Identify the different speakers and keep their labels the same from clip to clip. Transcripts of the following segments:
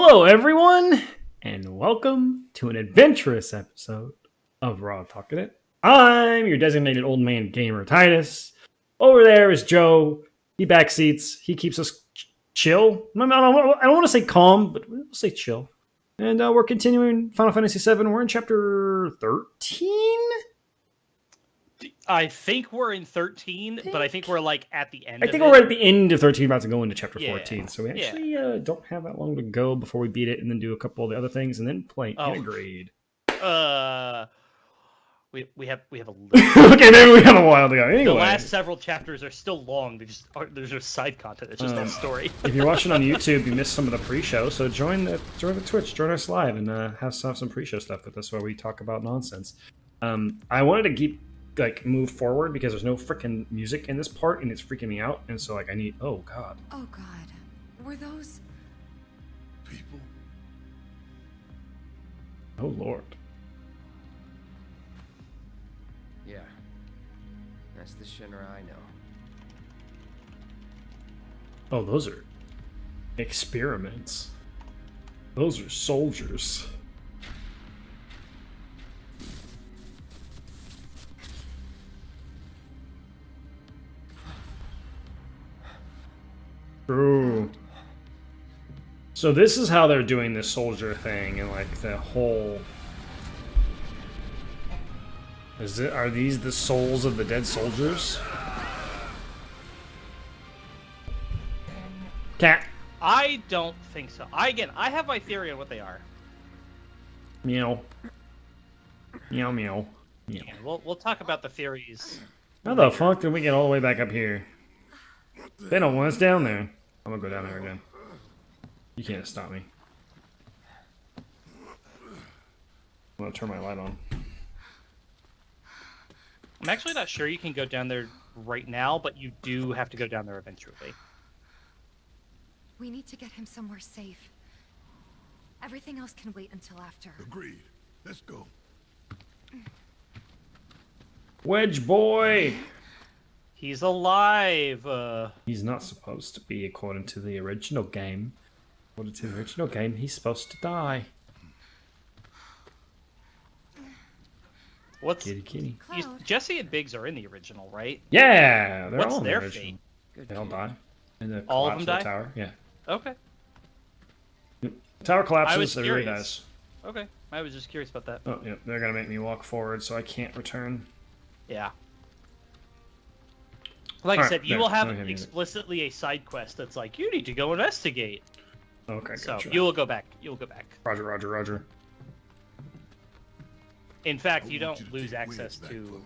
Speaker 1: Hello, everyone, and welcome to an adventurous episode of Raw Talkin' It. I'm your designated old man gamer, Titus. Over there is Joe. He backseats. He keeps us chill. I don't want to say calm, but we'll say chill. And we're continuing Final Fantasy VII. We're in chapter 13?
Speaker 2: I think we're in 13, but I think we're like at the end.
Speaker 1: I think we're right at the end of 13, about to go into chapter 14. So we actually don't have that long to go before we beat it, and then do a couple of the other things, and then play Integrate.
Speaker 2: We have a little.
Speaker 1: Okay, maybe we have a while to go. Anyway,
Speaker 2: the last several chapters are still long. There's just side content. It's just that story.
Speaker 1: If you're watching on YouTube, you missed some of the pre-show, so join the Twitch, join us live, and have some pre-show stuff with us where we talk about nonsense. I wanted to move forward because there's no freaking music in this part, and it's freaking me out. And so I need. Oh god.
Speaker 3: Oh god, were those
Speaker 4: people?
Speaker 1: Oh lord.
Speaker 4: Yeah, that's the Shinra I know.
Speaker 1: Oh, those are experiments. Those are soldiers. True. So this is how they're doing this soldier thing, and like the whole. Are these the souls of the dead soldiers? Cat.
Speaker 2: I don't think so. I have my theory on what they are.
Speaker 1: Meow. Meow meow. Meow.
Speaker 2: Yeah, we'll talk about the theories.
Speaker 1: How the fuck did we get all the way back up here? They don't want us down there. I'm gonna go down there again. You can't stop me. I'm gonna turn my light on.
Speaker 2: I'm actually not sure you can go down there right now, but you do have to go down there eventually.
Speaker 3: We need to get him somewhere safe. Everything else can wait until after.
Speaker 4: Agreed. Let's go.
Speaker 1: Wedge boy!
Speaker 2: He's alive!
Speaker 1: He's not supposed to be, according to the original game. According to the original game, he's supposed to die.
Speaker 2: What's...
Speaker 1: Kitty.
Speaker 2: Jesse and Biggs are in the original, right?
Speaker 1: Yeah! They're
Speaker 2: What's
Speaker 1: all in
Speaker 2: their
Speaker 1: the original.
Speaker 2: fate?
Speaker 1: They all die. In the
Speaker 2: All of
Speaker 1: collapse
Speaker 2: them die?
Speaker 1: the tower. Yeah.
Speaker 2: Okay.
Speaker 1: The tower collapses,
Speaker 2: I was
Speaker 1: everybody
Speaker 2: curious.
Speaker 1: dies.
Speaker 2: Okay. I was just curious about that.
Speaker 1: Oh, yeah. They're gonna make me walk forward, so I can't return.
Speaker 2: Yeah. Like I said, you
Speaker 1: there,
Speaker 2: will have
Speaker 1: don't hit me.
Speaker 2: explicitly a side quest that's like, you need to go investigate.
Speaker 1: Okay,
Speaker 2: So
Speaker 1: gotcha.
Speaker 2: you will go back. You will go back.
Speaker 1: Roger.
Speaker 2: In fact, you don't lose access to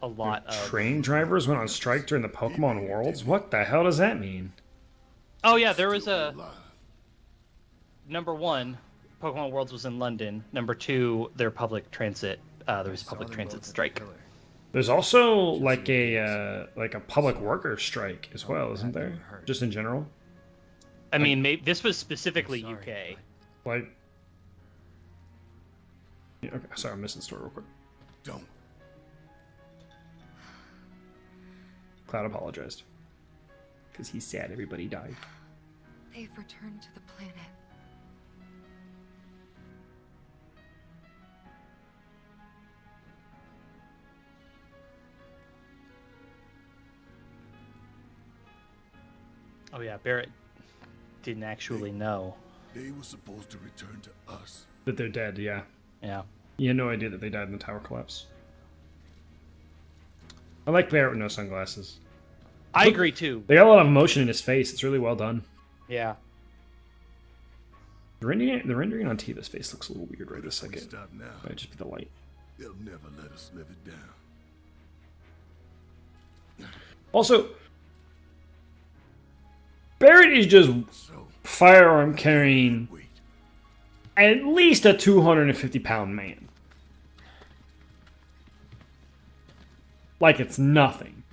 Speaker 2: a lot of...
Speaker 1: Train drivers went on strike during the Pokemon Worlds? What the hell does that mean?
Speaker 2: Oh yeah, there was a... Number one, Pokemon Worlds was in London. Number two, their public transit. There was a public transit strike.
Speaker 1: There's also like a public worker strike as well, isn't there? Just in general.
Speaker 2: I mean, maybe this was specifically UK.
Speaker 1: Like, yeah, okay, sorry, I'm missing the story real quick.
Speaker 4: Don't.
Speaker 1: Cloud apologized because he's sad everybody died.
Speaker 3: They've returned to the planet.
Speaker 2: Oh yeah, Barrett didn't actually know.
Speaker 4: They were supposed to return to us.
Speaker 1: That they're dead, yeah.
Speaker 2: Yeah.
Speaker 1: You had no idea that they died in the tower collapse. I like Barrett with no sunglasses.
Speaker 2: I agree too.
Speaker 1: They got a lot of emotion in his face. It's really well done.
Speaker 2: Yeah.
Speaker 1: The rendering on Tiva's face looks a little weird right this
Speaker 4: If we
Speaker 1: second.
Speaker 4: stop now,
Speaker 1: Might just be the light.
Speaker 4: they'll never let us live it down.
Speaker 1: Also, Barrett is just
Speaker 4: So,
Speaker 1: firearm carrying
Speaker 4: wait.
Speaker 1: at least a 250-pound man. Like it's nothing.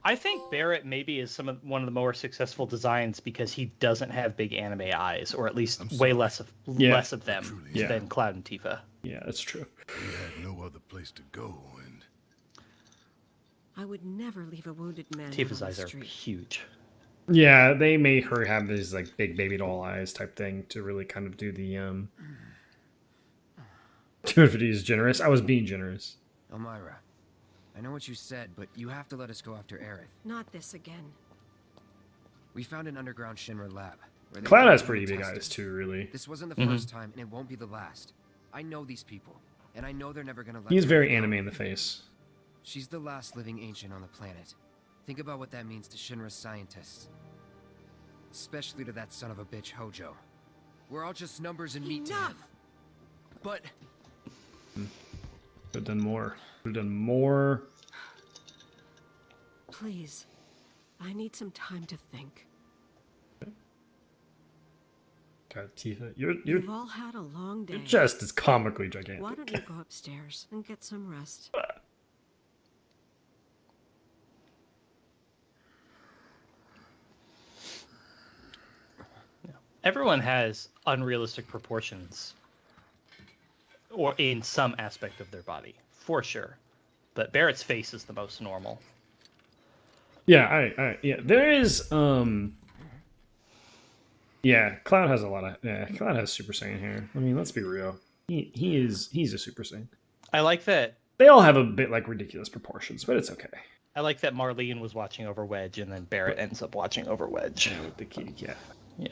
Speaker 2: I think Barrett maybe is one of the more successful designs because he doesn't have big anime eyes, or at least way less of them than Cloud and Tifa.
Speaker 1: Yeah, that's true.
Speaker 4: We had no other place to go, and
Speaker 5: I would never leave a wounded man
Speaker 2: Tifa's
Speaker 5: on the
Speaker 2: eyes are
Speaker 5: street.
Speaker 2: huge.
Speaker 1: Yeah, they made her have these like big baby doll eyes type thing to really kind of do the 250 is generous. I was being generous.
Speaker 4: Elmira, I know what you said, but you have to let us go after Aerith.
Speaker 5: Not this again.
Speaker 4: We found an underground Shinra lab. Where they
Speaker 1: Cloud
Speaker 4: did
Speaker 1: has
Speaker 4: human
Speaker 1: pretty big
Speaker 4: testing.
Speaker 1: eyes too, really.
Speaker 4: This wasn't the first time, and it won't be the last. I know these people, and I know they're never gonna let
Speaker 1: He's
Speaker 4: Aerith
Speaker 1: very
Speaker 4: go.
Speaker 1: anime in the face.
Speaker 4: She's the last living ancient on the planet. Think about what that means to Shinra's scientists. Especially to that son of a bitch Hojo. We're all just numbers and meat to him.
Speaker 5: Enough!
Speaker 4: But
Speaker 1: Could have done more. Could have done more.
Speaker 5: Please. I need some time to think.
Speaker 1: God, Tifa, you're
Speaker 5: You've all had a long day.
Speaker 1: your chest is comically gigantic.
Speaker 5: Why don't you go upstairs and get some rest?
Speaker 2: Everyone has unrealistic proportions, or in some aspect of their body, for sure. But Barrett's face is the most normal.
Speaker 1: Yeah, yeah. There is yeah, Cloud has a lot of Cloud has Super Saiyan hair. I mean, let's be real. He's a Super Saiyan.
Speaker 2: I like that.
Speaker 1: They all have a bit like ridiculous proportions, but it's okay.
Speaker 2: I like that Marlene was watching over Wedge, and then Barrett ends up watching over Wedge.
Speaker 1: With the kitty cat.
Speaker 2: Yeah.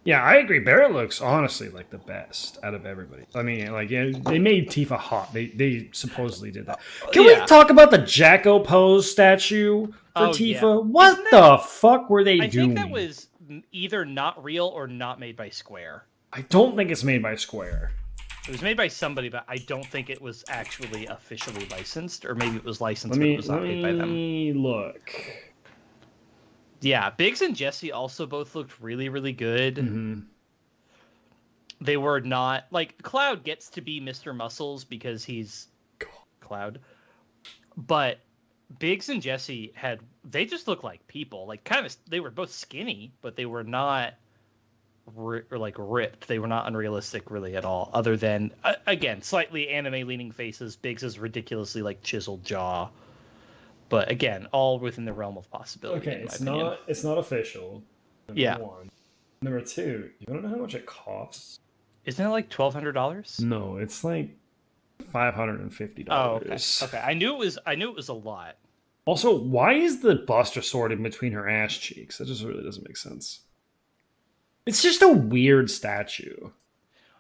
Speaker 1: Yeah, I agree. Barrett looks honestly like the best out of everybody. I mean, like, yeah, they made Tifa hot. They supposedly did that. Can we talk about the Jacko pose statue for Tifa?
Speaker 2: Yeah.
Speaker 1: What the fuck were they
Speaker 2: I
Speaker 1: doing?
Speaker 2: think that was either not real or not made by Square.
Speaker 1: I don't think it's made by Square.
Speaker 2: It was made by somebody, but I don't think it was actually officially licensed, or maybe it was licensed,
Speaker 1: Let
Speaker 2: but it was not made by them.
Speaker 1: me look.
Speaker 2: Yeah, Biggs and Jesse also both looked really, really good.
Speaker 1: Mm-hmm.
Speaker 2: They were not like Cloud gets to be Mr. Muscles because he's Cloud, but Biggs and Jesse they just look like people. Like they were both skinny, but they were not ripped. They were not unrealistic really at all. Other than again, slightly anime leaning faces. Biggs is ridiculously like chiseled jaw. But again, all within the realm of possibility.
Speaker 1: Okay,
Speaker 2: in my opinion.
Speaker 1: it's not official. Number one. Number two, you want to know how much it costs?
Speaker 2: Isn't it like $1,200?
Speaker 1: No, it's like $550.
Speaker 2: Oh, okay. Okay, I knew it was a lot.
Speaker 1: Also, why is the bust sword in between her ass cheeks? That just really doesn't make sense. It's just a weird statue.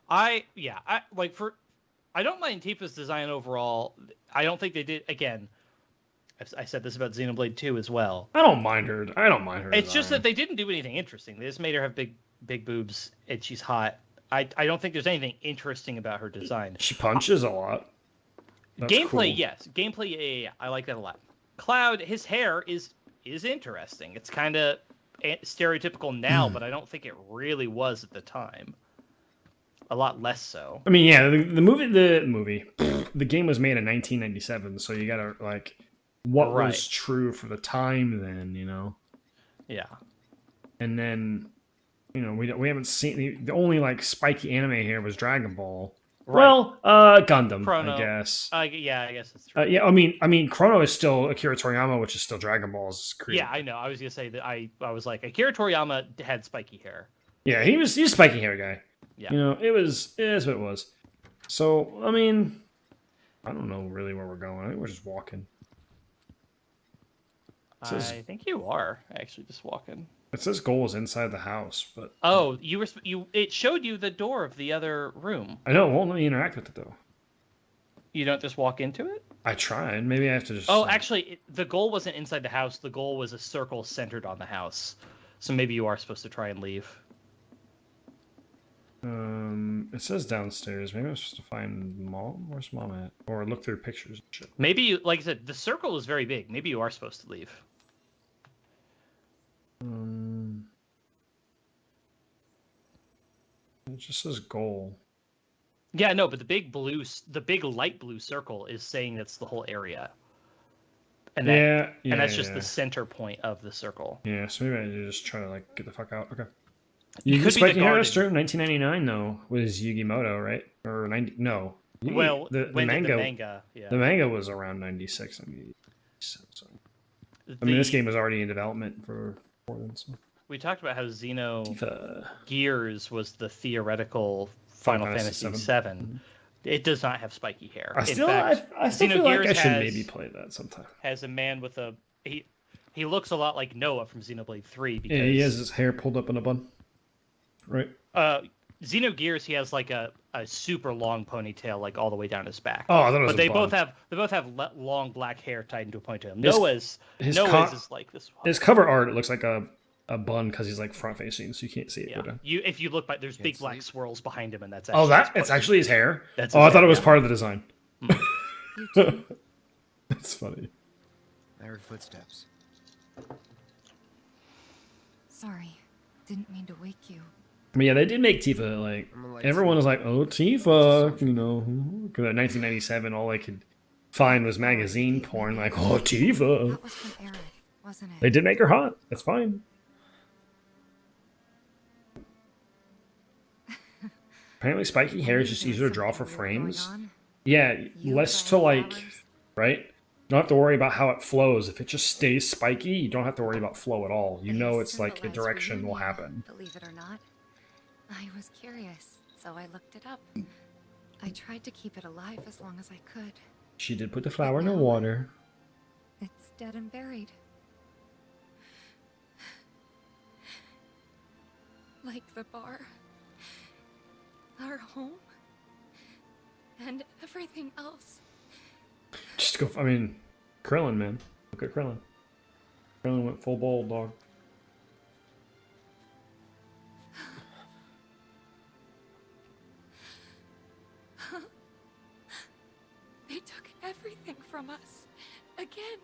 Speaker 2: I don't mind Tifa's design overall. I don't think they did again. I said this about Xenoblade 2 as well.
Speaker 1: I don't mind her.
Speaker 2: It's just that they didn't do anything interesting. They just made her have big boobs and she's hot. I don't think there's anything interesting about her design.
Speaker 1: She punches a lot. That's
Speaker 2: Gameplay,
Speaker 1: cool.
Speaker 2: yes. Gameplay, yeah. I like that a lot. Cloud, his hair is interesting. It's kind of stereotypical now, but I don't think it really was at the time. A lot less so.
Speaker 1: I mean, yeah, the game was made in 1997, so you gotta like. What was true for the time then, you know?
Speaker 2: Yeah.
Speaker 1: And then, you know, we haven't seen the only like spiky anime here was Dragon Ball. Right. Well, Gundam, Chrono. I guess.
Speaker 2: Yeah, I guess it's true.
Speaker 1: Yeah, I mean, Chrono is still Akira Toriyama, which is still Dragon Ball's creator.
Speaker 2: Yeah, I know. I was gonna say that I was like Akira Toriyama had spiky hair.
Speaker 1: Yeah, he's a spiky hair guy.
Speaker 2: Yeah.
Speaker 1: You know, it is what it was. So I mean, I don't know really where we're going. I think we're just walking.
Speaker 2: I think you are actually just walking.
Speaker 1: It says goal is inside the house, but
Speaker 2: it showed you the door of the other room.
Speaker 1: I know it won't let me interact with it though.
Speaker 2: You don't just walk into it?
Speaker 1: I tried. Maybe I have to just.
Speaker 2: Oh, actually, the goal wasn't inside the house. The goal was a circle centered on the house. So maybe you are supposed to try and leave.
Speaker 1: It says downstairs. Maybe I'm supposed to find Mom. Where's Mom at? Or look through pictures and shit.
Speaker 2: Maybe you, like I said, the circle is very big. Maybe you are supposed to leave.
Speaker 1: It just says goal.
Speaker 2: Yeah, no, but the big light blue circle is saying that's the whole area. And that's just the center point of the circle.
Speaker 1: Yeah, so maybe I just try to like get the fuck out. Okay.
Speaker 2: You could be the
Speaker 1: Hero Stream 1999 though was Yugimoto, right? Or 90? No.
Speaker 2: Well,
Speaker 1: the
Speaker 2: when
Speaker 1: manga.
Speaker 2: Did the manga? Yeah.
Speaker 1: The manga was around 96. So. I mean, this game was already in development for then, so.
Speaker 2: We talked about how
Speaker 1: Tifa.
Speaker 2: Xenogears was the theoretical Final Fantasy VII.
Speaker 1: Mm-hmm.
Speaker 2: It does not have spiky hair.
Speaker 1: I still feel like I should maybe play that sometime.
Speaker 2: Has a man with a he looks a lot like Noah from Xenoblade 3 because
Speaker 1: yeah, he has his hair pulled up in a bun. Right.
Speaker 2: Xenogears, he has like a super long ponytail, like all the way down his back.
Speaker 1: Oh, I thought it was
Speaker 2: but they
Speaker 1: bun.
Speaker 2: both have long black hair tied into a ponytail.
Speaker 1: His
Speaker 2: Noah's is like this one.
Speaker 1: His cover art, it looks like a bun because he's like front facing, so you can't see it.
Speaker 2: Yeah. If you look back, there's big black swirls behind him, and that's actually
Speaker 1: it's actually his hair.
Speaker 2: That's
Speaker 1: I thought
Speaker 2: hair,
Speaker 1: it was part of the design. That's funny.
Speaker 4: I heard footsteps.
Speaker 3: Sorry. Didn't mean to wake you.
Speaker 1: I mean, yeah, they did make Tifa, like, everyone was like, oh, Tifa, you know, because in 1997, all I could find was magazine porn, like, oh, Tifa.
Speaker 3: That was from Eric, wasn't it?
Speaker 1: They did make her hot. That's fine. Apparently, spiky hair is just easier to draw for frames. Yeah, less to, like, right? You don't have to worry about how it flows. If it just stays spiky, you don't have to worry about flow at all. You know it's like a direction will happen.
Speaker 3: Believe it or not. I was curious, so I looked it up. I tried to keep it alive as long as I could.
Speaker 1: She did put the flower in the water.
Speaker 3: It's dead and buried. Like the bar. Our home. And everything else.
Speaker 1: Just go, I mean, Krillin, man. Look at Krillin. Krillin went full bold, dog.
Speaker 3: They took everything from us. Again.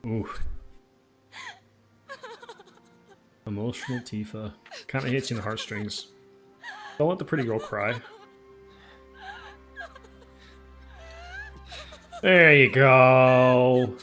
Speaker 1: Ooh. Emotional Tifa. Kind of hits you in the heartstrings. Don't let the pretty girl cry. There you go.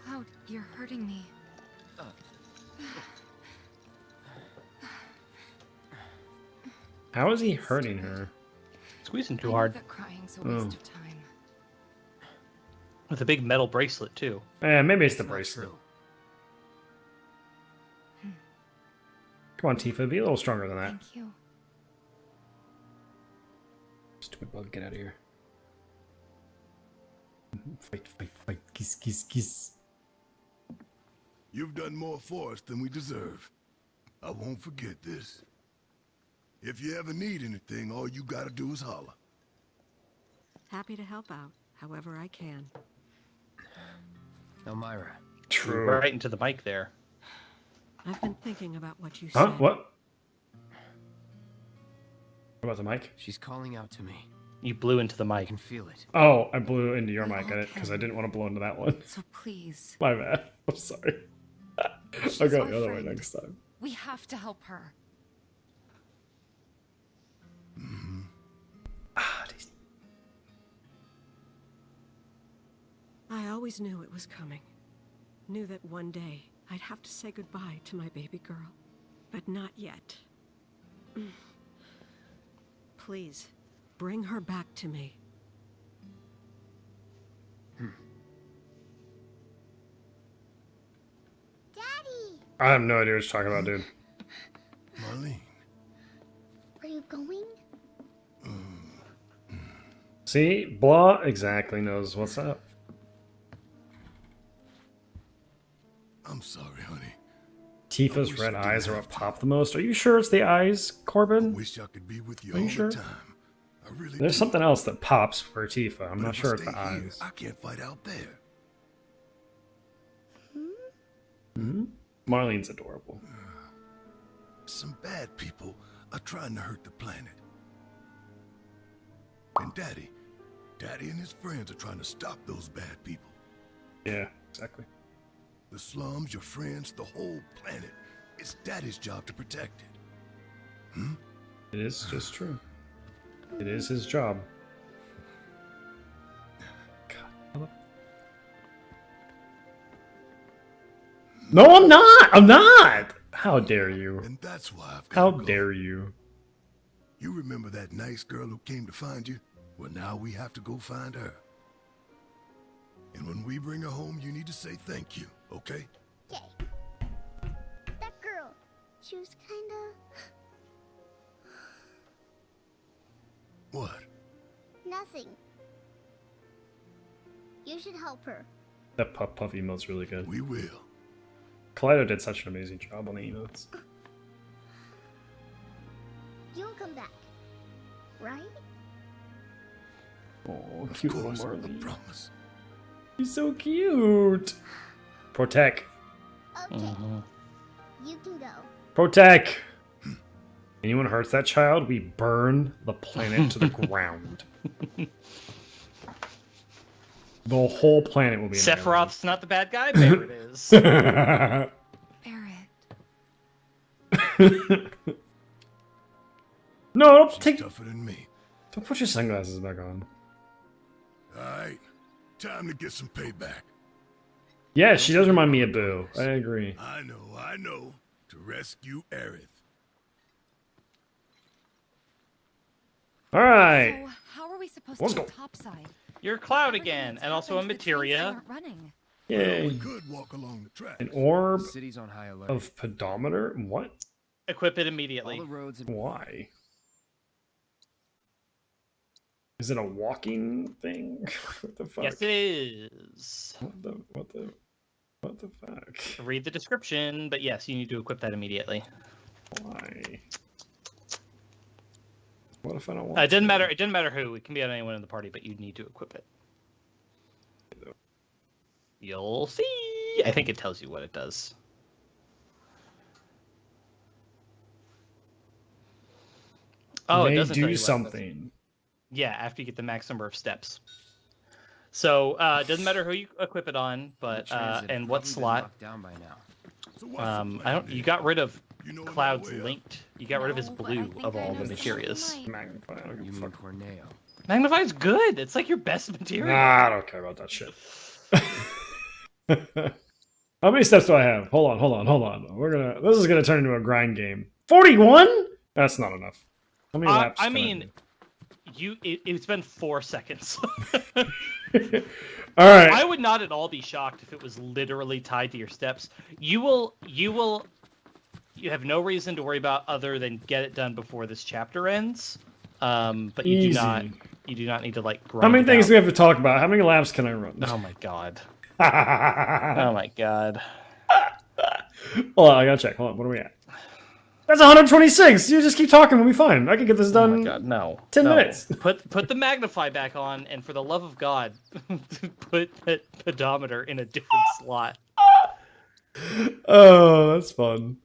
Speaker 3: Cloud, you're hurting me.
Speaker 1: How is he hurting her?
Speaker 2: Squeezing too
Speaker 3: I
Speaker 2: hard.
Speaker 3: know that crying's a waste of time.
Speaker 2: With a big metal bracelet too.
Speaker 1: Maybe it's the
Speaker 4: Not
Speaker 1: bracelet.
Speaker 4: true.
Speaker 1: Come on, Tifa, be a little stronger than that.
Speaker 3: Thank you.
Speaker 1: Stupid bug, get out of here. Fight, fight, fight. Kiss, kiss, kiss.
Speaker 6: You've done more for us than we deserve. I won't forget this. If you ever need anything, all you gotta do is holler.
Speaker 5: Happy to help out, however I can.
Speaker 4: Elmira.
Speaker 1: True.
Speaker 2: Right into the mic there.
Speaker 5: I've been thinking about what you
Speaker 1: Huh?
Speaker 5: said.
Speaker 1: What? What about the mic?
Speaker 4: She's calling out to me.
Speaker 2: You blew into the
Speaker 4: I
Speaker 2: mic.
Speaker 4: can feel it.
Speaker 1: Oh, I blew into your
Speaker 3: We
Speaker 1: mic
Speaker 3: all
Speaker 1: at it because I
Speaker 3: can.
Speaker 1: didn't want to blow into that one.
Speaker 3: So please,
Speaker 1: My bad. I'm sorry.
Speaker 3: She's
Speaker 1: I'll go
Speaker 3: our
Speaker 1: the other way
Speaker 3: friend.
Speaker 1: next time.
Speaker 3: we have to help her.
Speaker 1: Ah, these-
Speaker 5: I always knew it was coming. Knew that one day I'd have to say goodbye to my baby girl. But not yet. Please, bring her back to me.
Speaker 7: Daddy!
Speaker 1: I have no idea what you're talking about, dude.
Speaker 6: Marlene.
Speaker 7: Where are you going?
Speaker 1: See? Blah exactly knows what's up.
Speaker 6: I'm sorry, honey.
Speaker 1: Tifa's
Speaker 6: wish
Speaker 1: red
Speaker 6: I didn't
Speaker 1: eyes are
Speaker 6: have
Speaker 1: what
Speaker 6: to.
Speaker 1: pop the most. Are you sure it's the eyes,
Speaker 6: I
Speaker 1: Corbin?
Speaker 6: wish I could be with you
Speaker 1: Are you
Speaker 6: all
Speaker 1: sure?
Speaker 6: the time. I really
Speaker 1: There's
Speaker 6: do.
Speaker 1: something else that pops for Tifa. I'm
Speaker 6: But
Speaker 1: not
Speaker 6: if I
Speaker 1: sure it's
Speaker 6: stay
Speaker 1: the
Speaker 6: here,
Speaker 1: eyes.
Speaker 6: I can't fight out there.
Speaker 1: Marlene's adorable.
Speaker 6: Some bad people are trying to hurt the planet. And Daddy and his friends are trying to stop those bad people.
Speaker 1: Yeah, exactly.
Speaker 6: The slums, your friends, the whole planet. It's Daddy's job to protect it. Hmm?
Speaker 1: It is just true. It is his job. God. No, I'm not! I'm not! How dare you?
Speaker 6: And that's why I've
Speaker 1: How
Speaker 6: got to go.
Speaker 1: dare you?
Speaker 6: You remember that nice girl who came to find you? Well, now we have to go find her. And when we bring her home, you need to say thank you, okay?
Speaker 7: Okay. That girl, she was kinda...
Speaker 6: What?
Speaker 7: nothing. You should help her.
Speaker 1: That puff emote's really good.
Speaker 6: We will.
Speaker 1: Kaleido did such an amazing job on the emotes.
Speaker 7: You'll come back, right?
Speaker 1: Oh,
Speaker 6: Of
Speaker 1: cute
Speaker 6: course,
Speaker 1: little
Speaker 6: I
Speaker 1: Marley.
Speaker 6: promise.
Speaker 1: He's so cute. Protect.
Speaker 7: Okay. You can go.
Speaker 1: Protect. Anyone hurts that child, we burn the planet to the ground. The whole planet will be
Speaker 2: Sephiroth's not the bad guy. There it is.
Speaker 1: annihilated.
Speaker 3: Barrett.
Speaker 1: No, don't
Speaker 6: She's
Speaker 1: take.
Speaker 6: tougher than me.
Speaker 1: Don't put your sunglasses back on.
Speaker 6: All right, time to get some payback.
Speaker 1: Yeah, she does remind me of Boo. I agree.
Speaker 6: I know. To rescue Aerith.
Speaker 1: All right.
Speaker 3: So how are we supposed
Speaker 1: Let's
Speaker 3: to
Speaker 1: go.
Speaker 3: get topside?
Speaker 2: You're Cloud
Speaker 3: Everything
Speaker 2: again,
Speaker 3: that's
Speaker 2: and also a
Speaker 3: happened, the trains
Speaker 2: materia.
Speaker 3: aren't running.
Speaker 6: Well,
Speaker 1: Yay.
Speaker 6: we could walk along the track.
Speaker 1: An orb
Speaker 4: City's on high alert.
Speaker 1: of pedometer? What?
Speaker 2: Equip it
Speaker 4: All
Speaker 2: immediately.
Speaker 4: the roads and
Speaker 1: Why? Is it a walking thing? What the fuck?
Speaker 2: Yes, it is.
Speaker 1: What the fuck?
Speaker 2: Read the description, but yes, you need to equip that immediately.
Speaker 1: Why? What if I don't want
Speaker 2: It doesn't
Speaker 1: to?
Speaker 2: matter. It doesn't matter who. It can be on anyone in the party, but you need to equip it. You'll see. I think it tells you what it does. Oh, it
Speaker 1: May
Speaker 2: doesn't tell
Speaker 1: do
Speaker 2: you what it does.
Speaker 1: something.
Speaker 2: Yeah, after you get the max number of steps. So it doesn't matter who you equip it on, but
Speaker 4: transit
Speaker 2: and what
Speaker 4: probably been
Speaker 2: slot.
Speaker 4: locked down by now.
Speaker 6: So what's the
Speaker 2: I
Speaker 6: plan
Speaker 2: don't.
Speaker 6: then?
Speaker 2: You got rid of
Speaker 6: You know my
Speaker 2: Cloud's
Speaker 6: way up.
Speaker 2: linked. You got rid of his
Speaker 3: No, but I
Speaker 2: blue
Speaker 3: think
Speaker 2: of
Speaker 3: I
Speaker 2: all
Speaker 3: know
Speaker 2: the
Speaker 3: something
Speaker 2: materials.
Speaker 3: might.
Speaker 1: Magnify. I don't give
Speaker 4: You
Speaker 1: a
Speaker 4: mean
Speaker 1: fuck.
Speaker 4: Corneo?
Speaker 2: Magnify's good. It's like your best material.
Speaker 1: Nah, I don't care about that shit. How many steps do I have? Hold on. This is gonna turn into a grind game. 41? That's not enough. How many laps?
Speaker 2: I
Speaker 1: can
Speaker 2: mean, it's been 4 seconds.
Speaker 1: do? All right.
Speaker 2: I would not at all be shocked if it was literally tied to your steps. You have no reason to worry about other than get it done before this chapter ends. But you do not need to like grind.
Speaker 1: How many
Speaker 2: it
Speaker 1: things
Speaker 2: out.
Speaker 1: do we have to talk about? How many laps can I run?
Speaker 2: Oh my god. Oh my god.
Speaker 1: Hold on, I gotta check. Hold on, what are we at? That's 126. You just keep talking, we'll be fine. I can get this
Speaker 2: Oh
Speaker 1: done.
Speaker 2: my god, no.
Speaker 1: 10
Speaker 2: No.
Speaker 1: minutes.
Speaker 2: Put the magnify back on, and for the love of God, put that pedometer in a different slot.
Speaker 1: Oh, that's fun.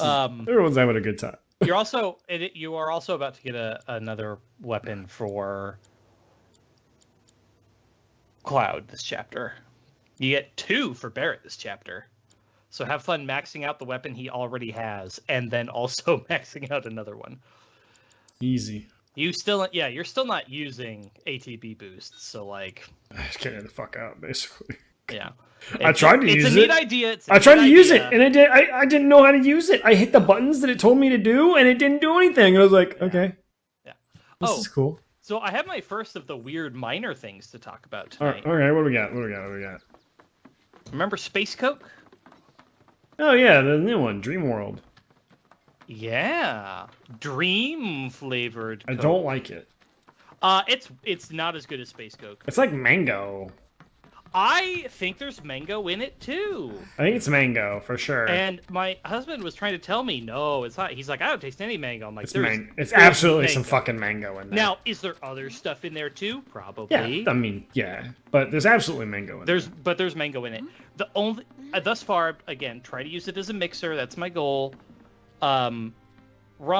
Speaker 2: Um,
Speaker 1: Everyone's having a good time.
Speaker 2: you are also about to get another weapon for Cloud this chapter. You get 2 for Barrett this chapter. So have fun maxing out the weapon he already has, and then also maxing out another one.
Speaker 1: Easy.
Speaker 2: You're still not using ATB boosts, so like,
Speaker 1: Just getting the fuck out, basically.
Speaker 2: yeah.
Speaker 1: I tried to use
Speaker 2: It's a neat
Speaker 1: it.
Speaker 2: idea.
Speaker 1: I tried to use it, and I didn't know how to use it. I hit the buttons that it told me to do, and it didn't do anything. I was like, okay.
Speaker 2: Yeah.
Speaker 1: This
Speaker 2: Oh.
Speaker 1: is cool.
Speaker 2: So I have my first of the weird minor things to talk about
Speaker 1: All right,
Speaker 2: tonight.
Speaker 1: okay, what do we got?
Speaker 2: Remember Space Coke?
Speaker 1: Oh, yeah, the new one, Dream World.
Speaker 2: Yeah, dream flavored.
Speaker 1: I don't like it.
Speaker 2: It's not as good as Space Coke.
Speaker 1: It's like mango.
Speaker 2: I think there's mango in it too.
Speaker 1: I think it's mango, for sure.
Speaker 2: And my husband was trying to tell me, no, it's not. He's like, I don't taste any mango. I'm like,
Speaker 1: It's,
Speaker 2: there's
Speaker 1: it's absolutely some
Speaker 2: mango.
Speaker 1: fucking mango in there.
Speaker 2: Now, is there other stuff in there too? Probably.
Speaker 1: Yeah, I mean, yeah. But there's absolutely mango in there.
Speaker 2: There's mango in it. The only thus far, again, try to use it as a mixer. That's my goal. Rum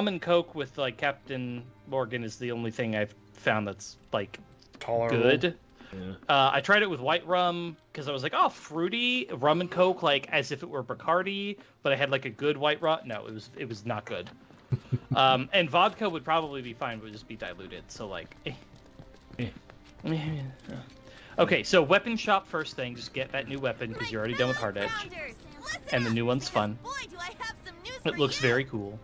Speaker 2: and Coke with like Captain Morgan is the only thing I've found that's like
Speaker 1: Tolerable.
Speaker 2: good.
Speaker 1: Yeah.
Speaker 2: I tried it with white rum because I was like, oh, fruity rum and Coke, like as if it were Bacardi, but I had like a good white rum. No, it was not good. And vodka would probably be fine, but it would just be diluted. So like, okay, so weapon shop first thing. Just get that new weapon because you're already done with Hard Edge, and the new one's fun. It looks very cool.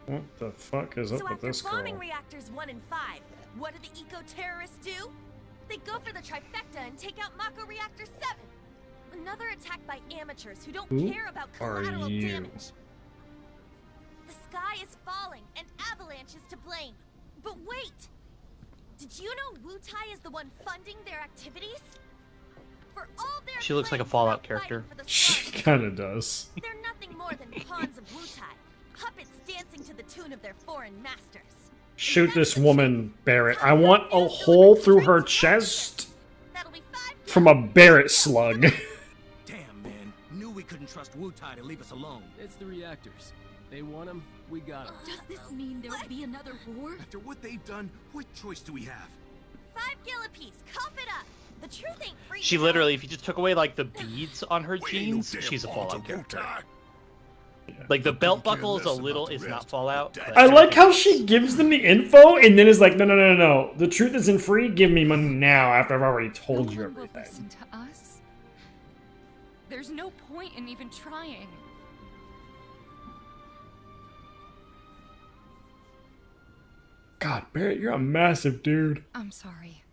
Speaker 1: What the fuck is up
Speaker 8: So
Speaker 1: with
Speaker 8: after
Speaker 1: this
Speaker 8: bombing
Speaker 1: girl?
Speaker 8: reactors 1 and 5, what do the eco-terrorists do? They go for the trifecta and take out Mako Reactor 7. Another attack by amateurs who don't
Speaker 1: Who
Speaker 8: care about
Speaker 1: are
Speaker 8: collateral
Speaker 1: you?
Speaker 8: damage. The sky is falling and Avalanche is to blame. But wait! Did you know Wutai is the one funding their activities? For all their
Speaker 2: She looks like a
Speaker 8: claims
Speaker 2: Fallout
Speaker 8: about fighting
Speaker 2: character.
Speaker 8: for the
Speaker 1: She
Speaker 8: slums,
Speaker 1: kind of does.
Speaker 8: they're nothing more than pawns of Wutai, puppets dancing to the tune of their foreign masters.
Speaker 1: Shoot this woman, Barrett. I want a hole through her chest
Speaker 8: That'll be 5
Speaker 1: from a Barrett slug.
Speaker 9: Damn, man. Knew we couldn't trust Wutai to leave us alone.
Speaker 10: It's the reactors. They want them, we got them.
Speaker 8: Does this mean there'll be another war?
Speaker 9: After what they've done, what choice do we have?
Speaker 8: 5 gil apiece, cough it up. The truth ain't free.
Speaker 2: She
Speaker 8: now.
Speaker 2: literally, if you just took away like the beads on her
Speaker 6: We ain't no
Speaker 2: jeans,
Speaker 6: damn
Speaker 2: she's a
Speaker 6: pawn to
Speaker 2: Fallout character.
Speaker 6: Wutai.
Speaker 2: Like the belt
Speaker 6: Couldn't care
Speaker 2: buckle is a
Speaker 6: less
Speaker 2: little
Speaker 6: about the
Speaker 2: is
Speaker 6: rest.
Speaker 2: not Fallout.
Speaker 6: I
Speaker 2: but
Speaker 1: I like how
Speaker 2: everything
Speaker 1: she gives them the info and then is like, no. The truth isn't free. Give me money now after I've already told you
Speaker 3: No one will
Speaker 1: everything.
Speaker 3: listen to us. There's no point in even trying.
Speaker 1: God, Barrett, you're a massive dude.
Speaker 3: I'm sorry.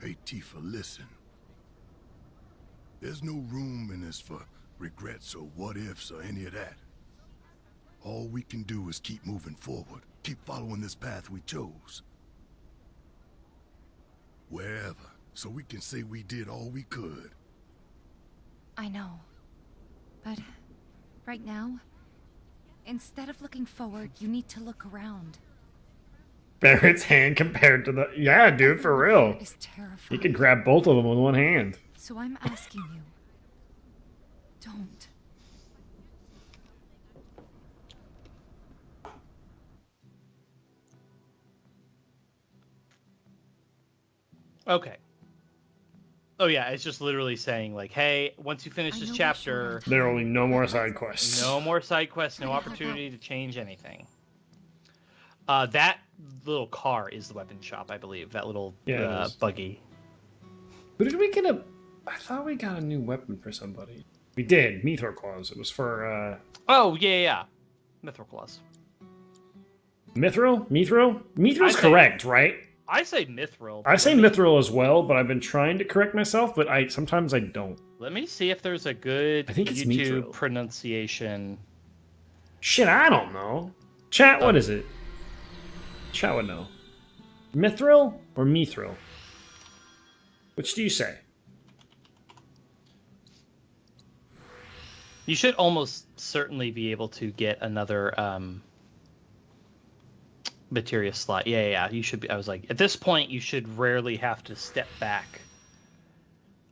Speaker 6: Hey, Tifa, listen. There's no room in this for regrets or what ifs or any of that. All we can do is keep moving forward, keep following this path we chose. Wherever, so we can say we did all we could.
Speaker 3: I know. But right now, instead of looking forward, you need to look around.
Speaker 1: Barrett's hand compared to the... Yeah, dude, for real.
Speaker 3: It's
Speaker 1: You
Speaker 3: terrifying.
Speaker 1: could grab both of them with one hand.
Speaker 3: So I'm asking you, don't.
Speaker 2: Okay. Oh yeah, it's just literally saying like, hey, once you finish
Speaker 3: I
Speaker 2: this
Speaker 3: know we
Speaker 2: chapter,
Speaker 3: should
Speaker 1: There are only no more side quests.
Speaker 2: no more side quests, no
Speaker 3: How about-
Speaker 2: opportunity to change anything. That little car is the weapon shop, I believe. That little
Speaker 1: Yeah, it is.
Speaker 2: buggy.
Speaker 1: Who did we get a... I thought we got a new weapon for somebody. We did. Mithril Claws. It was for,
Speaker 2: Oh yeah. Mithril Claws.
Speaker 1: Mithril? Mithril's
Speaker 2: I say-
Speaker 1: correct, right?
Speaker 2: I say Mithril.
Speaker 1: I say
Speaker 2: Let me-
Speaker 1: Mithril as well, but I've been trying to correct myself, but sometimes I don't.
Speaker 2: Let me see if there's a good
Speaker 1: I think it's
Speaker 2: YouTube
Speaker 1: Mithril.
Speaker 2: pronunciation.
Speaker 1: Shit, I don't know. Chat, what is it? Chat would know. Mithril or Mithril? Which do you say?
Speaker 2: You should almost certainly be able to get another materia slot. Yeah. You should be. I was like, at this point, you should rarely have to step back.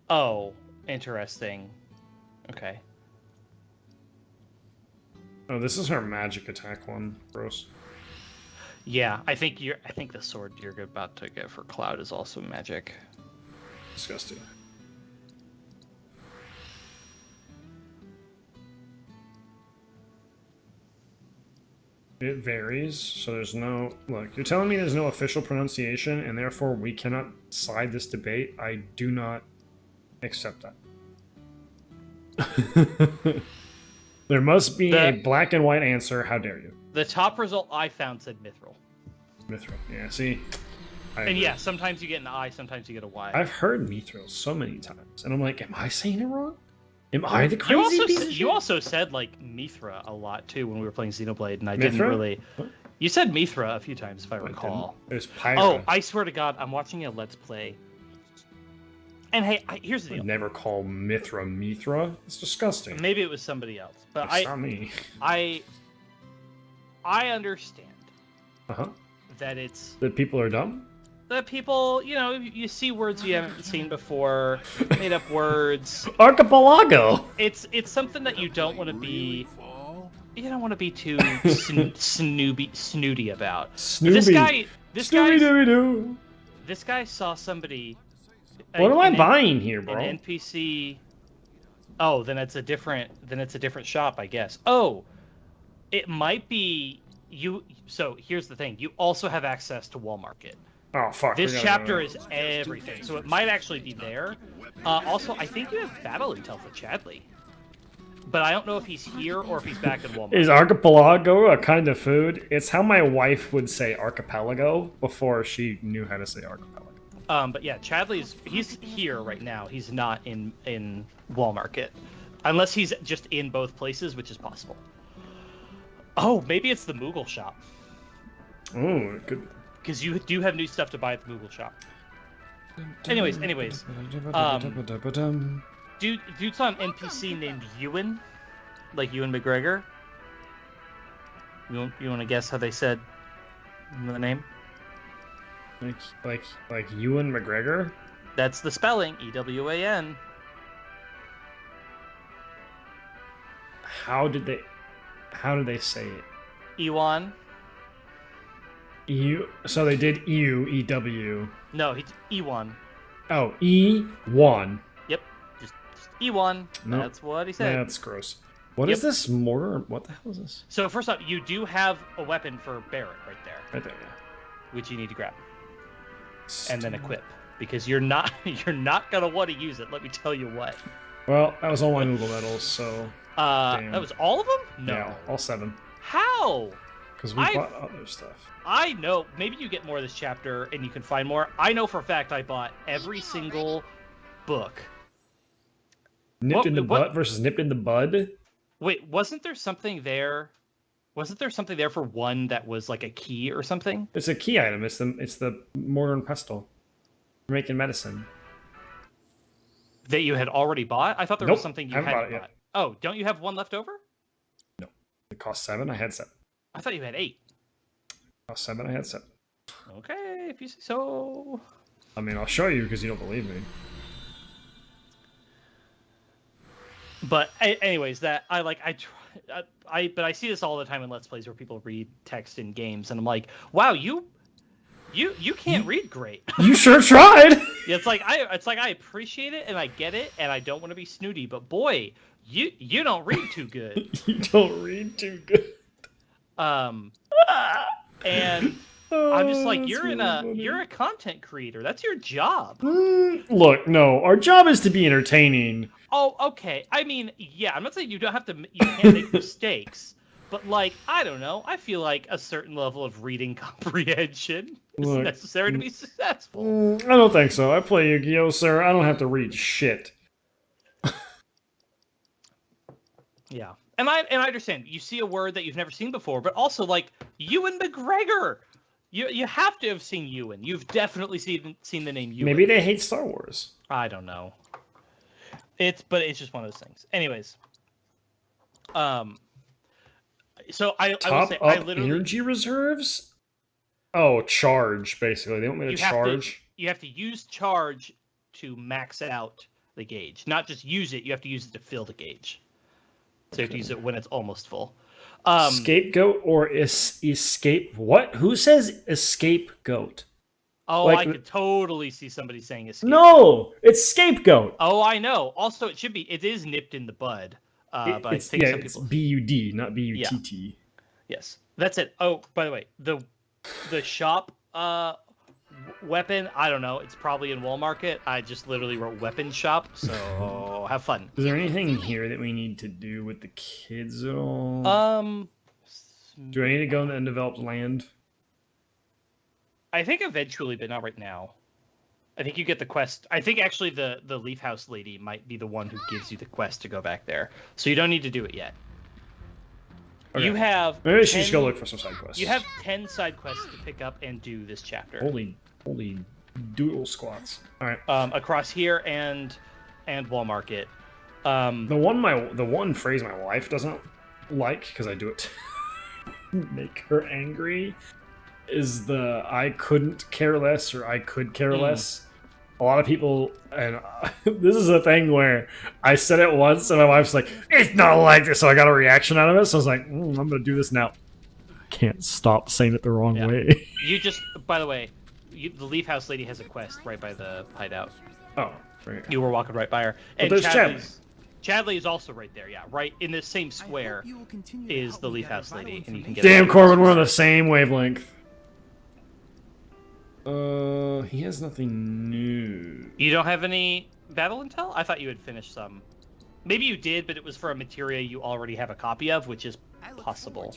Speaker 2: Oh, interesting. Okay.
Speaker 1: Oh, this is her magic attack one. Gross.
Speaker 2: Yeah, I think the sword you're about to get for Cloud is also magic.
Speaker 1: Disgusting. It varies, so there's no... Look, you're telling me there's no official pronunciation, and therefore we cannot side this debate? I do not accept that. There must be a black and white answer. How dare you?
Speaker 2: The top result I found said Mithril.
Speaker 1: Mithril. Yeah, see? I
Speaker 2: And
Speaker 1: agree.
Speaker 2: yeah, sometimes you get an I, sometimes you get a Y.
Speaker 1: I've heard Mithril so many times, and I'm like, am I saying it wrong? Am I the
Speaker 2: You
Speaker 1: crazy
Speaker 2: also,
Speaker 1: piece of
Speaker 2: you
Speaker 1: shit?
Speaker 2: also said like Mithra a lot too when we were playing Xenoblade, and I didn't
Speaker 1: Mithra?
Speaker 2: really.
Speaker 1: What?
Speaker 2: You said Mithra a few times, if I
Speaker 1: I didn't.
Speaker 2: recall.
Speaker 1: It was Pyra.
Speaker 2: Oh, I swear to God, I'm watching a Let's Play. And hey, here's the
Speaker 1: I'd
Speaker 2: deal.
Speaker 1: never call Mithra. It's disgusting.
Speaker 2: Maybe it was somebody else, but
Speaker 1: It's not me.
Speaker 2: I understand
Speaker 1: Uh-huh.
Speaker 2: that it's
Speaker 1: That people are dumb?
Speaker 2: that people, you see words you haven't seen before, made up words.
Speaker 1: Archipelago!
Speaker 2: It's something that you don't want to be. You don't want to be too snooty about.
Speaker 1: Snoopy.
Speaker 2: This
Speaker 1: Scooby-Dooby-Doo.
Speaker 2: This guy saw somebody.
Speaker 1: What am I buying here, bro?
Speaker 2: An NPC. Oh, then it's a different. Shop, I guess. Oh, it might be you. So here's the thing: you also have access to Wall Market.
Speaker 1: Oh fuck!
Speaker 2: This chapter is everything, so it might actually be there. Also, I think you have battle intel for Chadley, but I don't know if he's here or if he's back in Walmart.
Speaker 1: Is archipelago a kind of food? It's how my wife would say archipelago before she knew how to say archipelago.
Speaker 2: But yeah, he's here right now. He's not in Wall Market, unless he's just in both places, which is possible. Oh, maybe it's the Moogle shop.
Speaker 1: Oh, good.
Speaker 2: Because you do have new stuff to buy at the Moogle shop. Anyways, dude saw an NPC named Ewan, like Ewan McGregor. You want to guess how they said the name?
Speaker 1: Like Ewan McGregor?
Speaker 2: That's the spelling, E-W-A-N.
Speaker 1: How did they say it?
Speaker 2: Ewan.
Speaker 1: So they did E-W.
Speaker 2: No, he's Ewan.
Speaker 1: Oh, E1.
Speaker 2: Yep, just Ewan.
Speaker 1: Nope.
Speaker 2: That's what he said.
Speaker 1: Yeah, that's gross. What is this mortar? What the hell is this?
Speaker 2: So first off, you do have a weapon for Barrett right there.
Speaker 1: Right there, yeah.
Speaker 2: Which you need to grab. And then equip. Because you're not gonna want to use it, let me tell you what.
Speaker 1: Well, that was all my Moogle medals, so... damn.
Speaker 2: That was all of them? No.
Speaker 1: Yeah, all 7.
Speaker 2: How?
Speaker 1: Because we bought other stuff.
Speaker 2: I know. Maybe you get more of this chapter and you can find more. I know for a fact I bought every single book.
Speaker 1: Nipped in the butt versus nipped in the bud?
Speaker 2: Wait, wasn't there something there? Wasn't there something there for one that was like a key or something?
Speaker 1: It's a key item. It's the mortar and pestle. We're making medicine.
Speaker 2: That you had already bought? I thought there was something you hadn't bought.
Speaker 1: Yet.
Speaker 2: Oh, don't you have one left over?
Speaker 1: No. It cost 7. I had 7.
Speaker 2: I thought you had 8.
Speaker 1: It cost 7. I had 7.
Speaker 2: Okay, if you say so.
Speaker 1: I mean, I'll show you because you don't believe me.
Speaker 2: But anyways, but I see this all the time in Let's Plays where people read text in games, and I'm like, wow, you can't read great.
Speaker 1: You sure tried.
Speaker 2: Yeah, it's like I appreciate it and I get it, and I don't want to be snooty, but boy, you don't read too good.
Speaker 1: You don't read too good.
Speaker 2: And I'm just like, you're a content creator. That's your job.
Speaker 1: Look, no, our job is to be entertaining.
Speaker 2: Oh, okay. I mean, yeah, I'm not saying you can't make mistakes, but like, I don't know. I feel like a certain level of reading comprehension is necessary to be successful.
Speaker 1: I don't think so. I play Yu-Gi-Oh, sir. I don't have to read shit.
Speaker 2: Yeah. And I understand. You see a word that you've never seen before, but also like Ewan McGregor. You have to have seen Ewan. You've definitely seen the name Ewan.
Speaker 1: Maybe they hate Star Wars.
Speaker 2: I don't know. But it's just one of those things. Anyways. So I will say, I literally
Speaker 1: energy reserves? Oh, charge, basically. They want me to charge.
Speaker 2: You have to use charge to max out the gauge. Not just use it, you have to use it to fill the gauge. So you have to use it when it's almost full.
Speaker 1: Scapegoat or escape? What? Who says scapegoat?
Speaker 2: Oh, like, I could totally see somebody saying escape.
Speaker 1: No, it's scapegoat.
Speaker 2: Oh, I know. Also, it is nipped in the bud. But I think some people...
Speaker 1: it's B-U-D, not B-U-T-T.
Speaker 2: Yeah. Yes, that's it. Oh, by the way, the shop weapon, I don't know. It's probably in Wall Market. I just literally wrote weapon shop, so have fun.
Speaker 1: Is there anything here that we need to do with the kids at all? Do I need to go in the undeveloped land?
Speaker 2: I think eventually, but not right now. I think you get the quest. I think actually the Leaf House lady might be the one who gives you the quest to go back there. So you don't need to do it yet. Okay. You have...
Speaker 1: Maybe I should just go look for some side quests.
Speaker 2: You have 10 side quests to pick up and do this chapter.
Speaker 1: Holy doodle squats. All right.
Speaker 2: Across here and Wall Market.
Speaker 1: The one phrase my wife doesn't like, because I do it to make her angry, is the I couldn't care less or I could care less. A lot of people, and this is a thing where I said it once and my wife's like, it's not like this, so I got a reaction out of it, so I was like, I'm gonna do this now. can't stop saying it the wrong
Speaker 2: Yeah.
Speaker 1: way.
Speaker 2: You just, by the way, the Leaf House lady has a quest right by the hideout.
Speaker 1: Oh, right.
Speaker 2: You were walking right by her.
Speaker 1: But
Speaker 2: And
Speaker 1: there's
Speaker 2: Chadley is also right there, yeah. Right in this same square is the Leaf House lady, and you can get
Speaker 1: Damn, Corbin, we're on the same wavelength. He has nothing new.
Speaker 2: You don't have any battle intel? I thought you had finished some. Maybe you did, but it was for a materia you already have a copy of, which is possible.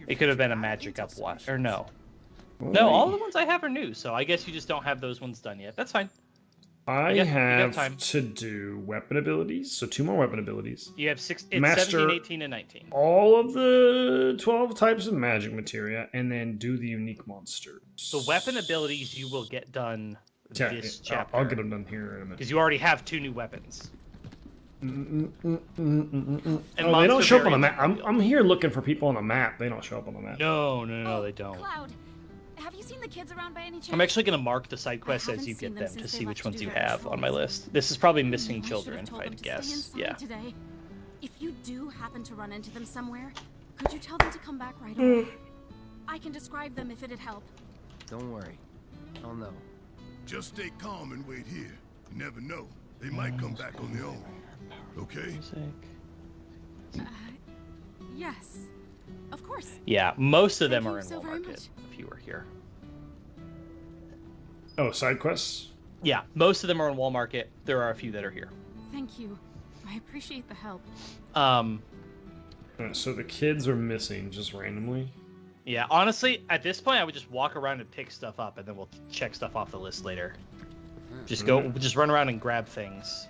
Speaker 2: It could have been a magic up one, or no. No, all the ones I have are new, so I guess you just don't have those ones done yet. That's fine.
Speaker 1: I
Speaker 2: You got
Speaker 1: have
Speaker 2: time.
Speaker 1: to do weapon abilities, so 2 more weapon abilities.
Speaker 2: You have it's
Speaker 1: Master
Speaker 2: 17, 18, and 19.
Speaker 1: all of the 12 types of magic materia, and then do the unique monsters.
Speaker 2: The weapon abilities you will get done
Speaker 1: Yeah,
Speaker 2: this
Speaker 1: I'll
Speaker 2: chapter.
Speaker 1: get them done here in a minute.
Speaker 2: Because you already have 2 new weapons. And
Speaker 1: Oh, they don't
Speaker 2: monster
Speaker 1: show up on the map.
Speaker 2: variants.
Speaker 1: I'm here looking for people on the map. They don't show up on the map.
Speaker 2: No, they don't.
Speaker 8: Cloud, have you seen the kids around by any chance?
Speaker 2: I'm actually going to mark the side quests as
Speaker 8: haven't
Speaker 2: you
Speaker 8: seen
Speaker 2: get
Speaker 8: them
Speaker 2: them to
Speaker 8: since
Speaker 2: see
Speaker 8: they
Speaker 2: which
Speaker 8: left to
Speaker 2: ones
Speaker 8: do
Speaker 2: you
Speaker 8: their
Speaker 2: have on my
Speaker 8: patrols.
Speaker 2: list. This is probably missing
Speaker 8: I should
Speaker 2: children,
Speaker 8: have told
Speaker 2: I'd
Speaker 8: them to stay
Speaker 2: guess.
Speaker 8: inside
Speaker 2: Yeah.
Speaker 8: today. If you do happen to run into them somewhere, could you tell them to come back right away? I can describe them if it'd help.
Speaker 4: Don't worry. I'll know.
Speaker 6: Just stay calm and wait here. You never know. They might come back on their own. Okay?
Speaker 8: Yes. Of course.
Speaker 2: Yeah, most of them
Speaker 8: Thank
Speaker 2: are
Speaker 8: you
Speaker 2: in
Speaker 8: so
Speaker 2: Wall
Speaker 8: very
Speaker 2: Market,
Speaker 8: much.
Speaker 2: if you were here.
Speaker 1: Oh, side quests?
Speaker 2: Yeah, most of them are in Wall Market. There are a few that are here.
Speaker 8: Thank you. I appreciate the help.
Speaker 1: So the kids are missing just randomly.
Speaker 2: Yeah, honestly, at this point, I would just walk around and pick stuff up, and then we'll check stuff off the list later. Just just run around and grab things.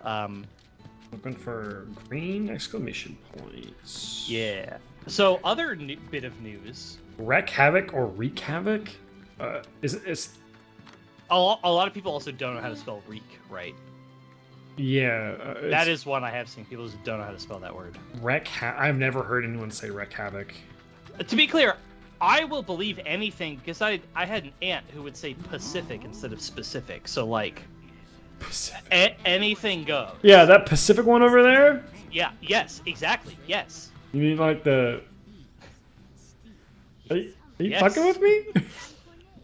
Speaker 1: Looking for green exclamation points.
Speaker 2: Yeah. So, other bit of news.
Speaker 1: Wreck Havoc or Wreak Havoc? Is
Speaker 2: A lot of people also don't know how to spell reek, right?
Speaker 1: yeah.
Speaker 2: That is one I have seen. People just don't know how to spell that word.
Speaker 1: I've never heard anyone say Wreck Havoc.
Speaker 2: To be clear, I will believe anything because I had an aunt who would say Pacific instead of specific. So like, anything goes.
Speaker 1: Yeah, that Pacific one over there?
Speaker 2: Yeah. Yes. Exactly. Yes.
Speaker 1: You mean like the... Are you
Speaker 2: Yes.
Speaker 1: fucking with me?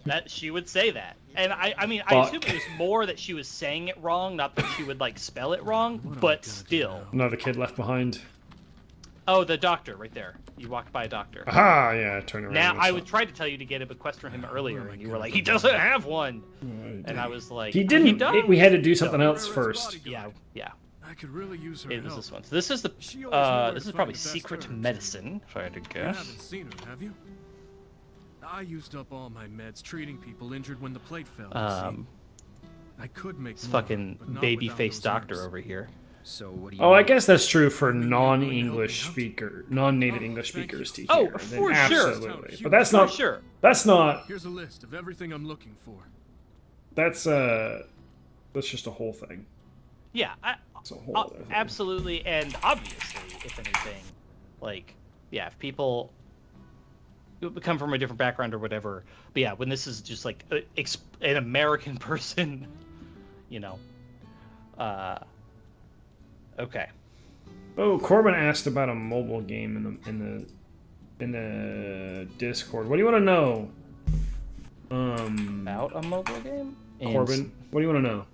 Speaker 2: That she would say that, and I mean, I
Speaker 1: Fuck.
Speaker 2: assume it was more that she was saying it wrong, not that she would like spell it wrong. But still.
Speaker 1: Another kid left behind.
Speaker 2: Oh, the doctor right there. You walked by a doctor.
Speaker 1: Aha, yeah, turn around.
Speaker 2: Now,
Speaker 1: and
Speaker 2: I
Speaker 1: saw-
Speaker 2: would try to tell you to get a bequest from him earlier, and you were like, he doesn't have one. And I was like,
Speaker 1: He didn't.
Speaker 2: does.
Speaker 1: We had to do something else first.
Speaker 2: Yeah.
Speaker 10: I could really use her
Speaker 2: It was
Speaker 10: help.
Speaker 2: this one. So this is the,
Speaker 10: She always knew where
Speaker 2: this
Speaker 10: to
Speaker 2: is
Speaker 10: find
Speaker 2: probably
Speaker 10: the best
Speaker 2: secret
Speaker 10: herbs.
Speaker 2: medicine, if I had to
Speaker 10: You
Speaker 2: guess.
Speaker 10: haven't seen her, have you? I used up all my meds treating people injured when the plate fell. you see. I could make
Speaker 2: This
Speaker 10: more,
Speaker 2: fucking
Speaker 10: but not
Speaker 2: baby
Speaker 10: without
Speaker 2: face
Speaker 10: those
Speaker 2: doctor
Speaker 10: herbs.
Speaker 2: over here.
Speaker 4: So what do you
Speaker 1: Oh, I
Speaker 4: want?
Speaker 1: guess that's true for non-English speaker, non-native
Speaker 10: Oh,
Speaker 1: English
Speaker 10: thank you.
Speaker 1: speakers to
Speaker 2: Oh,
Speaker 1: hear.
Speaker 2: for
Speaker 1: Then
Speaker 2: sure.
Speaker 1: Absolutely, but that's
Speaker 2: For
Speaker 1: not.
Speaker 2: sure.
Speaker 1: That's not.
Speaker 10: Here's a list of everything I'm looking for.
Speaker 1: That's just a whole thing.
Speaker 2: Yeah,
Speaker 1: It's a whole other thing.
Speaker 2: absolutely, and obviously, if anything, like, yeah, if people come from a different background or whatever, but yeah, when this is just like an American person, you know, okay.
Speaker 1: Oh, Corbin asked about a mobile game in the Discord. What do you want to know?
Speaker 2: About a mobile game?
Speaker 1: Corbin, what do you want to know?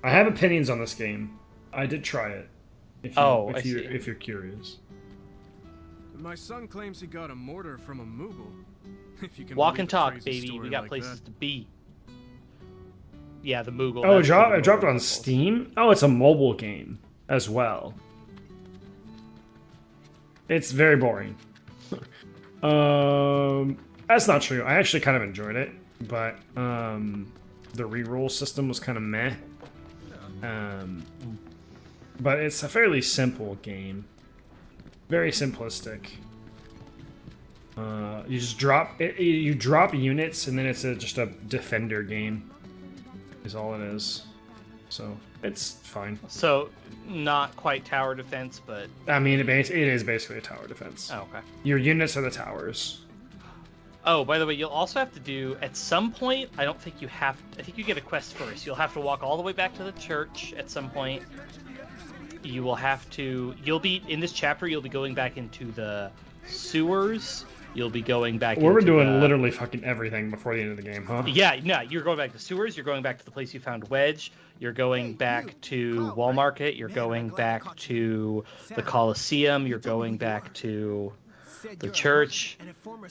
Speaker 1: I have opinions on this game. I did try it. If you, if you're curious.
Speaker 10: My son claims he got a mortar from a Moogle. If you can
Speaker 2: Walk
Speaker 10: believe
Speaker 2: and
Speaker 10: a
Speaker 2: talk,
Speaker 10: crazy
Speaker 2: baby.
Speaker 10: story
Speaker 2: We got
Speaker 10: like
Speaker 2: places
Speaker 10: that.
Speaker 2: to be. Yeah, the Moogle.
Speaker 1: Oh,
Speaker 2: that's where the
Speaker 1: it dropped
Speaker 2: Moogle
Speaker 1: on
Speaker 2: was.
Speaker 1: Steam? Oh, it's a mobile game as well. It's very boring. That's not true. I actually kind of enjoyed it, but the reroll system was kind of meh. But it's a fairly simple game. Very simplistic. You just drop it. You drop units, and then it's just a defender game. Is all it is. So it's fine.
Speaker 2: So, not quite tower defense, but...
Speaker 1: I mean, it is basically a tower defense.
Speaker 2: Oh, okay.
Speaker 1: Your units are the towers.
Speaker 2: Oh, by the way, you'll also have to do, at some point, I don't think you have... I think you get a quest first. You'll have to walk all the way back to the church at some point. you will have to. You'll be in this chapter. You'll be going back into the sewers. You'll be going back.
Speaker 1: We're
Speaker 2: into
Speaker 1: doing
Speaker 2: the,
Speaker 1: literally fucking everything before the end of the game, huh?
Speaker 2: Yeah, no, you're going back to sewers. You're going back to the place you found Wedge. You're going back to Wall Market. You're going back to the Coliseum. You're going back to the church.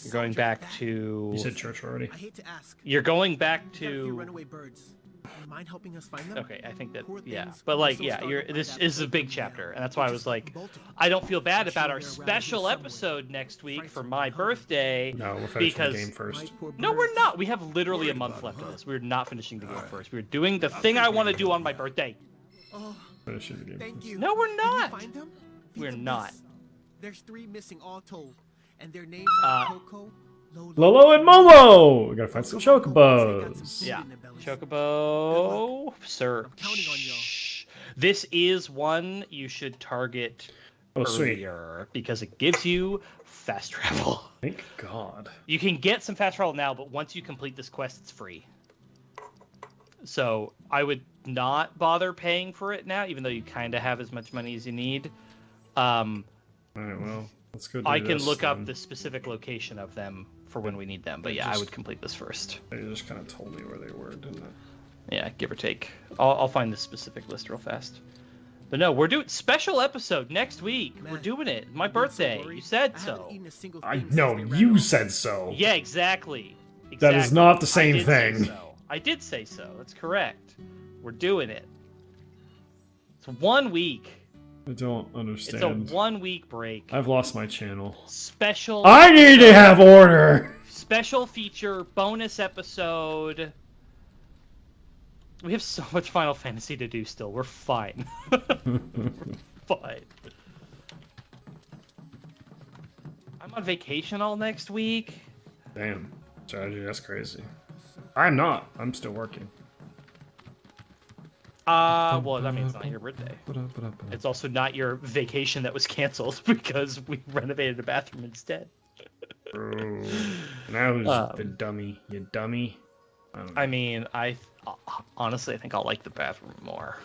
Speaker 2: You're going back to.
Speaker 1: You said church already.
Speaker 9: I hate to ask.
Speaker 2: You're going back
Speaker 9: We've got a few
Speaker 2: to.
Speaker 9: runaway birds. Do you mind helping us find them?
Speaker 2: Okay, I think that
Speaker 9: Poor
Speaker 2: yeah,
Speaker 9: things,
Speaker 2: but like
Speaker 9: so
Speaker 2: yeah,
Speaker 9: startled by
Speaker 2: this
Speaker 9: that
Speaker 2: is a
Speaker 9: plague
Speaker 2: big
Speaker 9: from
Speaker 2: chapter,
Speaker 9: there.
Speaker 2: and that's why I was like, I don't feel bad about our special episode next week for my birthday
Speaker 1: No, we're finishing
Speaker 2: because
Speaker 1: the game first.
Speaker 9: My poor
Speaker 2: no, we're
Speaker 9: birds.
Speaker 2: not. We have literally a month left of this. We're not finishing the game first. We're doing the thing I want to do on my birthday.
Speaker 9: Oh,
Speaker 1: Finishing the game
Speaker 9: thank
Speaker 1: first.
Speaker 9: you.
Speaker 2: No, we're
Speaker 9: Did
Speaker 2: not.
Speaker 9: you find them?
Speaker 2: We're
Speaker 9: Feed them
Speaker 2: not.
Speaker 9: this. There's 3 missing all told, and their names are Coco,
Speaker 1: Lolo and Momo! We gotta find some chocobos.
Speaker 2: Yeah, Chocobo
Speaker 9: I'm counting on y'all.
Speaker 2: search. This is one you should target
Speaker 1: Oh, sweet.
Speaker 2: earlier because it gives you fast travel.
Speaker 1: Thank God.
Speaker 2: You can get some fast travel now, but once you complete this quest, it's free. So I would not bother paying for it now, even though you kind of have as much money as you need.
Speaker 1: Alright, well, let's go do
Speaker 2: I can
Speaker 1: this,
Speaker 2: look up
Speaker 1: then.
Speaker 2: the specific location of them for when we need them. But yeah, I would complete this first.
Speaker 1: They just kind of told me where they were, didn't it?
Speaker 2: Yeah, give or take. I'll find the specific list real fast. But no, we're doing special episode next week. We're doing it. My birthday. You said so.
Speaker 1: I know, you said so.
Speaker 2: Yeah, exactly.
Speaker 1: That is not the same
Speaker 2: I did say
Speaker 1: thing.
Speaker 2: so. I did say so. That's correct. We're doing it. It's 1 week.
Speaker 1: I don't
Speaker 2: It's
Speaker 1: understand.
Speaker 2: a 1 week break.
Speaker 1: I've lost my channel.
Speaker 2: Special.
Speaker 1: I need to have order!
Speaker 2: Special feature bonus episode. We have so much Final Fantasy to do still. We're fine. Fine. I'm on vacation all next week.
Speaker 1: Damn. Strategy, that's crazy. I'm not. I'm still working.
Speaker 2: Well, that means not your birthday. It's also not your vacation that was canceled because we renovated a bathroom instead.
Speaker 1: Bro. Now who's the dummy? You dummy?
Speaker 2: I mean, honestly, I think I'll like the bathroom more.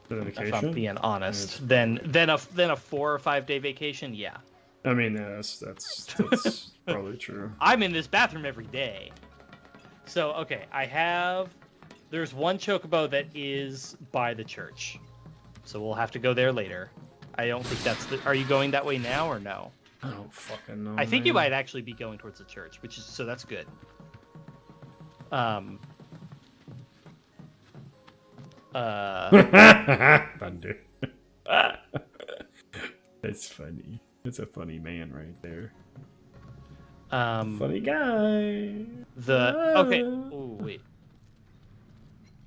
Speaker 1: The
Speaker 2: If
Speaker 1: vacation?
Speaker 2: I'm being honest, than a 4 or 5 day vacation. Yeah,
Speaker 1: I mean, yeah, that's probably true.
Speaker 2: I'm in this bathroom every day. So okay, there's one chocobo that is by the church, so we'll have to go there later. I don't think that's the. Are you going that way now or no?
Speaker 1: I don't fucking know.
Speaker 2: I think you
Speaker 1: man.
Speaker 2: might actually be going towards the church, which is so that's good.
Speaker 1: Thunder. That's funny. That's a funny man right there. Funny guy.
Speaker 2: Okay. Oh wait.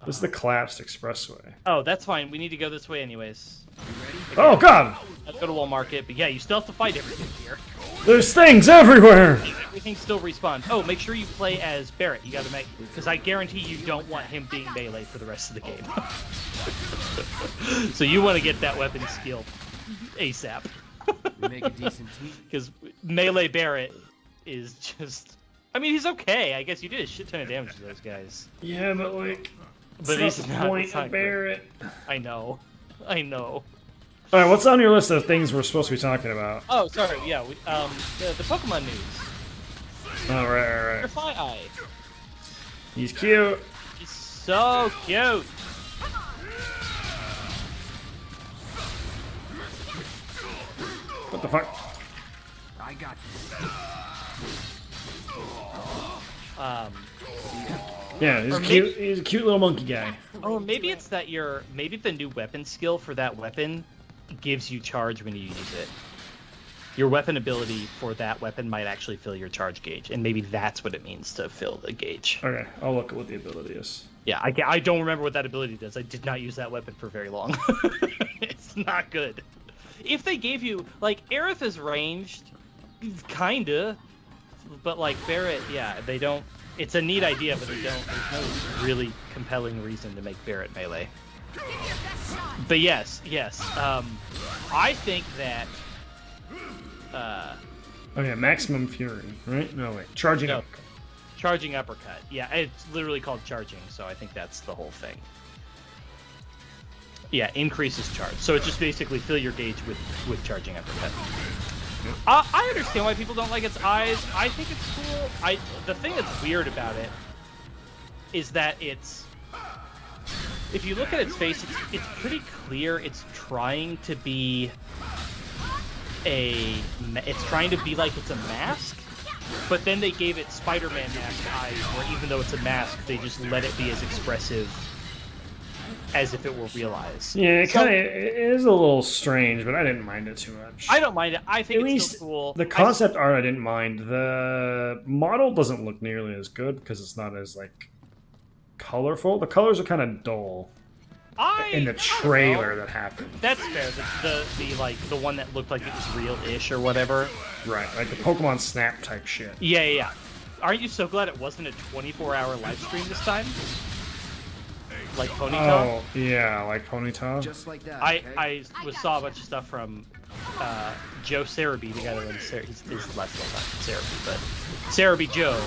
Speaker 1: This is the collapsed expressway.
Speaker 2: Oh, that's fine. We need to go this way anyways.
Speaker 1: Oh God!
Speaker 2: Let's go to Wall Market. But yeah, you still have to fight everything here.
Speaker 1: There's things everywhere.
Speaker 2: Everything still respawns. Oh, make sure you play as Barrett. You gotta make, because I guarantee you don't want him being melee for the rest of the game. So you want to get that weapon skill ASAP.
Speaker 4: We make a decent team.
Speaker 2: Because melee Barrett is just. I mean, he's okay. I guess you did a shit ton of damage to those guys.
Speaker 1: Yeah, but like,
Speaker 2: But
Speaker 1: it's
Speaker 2: he's
Speaker 1: not
Speaker 2: not
Speaker 1: the point
Speaker 2: it's not
Speaker 1: of Barrett.
Speaker 2: I know.
Speaker 1: All right, what's on your list of things we're supposed to be talking about?
Speaker 2: Oh, sorry. Yeah, the Pokemon news.
Speaker 1: Oh, right.
Speaker 2: Eye.
Speaker 1: He's cute.
Speaker 2: He's so cute.
Speaker 1: What the fuck?
Speaker 4: I got
Speaker 1: Yeah, he's
Speaker 2: Or
Speaker 1: cute.
Speaker 2: maybe-
Speaker 1: He's a cute little monkey guy.
Speaker 2: Oh, maybe it's that maybe the new weapon skill for that weapon gives you charge when you use it. Your weapon ability for that weapon might actually fill your charge gauge, and maybe that's what it means to fill the gauge.
Speaker 1: Okay, I'll look at what the ability is.
Speaker 2: Yeah, I don't remember what that ability does. I did not use that weapon for very long. It's not good. If they gave you, like, Aerith is ranged, kinda, but like Barrett, yeah, they don't. It's a neat idea, but they don't. There's no really compelling reason to make Barrett melee. But yes. I think that.
Speaker 1: Okay, maximum fury, right? No, wait. Charging
Speaker 2: No.
Speaker 1: up.
Speaker 2: Charging uppercut. Yeah, it's literally called charging, so I think that's the whole thing. increases charge. So it just basically fill your gauge with charging uppercut. I understand why people don't like its eyes. I think it's cool. The thing that's weird about it is that if you look at its face, it's pretty clear it's trying to be like it's a mask, but then they gave it Spider-Man mask eyes, where even though it's a mask, they just let it be as expressive as if it were real eyes.
Speaker 1: Yeah, it is a little strange, but I didn't mind it too much.
Speaker 2: I don't mind it. I think
Speaker 1: At
Speaker 2: it's
Speaker 1: least
Speaker 2: still cool.
Speaker 1: The concept art I didn't mind. The model doesn't look nearly as good because it's not as like colorful. The colors are kind of dull. In the trailer that happened.
Speaker 2: That's fair. The one that looked like it was real-ish or whatever.
Speaker 1: Right, like the Pokemon Snap type shit.
Speaker 2: Yeah. Aren't you so glad it wasn't a 24-hour live stream this time? Like Ponyta?
Speaker 1: Oh, yeah, like Ponyta.
Speaker 4: Just like that.
Speaker 2: I saw a bunch of stuff from Joe Cerebi, the guy that runs his last name not Cerebi, but Cerebi Joe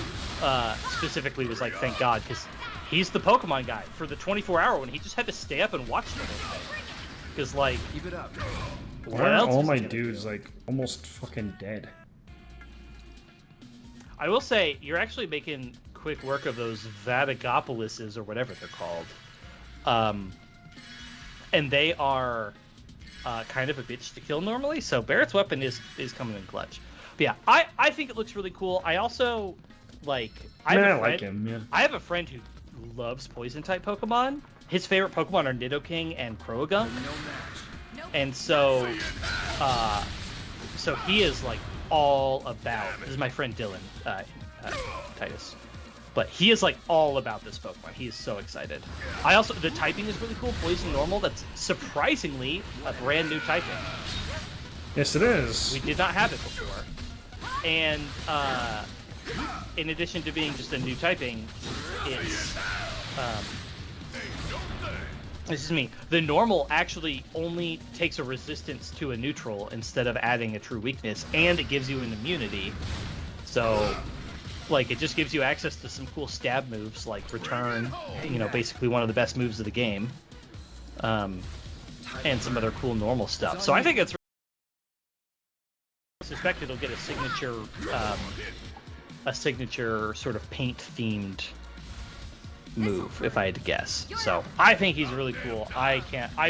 Speaker 2: specifically was like, thank God, because he's the Pokemon guy. For the 24-hour one, he just had to stay up and watch the whole thing. Because, like,
Speaker 4: keep it up.
Speaker 1: Why are all my dudes like almost fucking dead?
Speaker 2: I will say you're actually making quick work of those Vatigopolises or whatever they're called, and they are kind of a bitch to kill normally. So Barrett's weapon is coming in clutch. But yeah, I think it looks really cool. I also like. I
Speaker 1: like him. Yeah.
Speaker 2: I have a friend who loves poison type Pokemon. His favorite Pokemon are Nidoking and Croagunk. And so he is like all about. This is my friend Dylan Titus, but he is like all about this Pokemon. He is so excited. The typing is really cool. Poison normal. That's surprisingly a brand new typing.
Speaker 1: Yes, it is.
Speaker 2: We did not have it before, and in addition to being just a new typing, it's this is me. The normal actually only takes a resistance to a neutral instead of adding a true weakness, and it gives you an immunity. So, like, it just gives you access to some cool stab moves, like Return, basically one of the best moves of the game, and some other cool normal stuff. So I think it's. I suspect it'll get a signature sort of paint-themed move, if I had to guess. So I think he's really cool. I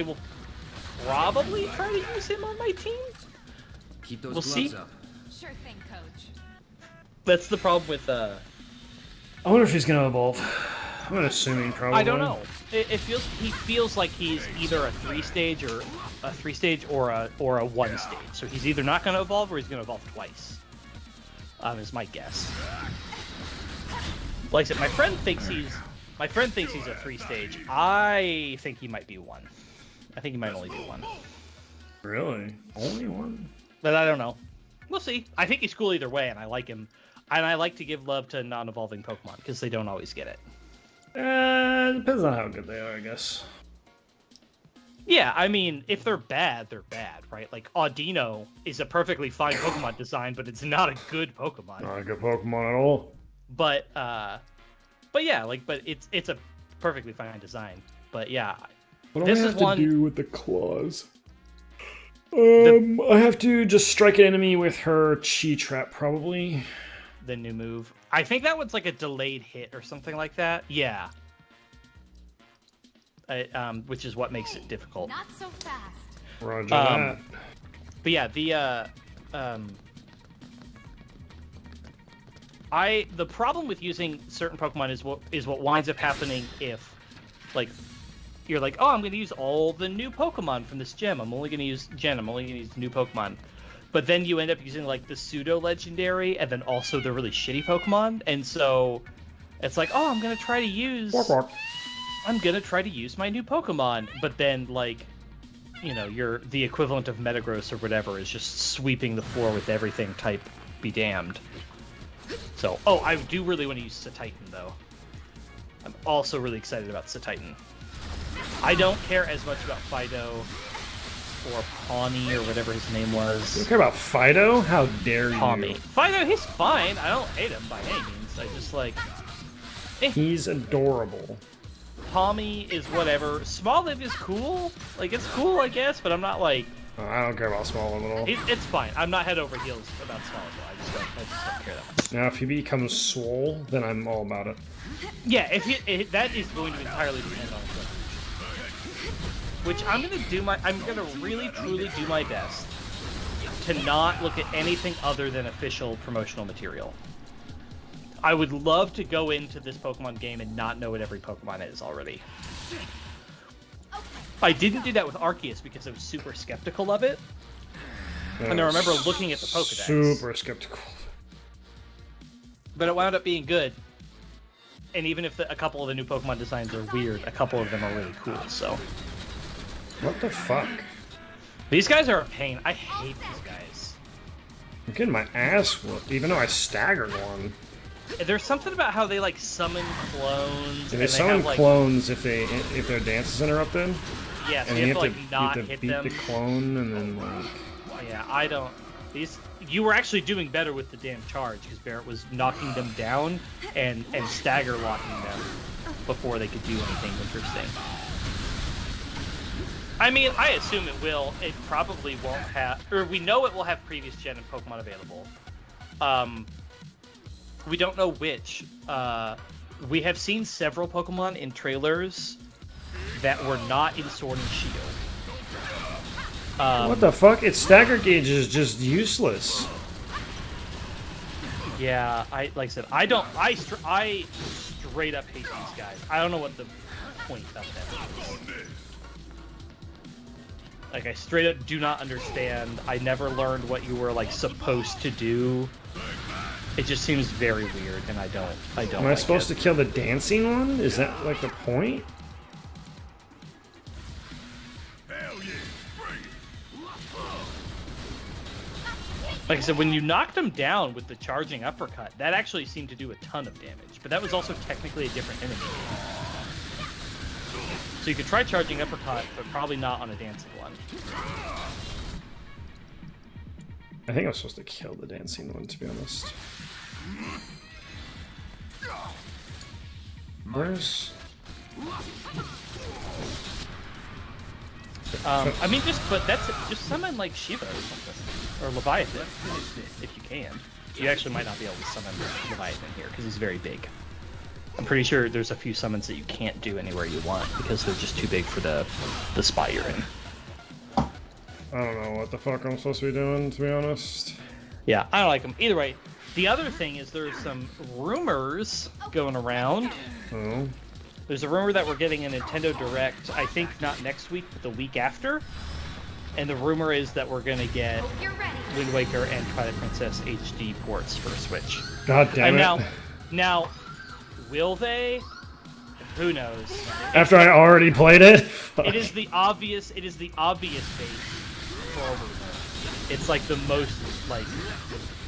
Speaker 2: will probably try to use him on my team.
Speaker 4: Keep those
Speaker 2: gloves see.
Speaker 4: Up.
Speaker 3: Sure thing, Coach.
Speaker 2: That's the problem with
Speaker 1: I wonder if he's gonna evolve. I'm assuming probably.
Speaker 2: I don't know. He feels like he's either a 3-stage or a 1-stage. So he's either not gonna evolve or he's gonna evolve twice. Is my guess. Like I said, my friend thinks he's a 3-stage. I think he might be 1. I think he might only be 1.
Speaker 1: Really? Only 1?
Speaker 2: But I don't know. We'll see. I think he's cool either way, and I like him. And I like to give love to non-evolving Pokemon, because they don't always get it.
Speaker 1: Depends on how good they are, I guess.
Speaker 2: Yeah, I mean, if they're bad, right? Like, Audino is a perfectly fine Pokemon design, but it's not a good Pokemon.
Speaker 1: Not a good Pokemon at all.
Speaker 2: But yeah, like, but it's a perfectly fine design. But yeah,
Speaker 1: what do I have to do with the claws? I have to just strike an enemy with her Chi Trap, probably.
Speaker 2: The new move. I think that one's like a delayed hit or something like that. Yeah. Which is what makes it difficult.
Speaker 3: Not so fast.
Speaker 1: Roger that.
Speaker 2: But yeah, the problem with using certain Pokemon is what winds up happening if, like, you're like, oh, I'm going to use all the new Pokemon from this gym. I'm only going to use new Pokemon. But then you end up using, like, the pseudo-legendary and then also the really shitty Pokemon. And so it's like, oh, I'm going to try to use my new Pokemon. But then, like, the equivalent of Metagross or whatever is just sweeping the floor with everything type be damned. So, I do really want to use Satitan, though. I'm also really excited about Satitan. I don't care as much about Fido or Pawnee or whatever his name was.
Speaker 1: You don't care about Fido? How dare you?
Speaker 2: Fido, he's fine. I don't hate him by any means. I just like...
Speaker 1: He's adorable.
Speaker 2: Palmy is whatever. Smoliv is cool. Like, it's cool, I guess, but I'm not like...
Speaker 1: I don't care about Smoliv at all.
Speaker 2: It's fine. I'm not head over heels about Smoliv. I just don't care that much.
Speaker 1: Now, if he becomes swole, then I'm all about it.
Speaker 2: Yeah, that is going to entirely depend on it. Which I'm gonna really truly do my best to not look at anything other than official promotional material. I would love to go into this Pokemon game and not know what every Pokemon is already. I didn't do that with Arceus because I was super skeptical of it. And I remember looking at the Pokedex.
Speaker 1: Super skeptical.
Speaker 2: But it wound up being good. And even if a couple of the new Pokemon designs are weird, a couple of them are really cool, so...
Speaker 1: What the fuck?
Speaker 2: These guys are a pain. I hate these guys.
Speaker 1: I'm getting my ass whooped, even though I staggered one.
Speaker 2: There's something about how they, like, summon clones.
Speaker 1: They summon clones if their dance is interrupted.
Speaker 2: Yeah, so
Speaker 1: and
Speaker 2: you have to,
Speaker 1: like,
Speaker 2: like, not
Speaker 1: hit
Speaker 2: them.
Speaker 1: the clone, and then, like...
Speaker 2: Yeah, I don't... You were actually doing better with the damn charge, because Barrett was knocking them down and stagger locking them before they could do anything interesting. I mean, I assume it will. It probably won't have... Or we know it will have previous gen and Pokemon available. We don't know which. We have seen several Pokemon in trailers that were not in Sword and Shield.
Speaker 1: What the fuck? Its stagger gauge is just useless.
Speaker 2: Yeah, like I said, I straight up hate these guys. I don't know what the point of that is. Like, I straight up do not understand. I never learned what you were, like, supposed to do. It just seems very weird, and I don't
Speaker 1: Am I supposed to kill the dancing one? Is that, like, the point?
Speaker 2: Like I said, when you knocked him down with the charging uppercut, that actually seemed to do a ton of damage. But that was also technically a different enemy. So you could try charging uppercut, but probably not on a dancing one.
Speaker 1: I think I was supposed to kill the dancing one, to be honest. Where's...
Speaker 2: I mean, just summon like Shiva or something, or Leviathan, if you can. You actually might not be able to summon Leviathan here because he's very big. I'm pretty sure there's a few summons that you can't do anywhere you want because they're just too big for the spot you're in.
Speaker 1: I don't know what the fuck I'm supposed to be doing, to be honest.
Speaker 2: Yeah, I don't like them. Either way, the other thing is there's some rumors going around.
Speaker 1: Oh.
Speaker 2: There's a rumor that we're getting a Nintendo Direct, I think not next week, but the week after. And the rumor is that we're going to get Wind Waker and Twilight Princess HD ports for Switch.
Speaker 1: God damn it.
Speaker 2: Now, will they? Who knows?
Speaker 1: After I already played it?
Speaker 2: It is the obvious base for a rumor. It's like the most, like,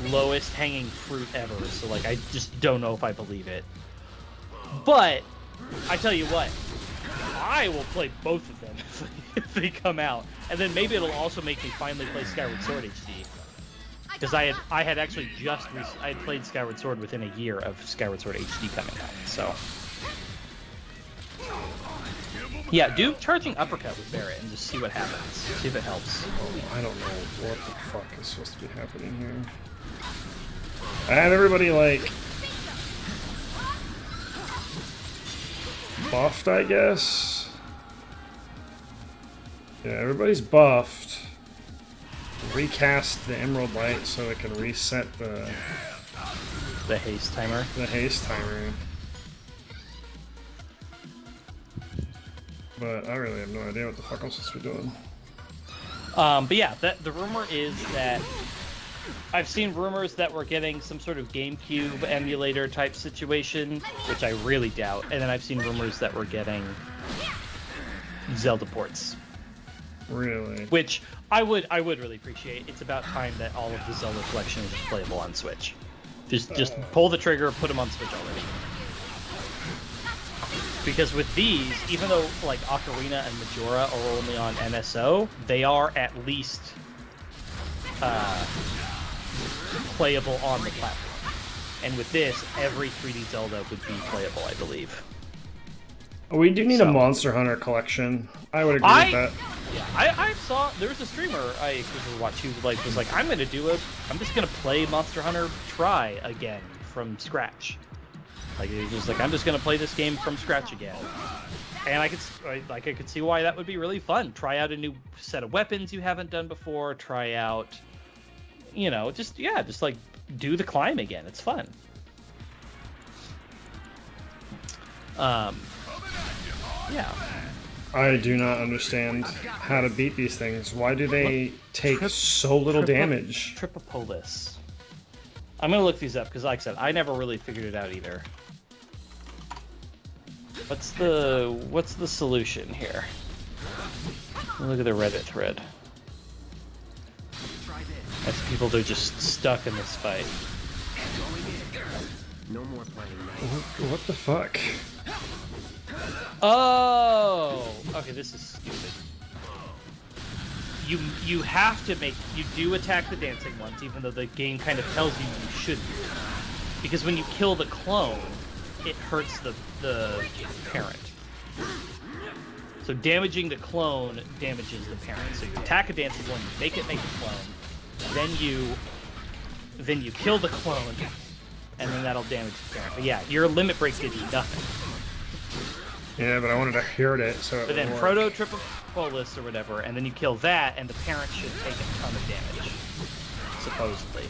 Speaker 2: lowest hanging fruit ever. So, like, I just don't know if I believe it. But I tell you what, I will play both of them if they come out, and then maybe it'll also make me finally play Skyward Sword HD, because I had actually I had played Skyward Sword within a year of Skyward Sword HD coming out. So yeah, do charging uppercut with Barrett and just see what happens. See if it helps.
Speaker 1: I don't know what the fuck is supposed to be happening here. I had everybody like buffed, I guess. Yeah, everybody's buffed. Recast the Emerald Light so it can reset the
Speaker 2: haste timer.
Speaker 1: The haste timer. But I really have no idea what the fuck I'm supposed to be doing.
Speaker 2: But yeah, the rumor is that I've seen rumors that we're getting some sort of GameCube emulator type situation, which I really doubt. And then I've seen rumors that we're getting Zelda ports.
Speaker 1: Really?
Speaker 2: Which I would really appreciate. It's about time that all of the Zelda collection is playable on Switch. Just pull the trigger, put them on Switch already. Because with these, even though like Ocarina and Majora are only on MSO, they are at least playable on the platform. And with this, every 3D Zelda would be playable, I believe.
Speaker 1: We do need
Speaker 2: So-
Speaker 1: a Monster Hunter collection. I would agree with that.
Speaker 2: Yeah, I saw there was a streamer I was watching who was like, I'm just gonna play Monster Hunter Try again from scratch. Like he was like, I'm just gonna play this game from scratch again. And I could see why that would be really fun. Try out a new set of weapons you haven't done before. Try out, just like do the climb again. It's fun. Yeah.
Speaker 1: I do not understand how to beat these things. Why do they take so little damage?
Speaker 2: Tripopolis. I'm gonna look these up because, like I said, I never really figured it out either. What's the solution here? Look at the Reddit thread. As people are just stuck in this fight.
Speaker 4: No more playing.
Speaker 1: What the fuck?
Speaker 2: Oh, okay. This is stupid. You have to you do attack the dancing ones, even though the game kind of tells you shouldn't, because when you kill the clone, it hurts the parent. So damaging the clone damages the parent. So you attack a dancing one, you make a clone, then you kill the clone, and then that'll damage the parent. But yeah, your limit break did nothing.
Speaker 1: Yeah, but I wanted to hurt it, so it
Speaker 2: But then
Speaker 1: would
Speaker 2: Proto
Speaker 1: work.
Speaker 2: Tripopolis or whatever, and then you kill that, and the parent should take a ton of damage, supposedly.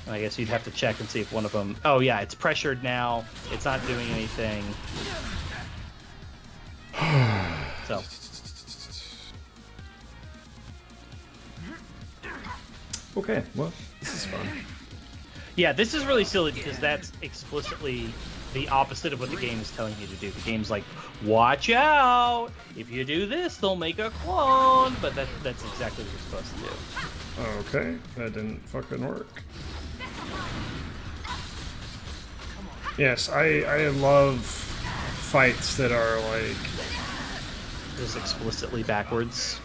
Speaker 2: And I guess you'd have to check and see if one of them... Oh yeah, it's pressured now. It's not doing anything. So.
Speaker 1: Okay, well, this is fun.
Speaker 2: Yeah, this is really silly because that's explicitly the opposite of what the game is telling you to do. The game's like, watch out! If you do this, they'll make a clone! But that's exactly what you're supposed to do.
Speaker 1: Okay, that didn't fucking work. Yes, I love fights that are like
Speaker 2: Just explicitly backwards.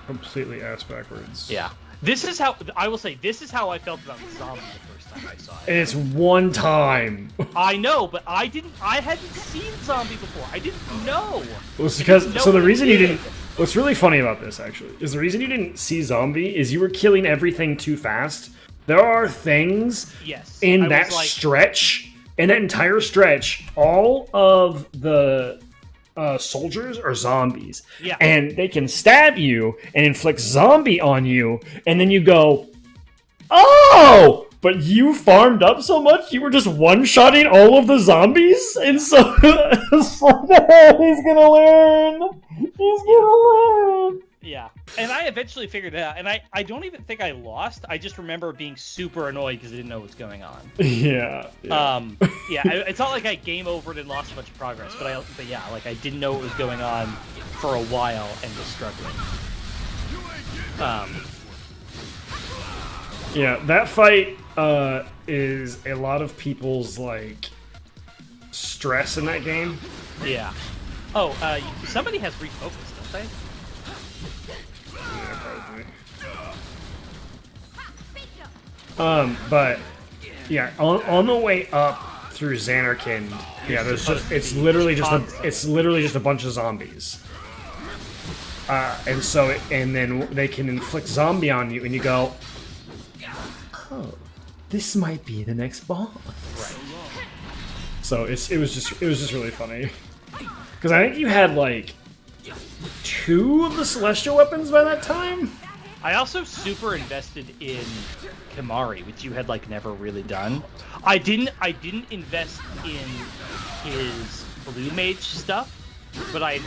Speaker 1: completely ass backwards.
Speaker 2: Yeah. This is how I will say. This is how I felt about Zombie the first time I saw it.
Speaker 1: And it's one time.
Speaker 2: I know, but I hadn't seen Zombie before. I didn't know.
Speaker 1: Well, it's because so the
Speaker 2: Nobody
Speaker 1: reason you
Speaker 2: did.
Speaker 1: didn't. What's really funny about this actually is the reason you didn't see Zombie is you were killing everything too fast. There are things
Speaker 2: Yes.
Speaker 1: in
Speaker 2: I
Speaker 1: that
Speaker 2: was like,
Speaker 1: stretch, in that entire stretch, all of the soldiers are zombies.
Speaker 2: Yeah.
Speaker 1: And they can stab you and inflict zombie on you, and then you go, oh! But you farmed up so much, you were just one-shotting all of the zombies? And so, he's gonna learn! He's gonna learn!
Speaker 2: Yeah. And I eventually figured it out. And I don't even think I lost. I just remember being super annoyed because I didn't know what was going on.
Speaker 1: Yeah.
Speaker 2: It's not like I game overed and lost a bunch of progress, but yeah, like I didn't know what was going on for a while and was struggling.
Speaker 1: Yeah, that fight is a lot of people's like stress in that game.
Speaker 2: Yeah. Oh, somebody has refocused, don't they?
Speaker 1: But yeah, on the way up through Xanarkand, yeah, it's literally just a bunch of zombies. And then they can inflict zombie on you, and you go, oh, this might be the next boss.
Speaker 2: Right.
Speaker 1: So it was just really funny because I think you had like 2 of the celestial weapons by that time.
Speaker 2: I also super invested in Kimari, which you had like never really done. I didn't invest in his blue mage stuff, but I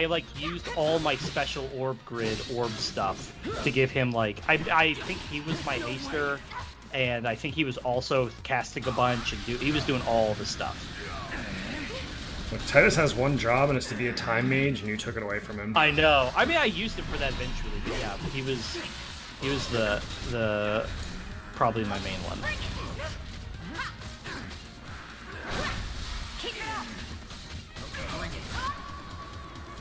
Speaker 2: like used all my special orb grid orb stuff to give him like I think he was my haster, and I think he was also casting a bunch and he was doing all the stuff.
Speaker 1: Look, Titus has one job, and it's to be a time mage, and you took it away from him.
Speaker 2: I know. I mean, I used him for that eventually, but yeah, he was the probably my main one.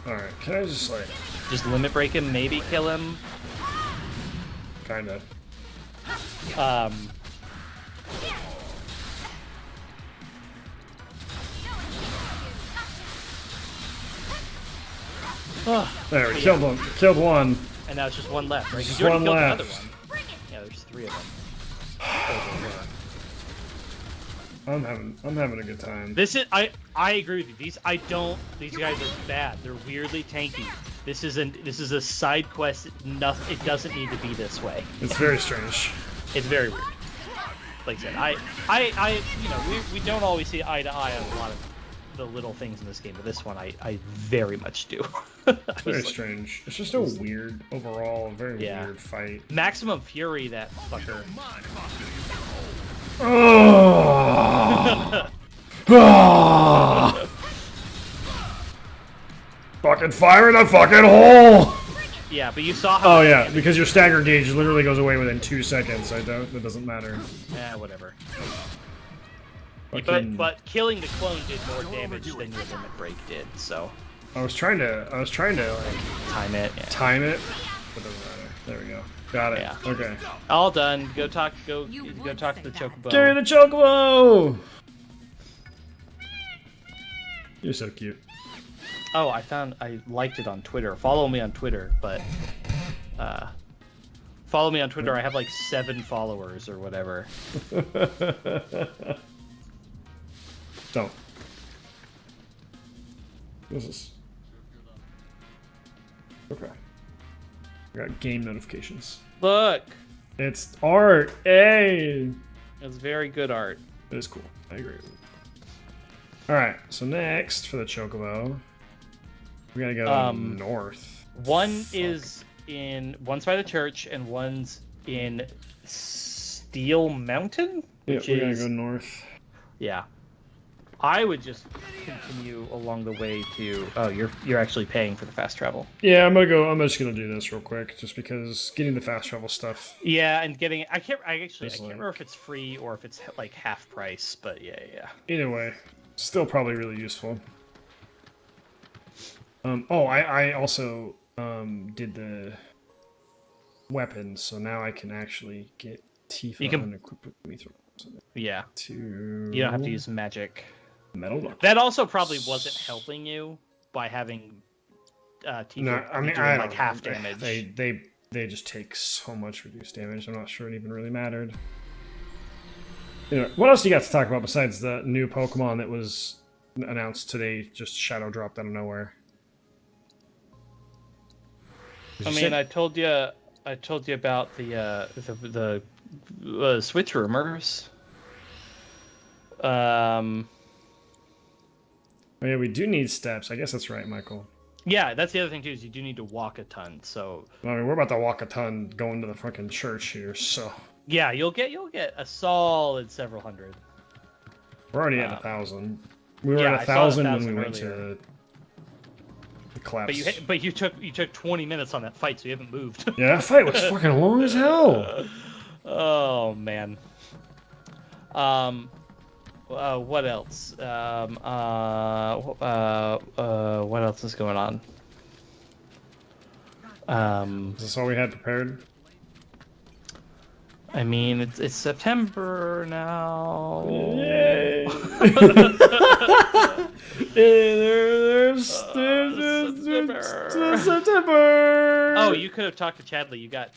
Speaker 1: All right, can I just
Speaker 2: limit break him, maybe kill him?
Speaker 1: Kinda. There, we killed one. Killed one.
Speaker 2: And now it's just one left, right? 'Cause
Speaker 1: Just
Speaker 2: you already
Speaker 1: one
Speaker 2: killed
Speaker 1: left.
Speaker 2: another one. Yeah, there's 3 of them.
Speaker 1: I'm having a good time.
Speaker 2: This is I agree with you. These guys are bad. They're weirdly tanky. This is a side quest. It doesn't need to be this way.
Speaker 1: It's very strange.
Speaker 2: It's very weird. Like I said, you know, we don't always see eye to eye on a lot of the little things in this game, but this one I very much do.
Speaker 1: It's very strange. It's just a weird overall, very weird fight.
Speaker 2: Maximum Fury, that fucker.
Speaker 1: Oh! Oh! Fucking fire in a fucking hole!
Speaker 2: Yeah, but you saw how.
Speaker 1: Oh yeah, because your stagger gauge literally goes away within 2 seconds. That doesn't matter.
Speaker 2: Yeah, whatever.
Speaker 1: Fucking...
Speaker 2: But killing the clone did more damage than your limit break did. So.
Speaker 1: I was trying to like
Speaker 2: time it. Yeah.
Speaker 1: Time it. But it doesn't matter. There we go. Got it.
Speaker 2: Yeah.
Speaker 1: Okay.
Speaker 2: All done. Go talk to the chocobo.
Speaker 1: Carry the chocobo. You're so cute.
Speaker 2: Oh, I liked it on Twitter. Follow me on Twitter, but follow me on Twitter. I have like 7 followers or whatever.
Speaker 1: Don't. What's this? Okay. I got game notifications.
Speaker 2: Look,
Speaker 1: It's art. Hey.
Speaker 2: it's very good art.
Speaker 1: It is cool. I agree with it. Alright, so next for the chocobo, we gotta go north.
Speaker 2: One's by the church and one's in Steel Mountain,
Speaker 1: Yeah, we gotta go north.
Speaker 2: Yeah. I would just continue along the way to. Oh, you're actually paying for the fast travel.
Speaker 1: Yeah, I'm just gonna do this real quick, just because getting the fast travel stuff.
Speaker 2: Yeah, and getting I can't remember if it's free or if it's like half price, but yeah.
Speaker 1: Either way, still probably really useful. I also did the weapons, so now I can actually get Tifa and equip with Mithril. So
Speaker 2: yeah.
Speaker 1: You
Speaker 2: don't have to use magic.
Speaker 1: Metal knuckles.
Speaker 2: That also probably wasn't helping you by having Tifa doing like half damage.
Speaker 1: They just take so much reduced damage. I'm not sure it even really mattered. Anyway, what else do you got to talk about besides the new Pokemon that was announced today? Just shadow dropped out of nowhere.
Speaker 2: I told you about the Switch rumors.
Speaker 1: Oh yeah, we do need steps. I guess that's right, Michael.
Speaker 2: Yeah, that's the other thing too, is you do need to walk a ton. So
Speaker 1: I mean, we're about to walk a ton going to the fucking church here. So
Speaker 2: yeah, you'll get a solid several hundred.
Speaker 1: We're already at 1,000. We were at 1,000 when we went to the collapse.
Speaker 2: But you took 20 minutes on that fight, so you haven't moved.
Speaker 1: Yeah, that fight was fucking long as hell.
Speaker 2: Oh man. What else? What else is going on?
Speaker 1: Is this all we had prepared?
Speaker 2: I mean, it's September now.
Speaker 1: Yay! There's September.
Speaker 2: Oh, you could have talked to Chadley. You got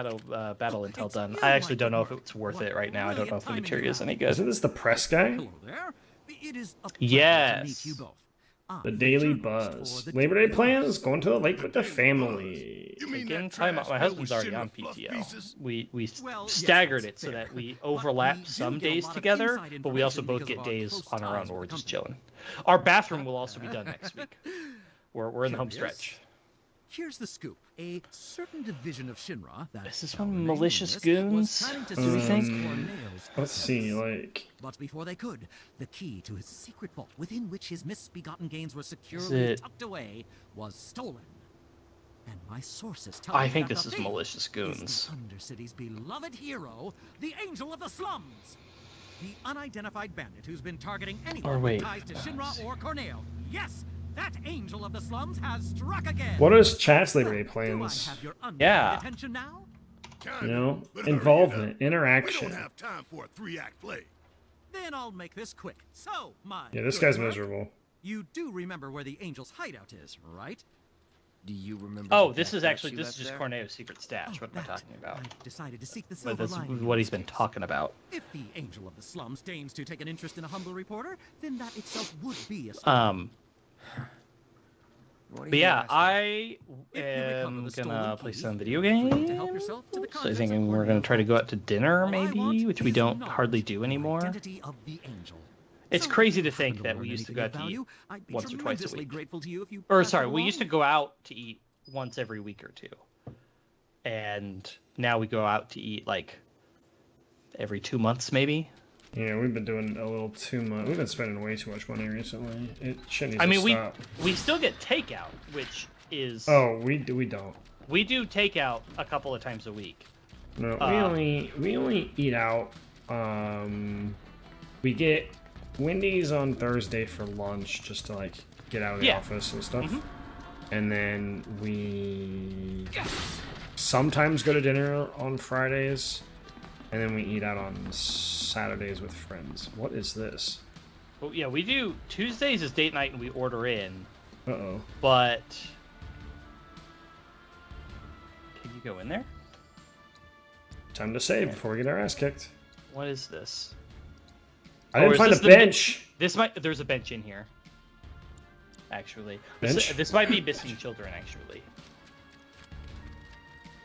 Speaker 2: a battle intel done. I actually don't know if it's worth it right now. I don't know if the material is any good.
Speaker 1: Isn't this the press guy?
Speaker 9: Hello there. It is a
Speaker 2: Yes.
Speaker 9: pleasure to meet you both.
Speaker 1: The Daily Buzz. Labor Day plans? Going to the lake with the family.
Speaker 2: Again, time out. My husband's already on PTO. We staggered it so that we overlap some days together, but we also both get days on our own where we're just chilling. Our bathroom will also be done next week. We're in the home stretch.
Speaker 9: Here's the scoop. A certain division of Shinra that
Speaker 2: This is from malicious goons. Do we think?
Speaker 1: Let's see, like.
Speaker 9: But before they could, the key to his secret vault, within which his misbegotten gains were securely tucked away, was stolen. And my sources tell me
Speaker 2: I think
Speaker 9: that
Speaker 2: this
Speaker 9: the
Speaker 2: is
Speaker 9: thief
Speaker 2: malicious goons.
Speaker 9: the Undercity's beloved hero, the Angel of the Slums. The unidentified bandit who's been targeting anyone with ties to Shinra or Corneo. Yes, that Angel of the Slums has struck again.
Speaker 1: What is chat's Labor Day plans?
Speaker 2: Yeah.
Speaker 9: Attention now?
Speaker 1: You know, involvement, interaction.
Speaker 6: We don't have time for a 3-act play.
Speaker 9: Then I'll make this quick. So, my
Speaker 1: Yeah, this
Speaker 9: good
Speaker 1: guy's
Speaker 9: work.
Speaker 1: miserable.
Speaker 9: You do remember where the Angel's hideout is, right?
Speaker 4: Do you remember?
Speaker 2: Oh,
Speaker 4: the
Speaker 2: this
Speaker 4: death
Speaker 2: is
Speaker 4: note
Speaker 2: actually
Speaker 4: she
Speaker 2: this
Speaker 4: left
Speaker 2: is just
Speaker 4: there?
Speaker 2: Corneo's secret stash. What am I talking about?
Speaker 9: I've decided to seek the
Speaker 2: But
Speaker 9: silver
Speaker 2: that's
Speaker 9: lining in
Speaker 2: what
Speaker 9: this
Speaker 2: he's been
Speaker 9: case.
Speaker 2: talking about.
Speaker 9: If the Angel of the Slums deigns to take an interest in a humble reporter, then that itself would be a story.
Speaker 4: What are
Speaker 2: But
Speaker 4: you
Speaker 2: yeah,
Speaker 4: asking?
Speaker 2: I
Speaker 9: If you recover
Speaker 2: am
Speaker 9: the
Speaker 2: gonna
Speaker 9: stolen
Speaker 2: play
Speaker 9: keys,
Speaker 2: some video
Speaker 9: feel free
Speaker 2: games.
Speaker 9: to help yourself to the
Speaker 2: So I
Speaker 9: contents
Speaker 2: think
Speaker 9: of
Speaker 2: we're gonna
Speaker 9: Corneo's
Speaker 2: try to go
Speaker 9: vault.
Speaker 2: out to dinner,
Speaker 9: All I want
Speaker 2: maybe, which we
Speaker 9: is
Speaker 2: don't
Speaker 9: knowledge
Speaker 2: hardly
Speaker 9: of
Speaker 2: do
Speaker 9: the
Speaker 2: anymore.
Speaker 9: identity of the Angel.
Speaker 2: It's
Speaker 9: So
Speaker 2: crazy
Speaker 9: if
Speaker 2: to
Speaker 9: you
Speaker 2: think
Speaker 9: happen
Speaker 2: that
Speaker 9: learn
Speaker 2: we used to
Speaker 9: anything
Speaker 2: go
Speaker 9: of
Speaker 2: out to eat
Speaker 9: value, I'd be
Speaker 2: once or twice a
Speaker 9: tremendously
Speaker 2: week.
Speaker 9: grateful to you if you
Speaker 2: Or
Speaker 9: pass it
Speaker 2: sorry, we
Speaker 9: along.
Speaker 2: used to go out to eat once every week or two, and now we go out to eat like every 2 months, maybe.
Speaker 1: Yeah, we've been doing a little too much. We've been spending way too much money recently. It shouldn't need
Speaker 2: I
Speaker 1: to
Speaker 2: mean,
Speaker 1: stop.
Speaker 2: we still get takeout, which is
Speaker 1: Oh, we don't.
Speaker 2: we do takeout a couple of times a week.
Speaker 1: No, we only eat out. We get Wendy's on Thursday for lunch just to like get out of the office and stuff. And then we sometimes go to dinner on Fridays, and then we eat out on Saturdays with friends. What is this?
Speaker 2: Well, yeah, we do Tuesdays is date night and we order in.
Speaker 1: Uh-oh.
Speaker 2: But can you go in there?
Speaker 1: Time to save before we get our ass kicked.
Speaker 2: What is this?
Speaker 1: I didn't
Speaker 2: is
Speaker 1: find a
Speaker 2: this the
Speaker 1: bench.
Speaker 2: There's a bench in here. Actually,
Speaker 1: Bench?
Speaker 2: this might be missing children. Actually,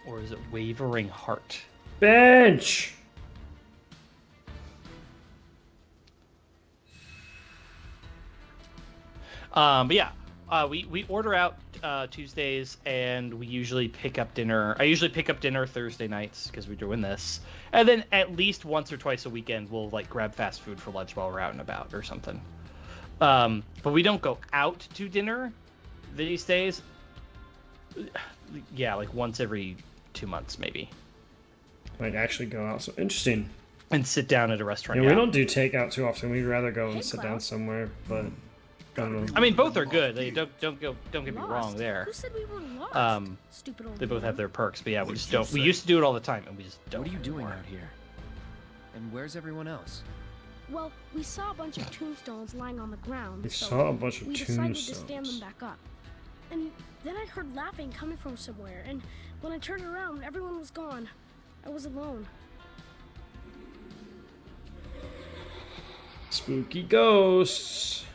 Speaker 2: or is it wavering heart?
Speaker 1: Bench.
Speaker 2: But yeah, we order out Tuesdays, and we usually pick up dinner. I usually pick up dinner Thursday nights because we're doing this, and then at least once or twice a weekend we'll like grab fast food for lunch while we're out and about or something. But we don't go out to dinner these days. Yeah, like once every 2 months maybe.
Speaker 1: Like actually go out. So interesting.
Speaker 2: And sit down at a restaurant.
Speaker 1: Yeah, we don't do takeout too often. We'd rather go and sit down somewhere, but I don't know.
Speaker 2: I mean, both are good. They don't get me wrong there.
Speaker 11: Who said we were lost? Stupid old
Speaker 2: They both
Speaker 11: man.
Speaker 2: have their perks, but yeah, we just don't. We used to do it all the time, and we just don't.
Speaker 4: What are you doing
Speaker 2: anymore.
Speaker 4: out here? And where's everyone else?
Speaker 11: Well, we saw a bunch of tombstones lying on the ground.
Speaker 1: We
Speaker 11: so
Speaker 1: saw a bunch of
Speaker 11: we decided to stand
Speaker 1: tombstones.
Speaker 11: them back up. And then I heard laughing coming from somewhere, and when I turned around, everyone was gone. I was alone.
Speaker 1: Spooky ghosts.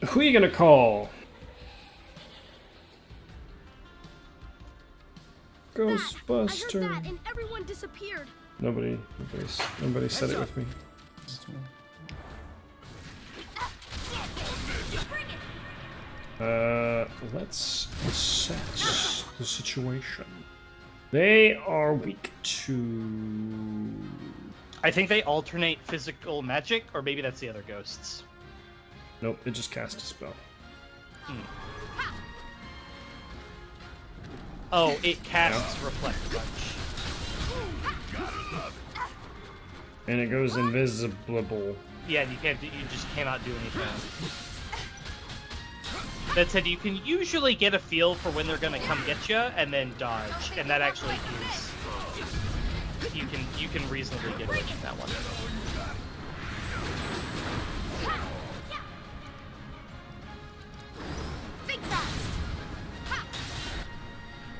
Speaker 1: Who are you gonna call?
Speaker 11: I heard
Speaker 1: Ghostbuster.
Speaker 11: that, and everyone disappeared.
Speaker 1: Nobody said it with me. Let's assess the situation. They are weak to.
Speaker 2: I think they alternate physical magic, or maybe that's the other ghosts.
Speaker 1: Nope, it just cast a spell.
Speaker 2: Oh, it casts Reflect Punch.
Speaker 1: And it goes invisible.
Speaker 2: Yeah, you can't. You just cannot do anything. That said, you can usually get a feel for when they're gonna come get you, and then dodge, and that actually is. You can reasonably get away from that one.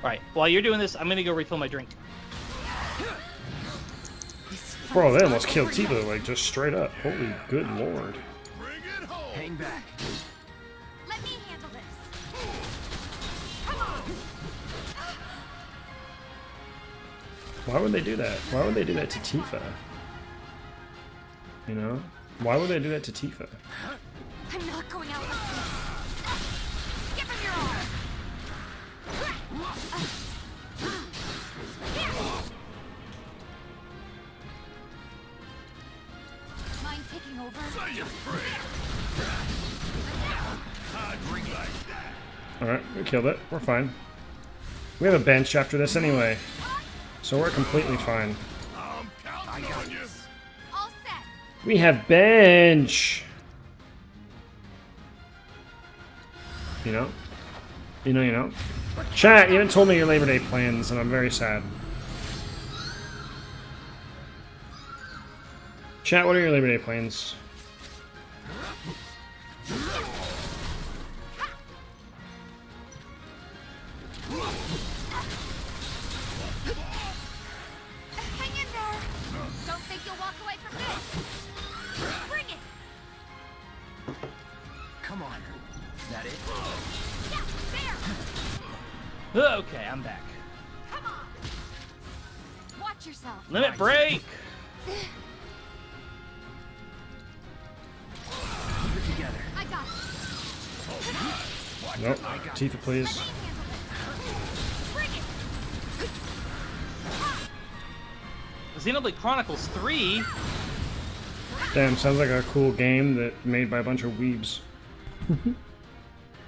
Speaker 2: Alright, while you're doing this, I'm gonna go refill my drink.
Speaker 1: Bro, they almost killed Tifa, like, just straight up. Holy good lord.
Speaker 4: Hang back.
Speaker 8: Let me handle this. Come on.
Speaker 1: Why would they do that? Why would they do that to Tifa? You know? Why would they do that to Tifa?
Speaker 8: I'm not going out like this. Give him your all.
Speaker 3: Mind taking over?
Speaker 1: Alright, we killed it. We're fine. We have a bench after this anyway. So we're completely fine.
Speaker 8: All set.
Speaker 1: We have bench! You know? You know. Chat, you haven't told me your Labor Day plans, and I'm very sad. Chat, what are your Labor Day plans?
Speaker 4: Come on. Is that it?
Speaker 8: Yeah, there.
Speaker 2: Okay, I'm back.
Speaker 8: Come on. Watch yourself.
Speaker 2: Limit break.
Speaker 4: Keep it together.
Speaker 8: I got it.
Speaker 1: Nope. Tifa, please.
Speaker 8: Bring it.
Speaker 2: Xenoblade Chronicles 3.
Speaker 1: Damn, sounds like a cool game that made by a bunch of weebs.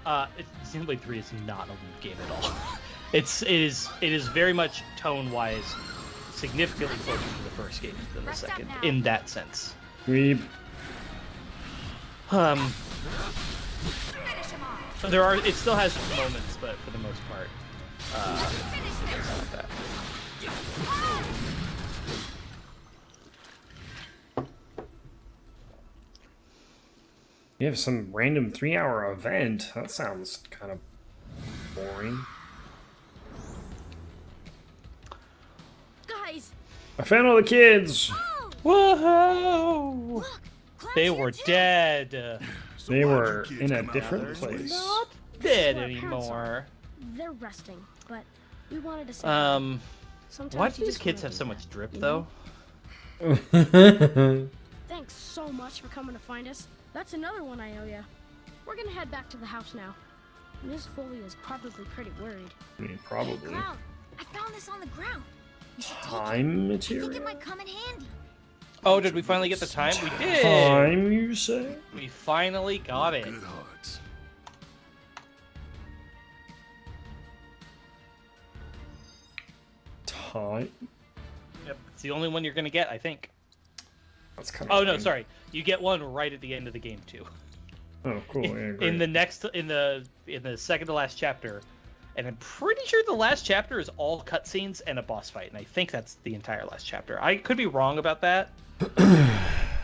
Speaker 2: Xenoblade 3 is not a weeb game at all. It is very much tone-wise significantly closer to the first game than the
Speaker 8: Rest up
Speaker 2: second
Speaker 8: now.
Speaker 2: in that sense.
Speaker 1: Weeb.
Speaker 2: Um,
Speaker 8: Finish him off.
Speaker 2: it still has moments, but for the most part,
Speaker 8: Finish
Speaker 2: it's
Speaker 8: this.
Speaker 2: not that.
Speaker 1: You have some random 3-hour event. That sounds kind of boring.
Speaker 11: Guys,
Speaker 1: I found all the kids.
Speaker 8: Oh,
Speaker 2: Whoa!
Speaker 8: look. Cloud's
Speaker 2: They
Speaker 8: here
Speaker 2: were
Speaker 8: too.
Speaker 2: dead.
Speaker 1: They
Speaker 6: why'd your
Speaker 1: were
Speaker 6: kids
Speaker 1: in a
Speaker 6: come out
Speaker 1: different
Speaker 6: first?
Speaker 1: place.
Speaker 2: Not dead
Speaker 11: That's where our parents
Speaker 2: anymore.
Speaker 11: they're resting, but we wanted to say. Sometimes
Speaker 2: Why do
Speaker 11: you
Speaker 2: these
Speaker 11: just
Speaker 2: kids
Speaker 11: wanna
Speaker 2: have
Speaker 11: do
Speaker 2: so
Speaker 11: that,
Speaker 2: much drip
Speaker 11: you
Speaker 2: though?
Speaker 11: know? Thanks so much for coming to find us. That's another one I owe ya. We're gonna head back to the house now. Miss Foley is probably pretty worried.
Speaker 1: I mean,
Speaker 8: Hey,
Speaker 1: probably.
Speaker 8: Cloud, I found this on the ground. You should take it.
Speaker 1: Time
Speaker 8: I think
Speaker 1: material?
Speaker 8: it might come in handy.
Speaker 2: Oh, did we finally get the time? We did.
Speaker 1: Time, you say?
Speaker 2: We finally got it.
Speaker 6: Good hearts.
Speaker 1: Time?
Speaker 2: Yep, it's the only one you're gonna get, I think.
Speaker 1: That's kind of.
Speaker 2: Oh no, sorry. You get one right at the end of the game too.
Speaker 1: Oh, cool. Yeah, great.
Speaker 2: In the second to last chapter, and I'm pretty sure the last chapter is all cutscenes and a boss fight, and I think that's the entire last chapter. I could be wrong about that.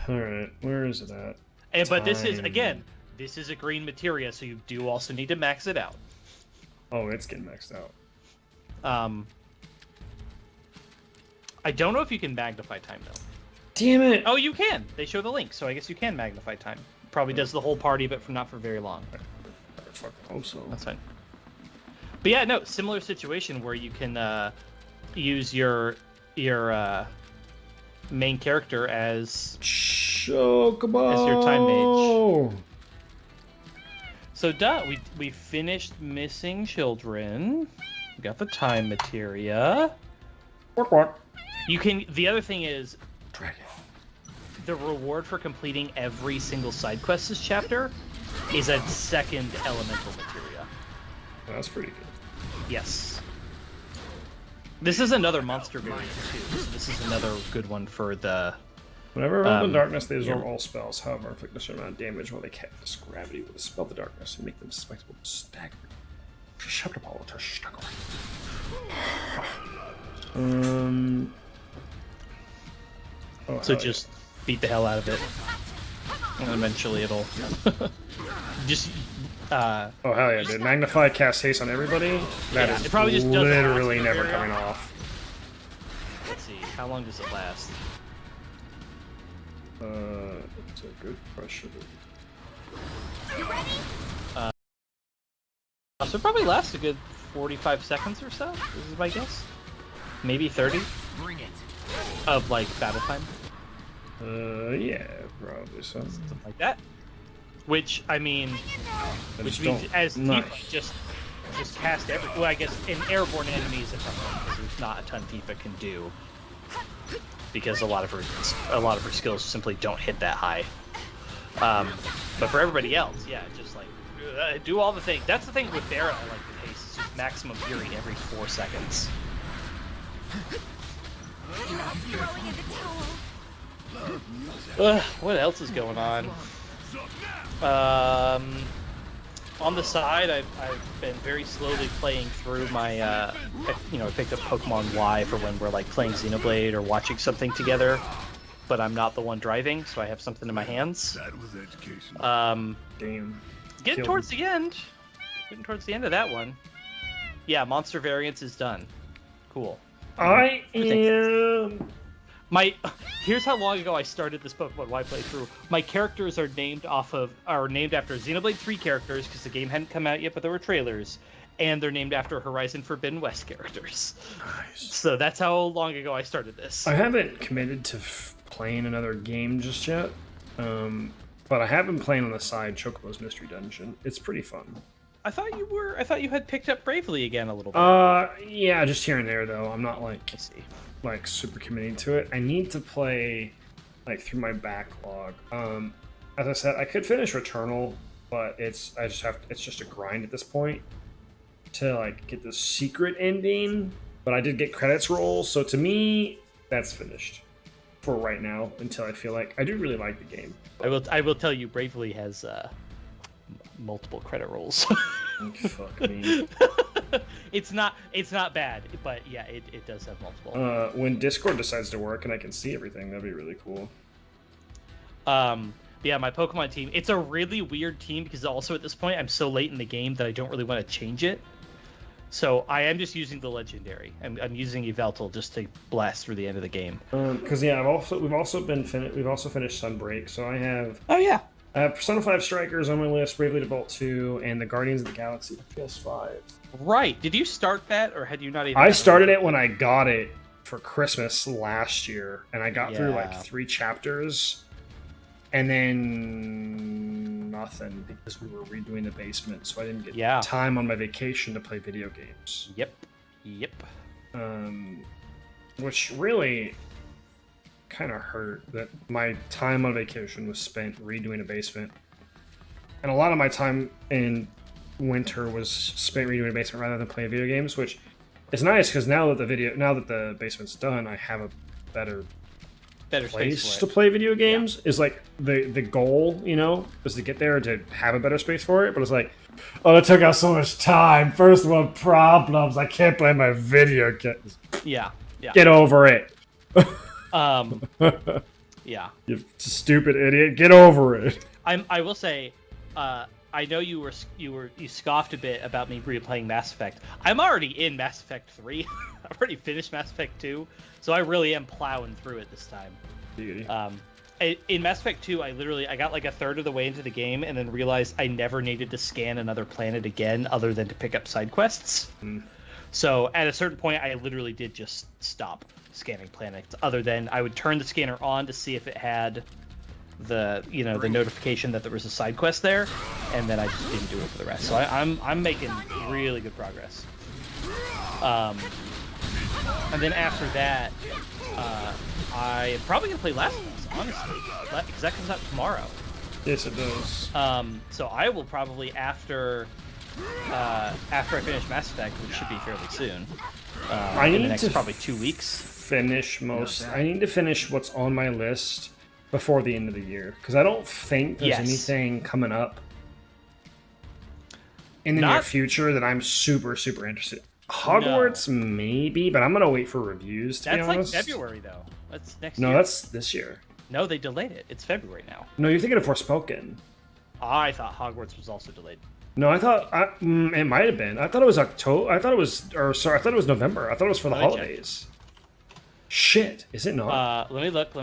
Speaker 1: Alright, where is it at?
Speaker 2: But this is
Speaker 1: Time.
Speaker 2: again, this is a green materia, so you do also need to max it out.
Speaker 1: Oh, it's getting maxed out.
Speaker 2: I don't know if you can magnify time though.
Speaker 1: Damn it!
Speaker 2: Oh, you can. They show the link, so I guess you can magnify time. Probably does the whole party, but not for very long.
Speaker 1: I fucking hope so.
Speaker 2: That's fine. But yeah, no, similar situation where you can use your main character as
Speaker 1: Chocobo!
Speaker 2: As your time mage. So we finished missing children. We got the time materia.
Speaker 1: Walk, walk.
Speaker 2: You can. The other thing is
Speaker 1: Dragon.
Speaker 2: the reward for completing every single side quest this chapter is a second elemental materia.
Speaker 1: That's pretty good.
Speaker 2: Yes. This is another monster variant too. So this is another good one for the.
Speaker 1: Whenever in darkness, they absorb all spells. However, inflict a certain amount of damage while they cast gravity with a spell the darkness and make them susceptible to staggering. Susceptible to staggering. Oh,
Speaker 2: So
Speaker 1: hell
Speaker 2: just beat the hell out of it, and eventually it'll just.
Speaker 1: Oh hell yeah, dude! Magnify cast haste on everybody. That
Speaker 2: Yeah,
Speaker 1: is
Speaker 2: it probably just doesn't last
Speaker 1: literally
Speaker 2: for
Speaker 1: never
Speaker 2: very
Speaker 1: coming
Speaker 2: long.
Speaker 1: off.
Speaker 2: Let's see, how long does it last?
Speaker 1: It's a good question.
Speaker 8: You ready?
Speaker 2: So it probably lasts a good 45 seconds or so. This is my guess. Maybe 30
Speaker 4: Bring it.
Speaker 2: of like battle time,
Speaker 1: Yeah, probably so.
Speaker 2: something like that. Which I mean,
Speaker 1: I
Speaker 2: which
Speaker 1: just
Speaker 2: means
Speaker 1: don't.
Speaker 2: as
Speaker 1: not-
Speaker 2: Tifa just cast every. Well, I guess in airborne enemies, it's because there's not a ton Tifa can do because a lot of her skills simply don't hit that high. But for everybody else, yeah, just like do all the things. That's the thing with Barret. I like the haste. It's just maximum fury every 4 seconds.
Speaker 8: Throwing in the towel.
Speaker 2: What else is going on? On the side, I've been very slowly playing through my, I picked up Pokemon Y for when we're like playing Xenoblade or watching something together, but I'm not the one driving, so I have something in my hands.
Speaker 6: That was education.
Speaker 1: Damn.
Speaker 2: Getting
Speaker 1: Killed
Speaker 2: towards the end. Getting towards the end of that one. Yeah, Monster Variants is done. Cool.
Speaker 1: I am.
Speaker 2: Here's how long ago I started this Pokemon Y playthrough. My characters are named after Xenoblade 3 characters because the game hadn't come out yet, but there were trailers, and they're named after Horizon Forbidden West characters. Nice. So that's how long ago I started this.
Speaker 1: I haven't committed to playing another game just yet, but I have been playing on the side Chocobo's Mystery Dungeon. It's pretty fun.
Speaker 2: I thought you had picked up Bravely again a little bit.
Speaker 1: Yeah, just here and there though. I'm not super committing to it. I need to play through my backlog. As I said, I could finish Returnal, but it's just a grind at this point to get the secret ending. But I did get credits rolls, so to me, that's finished for right now until I feel like I do really like the game.
Speaker 2: I will tell you, Bravely has multiple credit rolls.
Speaker 1: Fuck me.
Speaker 2: It's not bad, but yeah, it does have multiple.
Speaker 1: When Discord decides to work and I can see everything, that'd be really cool.
Speaker 2: Yeah, my Pokemon team, it's a really weird team because also at this point I'm so late in the game that I don't really want to change it. So I am just using the legendary. I'm using Yveltal just to blast through the end of the game.
Speaker 1: Because yeah, we've also finished Sunbreak, so I have.
Speaker 2: Oh yeah.
Speaker 1: I have Persona 5 Strikers on my list, Bravely Default 2, and the Guardians of the Galaxy for PS5.
Speaker 2: Right. Did you start that, or had you not even...
Speaker 1: I started it when I got it for Christmas last year, and I got through 3 chapters, and then nothing, because we were redoing the basement, so I didn't get time on my vacation to play video games.
Speaker 2: Yep.
Speaker 1: Which really... kind of hurt that my time on vacation was spent redoing a basement, and a lot of my time in winter was spent redoing a basement rather than playing video games, which is nice because now that the basement's done, I have a better place to play video games. Is the goal, is to get there to have a better space for it, but it's it took out so much time. First world problems. I can't play my video games.
Speaker 2: Yeah.
Speaker 1: Get over it.
Speaker 2: Yeah.
Speaker 1: You stupid idiot. Get over it.
Speaker 2: I will say, I know you scoffed a bit about me replaying Mass Effect. I'm already in Mass Effect 3. I've already finished Mass Effect 2, so I really am plowing through it this time.
Speaker 1: Beauty.
Speaker 2: In Mass Effect 2, I got a third of the way into the game and then realized I never needed to scan another planet again other than to pick up side quests. So at a certain point, I literally did just stop scanning planets, other than I would turn the scanner on to see if it had the the notification that there was a side quest there, and then I just didn't do it for the rest. So I'm making really good progress. And then after that, I am probably gonna play Last of Us, honestly, because that comes out tomorrow.
Speaker 1: Yes, it does.
Speaker 2: So I will probably after I finish Mass Effect, which should be fairly soon. In the next probably 2 weeks.
Speaker 1: I need to finish what's on my list before the end of the year, because I don't think there's anything coming up in the near future that I'm super interested. Hogwarts maybe, but I'm gonna wait for reviews. To be honest,
Speaker 2: like February though. That's next
Speaker 1: year.
Speaker 2: No,
Speaker 1: that's this year.
Speaker 2: No, they delayed it. It's February now.
Speaker 1: No, you're thinking of Forspoken.
Speaker 2: I thought Hogwarts was also delayed.
Speaker 1: No, I thought it might have been. I thought it was October. I thought it was November. I thought it was for the holidays. Shit, is it not?
Speaker 2: Let me look.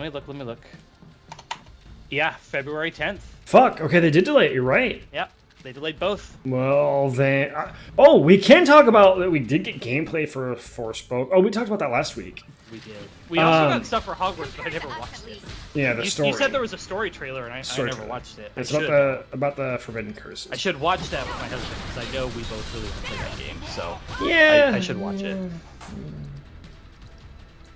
Speaker 2: Yeah, February 10th.
Speaker 1: Fuck. Okay, they did delay it. You're right.
Speaker 2: Yep, they delayed both.
Speaker 1: Well, then. We can talk about that. We did get gameplay for Forspoken. Oh, we talked about that last week.
Speaker 2: We did. We also got stuff for Hogwarts, but I never watched it.
Speaker 1: Yeah, the story.
Speaker 2: You said there was a story trailer, and I never watched it.
Speaker 1: It's about the Forbidden Curses.
Speaker 2: I should watch that with my husband, because I know we both really want to play that game. So
Speaker 1: yeah,
Speaker 2: I should watch it.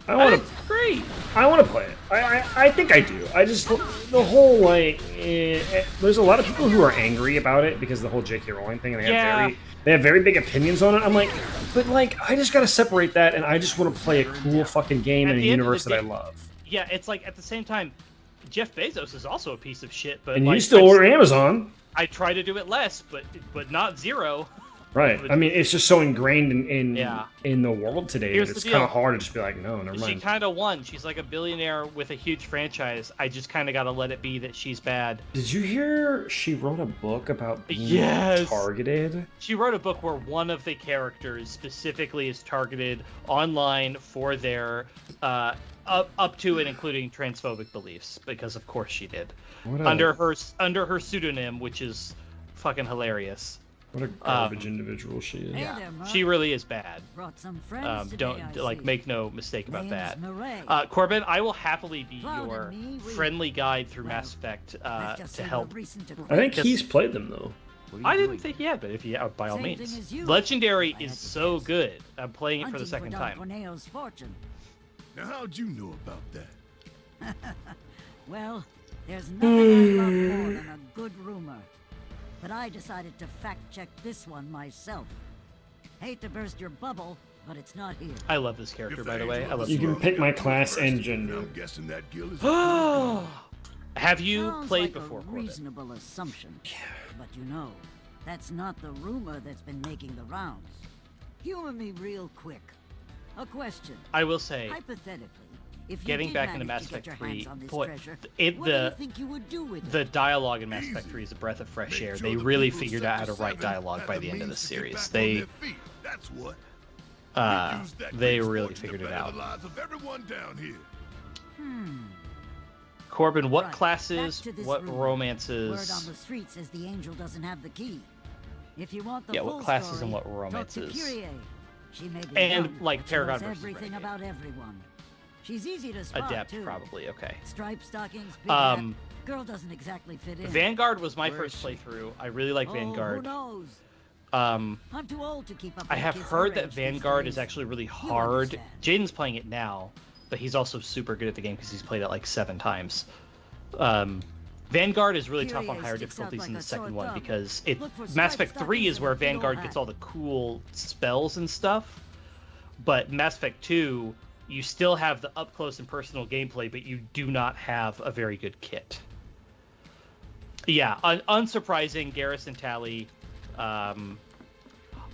Speaker 1: I want to.
Speaker 2: Great.
Speaker 1: I want to play it. I think I do. I just the whole there's a lot of people who are angry about it because of the whole J.K. Rowling thing, and they have very big opinions on it. I'm but I just gotta separate that, and I just want to play a cool fucking game in a universe that I love.
Speaker 2: Yeah, it's at the same time, Jeff Bezos is also a piece of shit. But
Speaker 1: you still order Amazon.
Speaker 2: I try to do it less, but not zero.
Speaker 1: Right. I mean, it's just so ingrained in the world today that it's kind of hard to just be no, never mind.
Speaker 2: She kind of won. She's like a billionaire with a huge franchise. I just kind of got to let it be that she's bad.
Speaker 1: Did you hear she wrote a book about being targeted?
Speaker 2: She wrote a book where one of the characters specifically is targeted online for their up to and including transphobic beliefs, because of course she did.
Speaker 1: What
Speaker 2: Under her pseudonym, which is fucking hilarious.
Speaker 1: What a garbage individual she is.
Speaker 2: Yeah, she really is bad.
Speaker 12: Brought some friends today,
Speaker 2: Don't
Speaker 12: I
Speaker 2: like
Speaker 12: see.
Speaker 2: make no mistake about
Speaker 12: Name's
Speaker 2: that.
Speaker 12: Mireille.
Speaker 2: Corbin, I will happily be
Speaker 12: Cloud
Speaker 2: your
Speaker 12: and me, we-
Speaker 2: friendly guide through Mass Effect
Speaker 12: Let's just
Speaker 2: to
Speaker 12: say
Speaker 2: help.
Speaker 12: we're recent
Speaker 1: I think
Speaker 2: Because-
Speaker 1: he's played them though.
Speaker 2: I didn't think he had, but if he by all
Speaker 12: Same
Speaker 2: means.
Speaker 12: thing as you.
Speaker 2: Legendary
Speaker 12: I had
Speaker 2: is
Speaker 12: to
Speaker 2: so
Speaker 12: guess.
Speaker 2: good. I'm playing it for the
Speaker 12: Hunting
Speaker 2: second
Speaker 12: Don
Speaker 2: time.
Speaker 12: Corneo's fortune.
Speaker 6: Now, how'd you know about that?
Speaker 12: Well, there's nothing I love more than a good rumor. But I decided to fact-check this one myself. Hate to burst your bubble, but it's not here.
Speaker 2: I love this character, by the way. I love
Speaker 1: You can
Speaker 2: him.
Speaker 1: pick my class and gender.
Speaker 6: I'm guessing that guild is.
Speaker 2: Have you
Speaker 12: Sounds
Speaker 2: played
Speaker 12: like
Speaker 2: before,
Speaker 12: a
Speaker 2: Corbin?
Speaker 12: reasonable assumption. But you know, that's not the rumor that's been making the rounds. Humor me real quick. A question.
Speaker 2: I will say,
Speaker 12: Hypothetically, if you
Speaker 2: getting
Speaker 12: did
Speaker 2: back into
Speaker 12: manage
Speaker 2: Mass
Speaker 12: to get
Speaker 2: Effect
Speaker 12: your
Speaker 2: 3,
Speaker 12: hands on this
Speaker 2: boy,
Speaker 12: treasure,
Speaker 2: it
Speaker 12: what do you
Speaker 2: the
Speaker 12: think you would do with
Speaker 2: the
Speaker 12: it?
Speaker 2: dialogue in Mass Effect 3 is a breath of fresh air. They really figured out how to write dialogue by the end of the series. They
Speaker 6: That's what.
Speaker 2: they really figured it out.
Speaker 6: The lives of everyone down here.
Speaker 2: Corbin, what
Speaker 12: Right,
Speaker 2: classes,
Speaker 12: back to this
Speaker 2: what
Speaker 12: rumor. Word on
Speaker 2: romances?
Speaker 12: the street says the angel doesn't have the key. If you want the
Speaker 2: Yeah,
Speaker 12: full
Speaker 2: what classes
Speaker 12: story,
Speaker 2: and what
Speaker 12: talk to
Speaker 2: romances?
Speaker 12: Kyrie. She may be
Speaker 2: And,
Speaker 12: young,
Speaker 2: like,
Speaker 12: but she
Speaker 2: Paragon
Speaker 12: knows
Speaker 2: versus
Speaker 12: everything
Speaker 2: Renegade.
Speaker 12: about everyone. She's easy to spot
Speaker 2: Adept,
Speaker 12: too.
Speaker 2: probably. Okay.
Speaker 12: Striped stockings, big
Speaker 2: Um,
Speaker 12: hat. Girl doesn't exactly fit in.
Speaker 2: Vanguard was my
Speaker 12: Where is
Speaker 2: first playthrough. I really like
Speaker 12: Oh,
Speaker 2: Vanguard.
Speaker 12: who knows?
Speaker 2: Um,
Speaker 12: I'm too old to keep up.
Speaker 2: I
Speaker 12: with
Speaker 2: have
Speaker 12: kids
Speaker 2: heard
Speaker 12: her
Speaker 2: that
Speaker 12: age these
Speaker 2: Vanguard
Speaker 12: days.
Speaker 2: is actually really
Speaker 12: You
Speaker 2: hard.
Speaker 12: understand.
Speaker 2: Jaden's playing it now, but he's also super good at the game because he's played it like 7 times. Vanguard is really tough on
Speaker 12: Kyrie
Speaker 2: higher
Speaker 12: sticks out
Speaker 2: difficulties
Speaker 12: like
Speaker 2: in the
Speaker 12: a
Speaker 2: second
Speaker 12: sore
Speaker 2: one
Speaker 12: thumb.
Speaker 2: because
Speaker 12: Look for
Speaker 2: Mass
Speaker 12: striped
Speaker 2: Effect 3
Speaker 12: stockings
Speaker 2: is where
Speaker 12: and a big ol'
Speaker 2: Vanguard
Speaker 12: hat.
Speaker 2: gets all the cool spells and stuff. But Mass Effect 2, you still have the up close and personal gameplay, but you do not have a very good kit. Yeah, unsurprising, Garrison Tally. I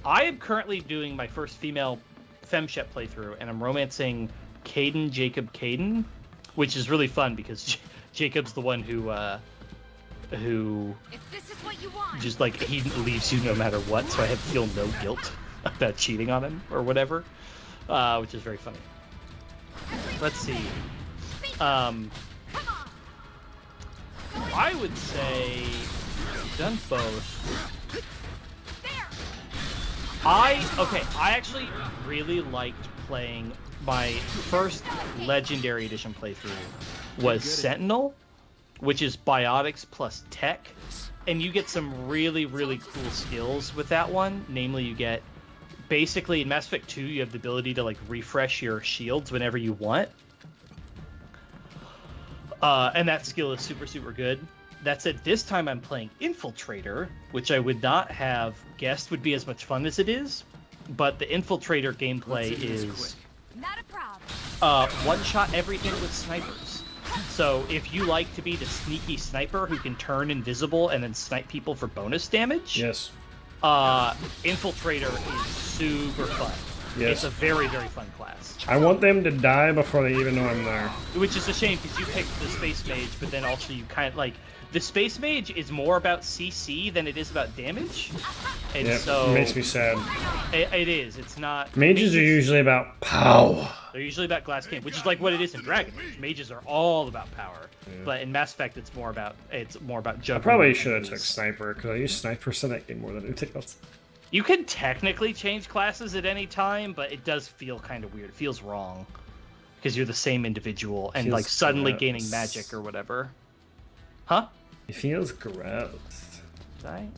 Speaker 2: am currently doing my first female femshep playthrough, and I'm romancing Jacob Caden, which is really fun because Jacob's the one who
Speaker 3: If this is what you want.
Speaker 2: just like he leaves you no matter what, so I feel no guilt about cheating on him or whatever, which is very funny. Let's see. I would say I've done both. I actually really liked playing my first Legendary Edition playthrough was Sentinel, which is biotics plus tech, and you get some really, really cool skills with that one. Namely, you get basically in Mass Effect 2, you have the ability to like refresh your shields whenever you want. And that skill is super, super good. That said, this time I'm playing Infiltrator, which I would not have guessed would be as much fun as it is. But the Infiltrator gameplay is
Speaker 3: Not a problem.
Speaker 2: one-shot everything with snipers. So if you like to be the sneaky sniper who can turn invisible and then snipe people for bonus damage,
Speaker 1: Yes.
Speaker 2: Infiltrator is super fun.
Speaker 1: Yes.
Speaker 2: It's a very, very fun class.
Speaker 1: I want them to die before they even know I'm there.
Speaker 2: Which is a shame because you picked the Space Mage, but then also you kind of like the Space Mage is more about CC than it is about damage, and
Speaker 1: Yep,
Speaker 2: so
Speaker 1: it makes me sad.
Speaker 2: It is. It's not.
Speaker 1: Mages are usually about power.
Speaker 2: They're usually about glass cannon, which is like what it is in Dragon Age. Mages are all about power, but in Mass Effect it's more about
Speaker 1: I
Speaker 2: juggling.
Speaker 1: probably should have took Sniper, because I use Snipers in that game more than anything else.
Speaker 2: You can technically change classes at any time, but it does feel kind of weird. It feels wrong because you're the same individual and
Speaker 1: Feels
Speaker 2: like suddenly
Speaker 1: gross.
Speaker 2: gaining magic or whatever. Huh?
Speaker 1: It feels gross.
Speaker 2: Did I?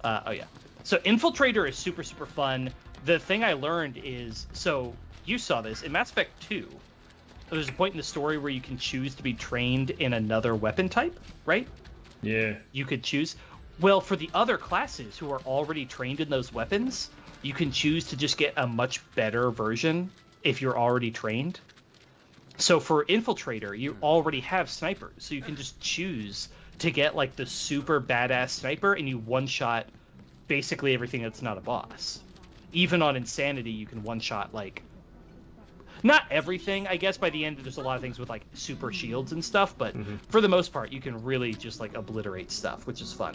Speaker 2: Oh yeah. So Infiltrator is super, super fun. The thing I learned is, so you saw this in Mass Effect 2. There's a point in the story where you can choose to be trained in another weapon type, right?
Speaker 1: Yeah.
Speaker 2: You could choose. Well, for the other classes who are already trained in those weapons, you can choose to just get a much better version if you're already trained. So for Infiltrator, you already have snipers, so you can just choose to get like the super badass sniper and you one-shot basically everything that's not a boss. Even on Insanity, you can one-shot like not everything, I guess. By the end, there's a lot of things with like super shields and stuff, but for the most part, you can really just like obliterate stuff, which is fun.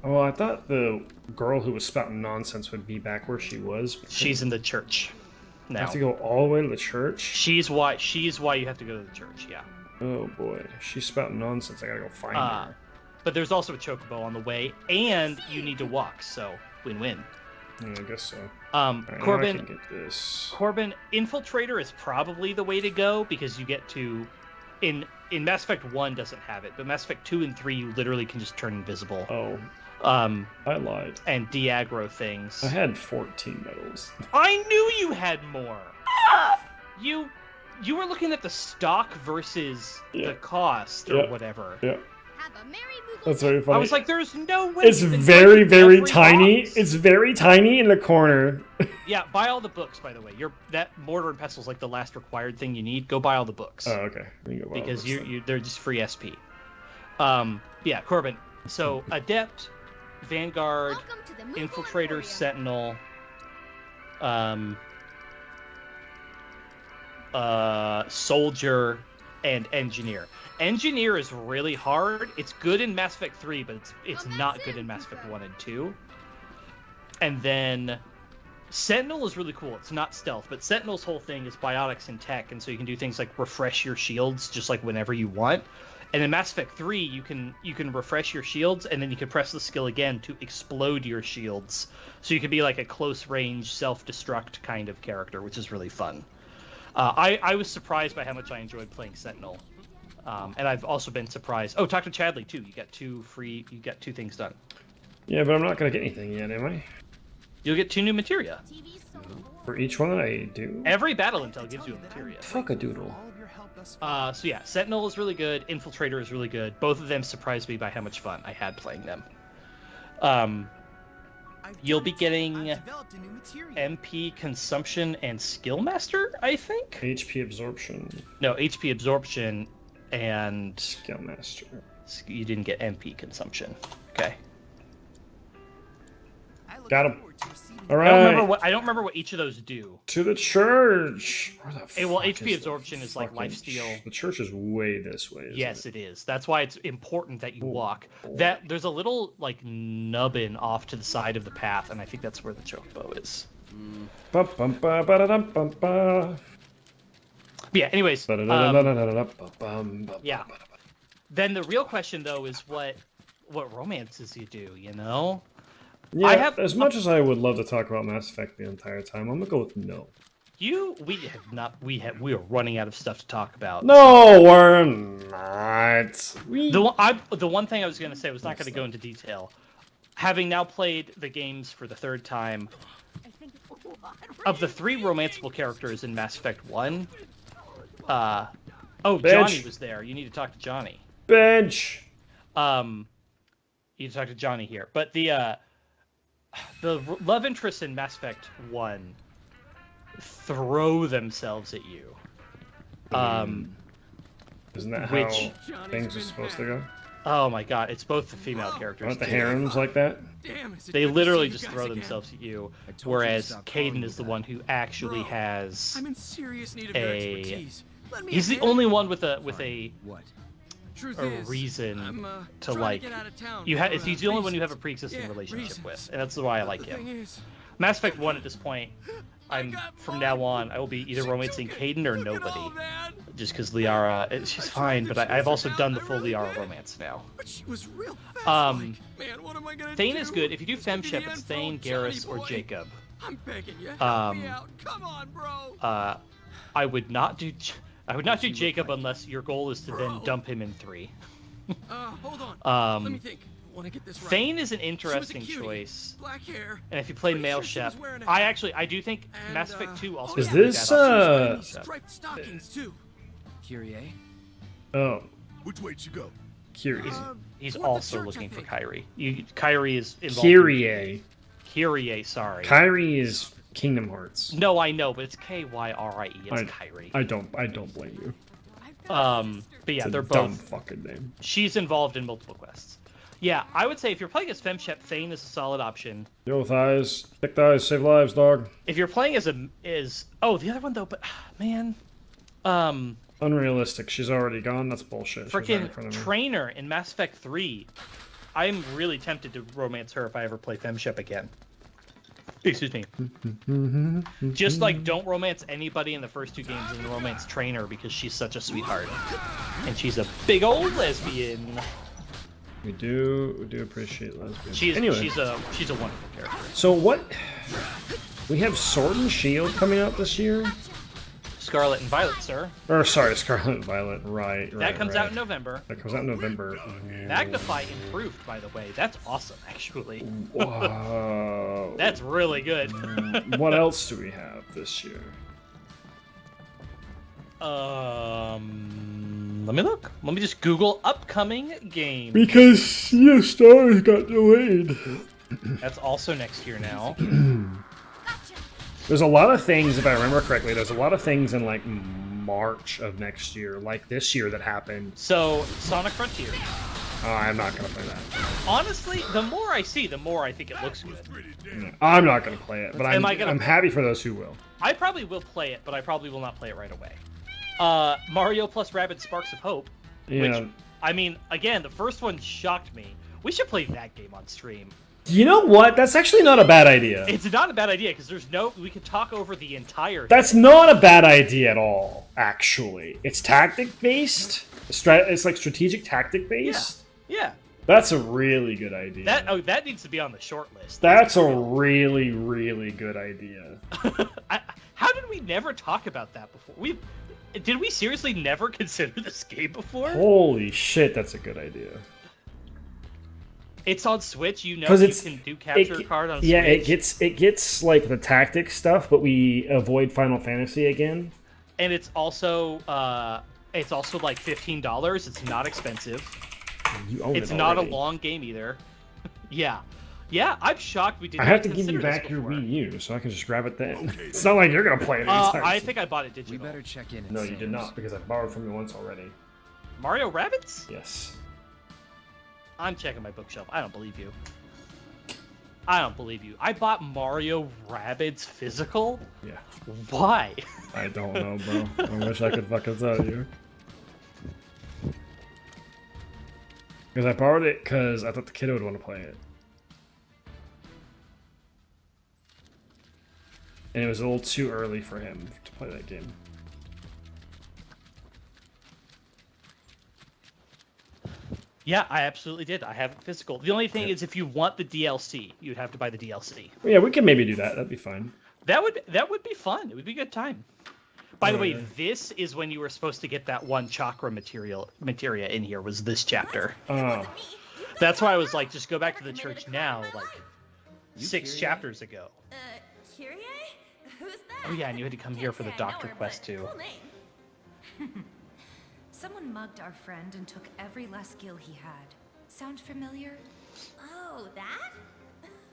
Speaker 1: Oh, I thought the girl who was spouting nonsense would be back where she was.
Speaker 2: She's in the church. now.
Speaker 1: I have to go all the way to the church?
Speaker 2: She's why you have to go to the church, yeah.
Speaker 1: Oh boy, she's spouting nonsense. I gotta go find her.
Speaker 2: But there's also a chocobo on the way, and you need to walk, so win-win.
Speaker 1: Yeah, I guess so.
Speaker 2: Right, Corbin,
Speaker 1: I can get this.
Speaker 2: Corbin, Infiltrator is probably the way to go because you get to, in Mass Effect 1 doesn't have it, but Mass Effect 2 and 3 you literally can just turn invisible.
Speaker 1: Oh. I lied.
Speaker 2: And de-aggro things.
Speaker 1: I had 14 medals.
Speaker 2: I knew you had more. You were looking at the stock versus the cost or whatever.
Speaker 1: Yeah. That's very funny.
Speaker 2: I was like, there's no way.
Speaker 1: It's very, very tiny. It's very tiny in the corner.
Speaker 2: Yeah, buy all the books, by the way. That mortar and pestle is like the last required thing you need. Go buy all the books.
Speaker 1: Oh, okay.
Speaker 2: Because they're just free SP. Yeah, Corbin. So Adept, Vanguard, Infiltrator, Sentinel, Soldier, and Engineer. Engineer is really hard. It's good in Mass Effect 3, but it's not good in Mass Effect 1 and 2. And then Sentinel is really cool. It's not stealth, but Sentinel's whole thing is biotics and tech, and so you can do things like refresh your shields just like whenever you want. And in Mass Effect 3, you can refresh your shields, and then you can press the skill again to explode your shields. So you can be like a close-range, self-destruct kind of character, which is really fun. I was surprised by how much I enjoyed playing Sentinel. And I've also been surprised. Oh, talk to Chadley, too. You got two things done.
Speaker 1: Yeah, but I'm not going to get anything yet, am I?
Speaker 2: You'll get 2 new materia.
Speaker 1: For each one that I do?
Speaker 2: Every battle intel gives you a materia.
Speaker 1: Fuck a doodle.
Speaker 2: So yeah, Sentinel is really good. Infiltrator is really good. Both of them surprised me by how much fun I had playing them. You'll be getting MP consumption and skill master, I think.
Speaker 1: HP absorption.
Speaker 2: No, HP absorption and
Speaker 1: skill master.
Speaker 2: You didn't get MP consumption. Okay.
Speaker 1: Got him. All right.
Speaker 2: I don't remember what each of those do.
Speaker 1: To the church.
Speaker 2: Well, HP absorption is like lifesteal.
Speaker 1: The church is way this way.
Speaker 2: Yes, it is. That's why it's important that you walk. There's a little like nubbin off to the side of the path, and I think that's where the chocobo is. Yeah. Anyways. Yeah. Then the real question though is what romances you do. You know.
Speaker 1: Yeah, as much as I would love to talk about Mass Effect the entire time, I'm gonna go with no.
Speaker 2: We are running out of stuff to talk about.
Speaker 1: No, we're not.
Speaker 2: The one thing I was gonna say was not gonna go into detail. Having now played the games for the 3rd time, of the 3 romanceable characters in Mass Effect 1, Johnny was there. You need to talk to Johnny.
Speaker 1: Bench.
Speaker 2: You need to talk to Johnny here, but the love interests in Mass Effect 1 throw themselves at you.
Speaker 1: Isn't that how things are supposed to go?
Speaker 2: Oh my god, it's both the female characters.
Speaker 1: Aren't the harems like that?
Speaker 2: They literally just throw themselves at you, whereas Caden is the one who actually has
Speaker 10: I'm in serious need of your expertise.
Speaker 2: He's the only one with a
Speaker 10: Truth
Speaker 2: reason to like he's the only one you have a pre-existing relationship with, and that's why I like him. Mass Effect 1 at this point, from now on I will be either romancing Caden or nobody, just because Liara, she's fine, but I've also done the full Liara romance now. Thane is good. If you do FemShep, it's Thane, Garrus, or Jacob.
Speaker 10: I'm begging you, help me out. Come on, bro.
Speaker 2: I would not do Jacob unless your goal is to then dump him in 3.
Speaker 10: Hold on. Let me think. Want to get this right.
Speaker 2: Thane is an interesting choice.
Speaker 10: Black hair.
Speaker 2: And if you play male Shep, I do think Mass Effect 2 also
Speaker 1: is this
Speaker 10: striped stockings too.
Speaker 4: Kyrie?
Speaker 6: Oh. Which way you go?
Speaker 1: Kyrie.
Speaker 2: He's also looking for Kyrie. Kyrie is involved. Kyrie, sorry.
Speaker 1: Kyrie is Kingdom Hearts.
Speaker 2: No, I know, but it's Kyrie. It's Kyrie.
Speaker 1: I don't blame you.
Speaker 2: But yeah, they're both
Speaker 1: dumb fucking name.
Speaker 2: She's involved in multiple quests. Yeah, I would say if you're playing as FemShep, Thane is a solid option.
Speaker 1: Yo, thighs, thick thighs, save lives, dog.
Speaker 2: If you're playing as the other one though, but man,
Speaker 1: unrealistic. She's already gone. That's bullshit.
Speaker 2: Freaking Trainer in Mass Effect 3. I'm really tempted to romance her if I ever play FemShep again. Excuse me. Just like don't romance anybody in the first 2 games and romance Trainer because she's such a sweetheart. And she's a big old lesbian.
Speaker 1: We do appreciate lesbians.
Speaker 2: She's
Speaker 1: anyway.
Speaker 2: she's a wonderful character.
Speaker 1: So what? We have Sword and Shield coming out this year?
Speaker 2: Scarlet and Violet, sir.
Speaker 1: Or sorry, Scarlet and Violet. Right.
Speaker 2: That comes out in November.
Speaker 1: That comes out in November.
Speaker 2: Magnify improved, by the way. That's awesome, actually.
Speaker 1: Whoa.
Speaker 2: That's really good.
Speaker 1: What else do we have this year?
Speaker 2: Let me look. Let me just Google upcoming games.
Speaker 1: Because Sea of Stars got delayed.
Speaker 2: That's also next year now.
Speaker 1: There's a lot of things, if I remember correctly, there's a lot of things in like March of next year, like this year that happened.
Speaker 2: So, Sonic Frontiers.
Speaker 1: Oh, I'm not going to play that.
Speaker 2: Honestly, the more I see, the more I think it looks good.
Speaker 1: No, I'm not going to play it, but I'm happy for those who will.
Speaker 2: I probably will play it, but I probably will not play it right away. Mario plus Rabbids Sparks of Hope.
Speaker 1: Yeah.
Speaker 2: Which, I mean, again, the first one shocked me. We should play that game on stream.
Speaker 1: You know what? That's actually not a bad idea.
Speaker 2: It's not a bad idea, because we can talk over the entire thing.
Speaker 1: That's not a bad idea at all, actually. It's tactic-based. It's like strategic tactic-based.
Speaker 2: Yeah.
Speaker 1: That's a really good idea.
Speaker 2: That needs to be on the short list.
Speaker 1: That's a really, really good idea.
Speaker 2: How did we never talk about that before? Did we seriously never consider this game before?
Speaker 1: Holy shit, that's a good idea.
Speaker 2: It's on Switch, you can do capture card on Switch.
Speaker 1: Yeah, it gets like the tactic stuff, but we avoid Final Fantasy again.
Speaker 2: And it's also like $15. It's not expensive.
Speaker 1: You own
Speaker 2: it's
Speaker 1: it
Speaker 2: not
Speaker 1: already.
Speaker 2: a long game either. Yeah, I'm shocked we didn't.
Speaker 1: I have to give you back your Wii U, so I can just grab it then. It's not like you're gonna play it anytime
Speaker 2: I
Speaker 1: soon.
Speaker 2: think I bought it digital.
Speaker 4: We better check in.
Speaker 1: No, you did not, because I borrowed from you once already.
Speaker 2: Mario Rabbids?
Speaker 1: Yes.
Speaker 2: I'm checking my bookshelf. I don't believe you. I bought Mario Rabbids physical?
Speaker 1: Yeah.
Speaker 2: Why?
Speaker 1: I don't know, bro. I wish I could fucking tell you. Because I borrowed it because I thought the kid would want to play it. And it was a little too early for him to play that game.
Speaker 2: Yeah, I absolutely did. I have it physical. The only thing is, if you want the DLC, you'd have to buy the DLC.
Speaker 1: Yeah, we can maybe do that. That'd be fine.
Speaker 2: That would be fun. It would be a good time. By the way, this is when you were supposed to get that one chakra materia in here. Was this chapter?
Speaker 1: Oh.
Speaker 2: That's why I was like, just go back to the church now, like 6 chapters ago.
Speaker 8: Kyrie? Who's that?
Speaker 2: Oh yeah, and you had to come here for the doctor quest too.
Speaker 3: Someone mugged our friend and took every last skill he had. Sound familiar?
Speaker 8: Oh, that?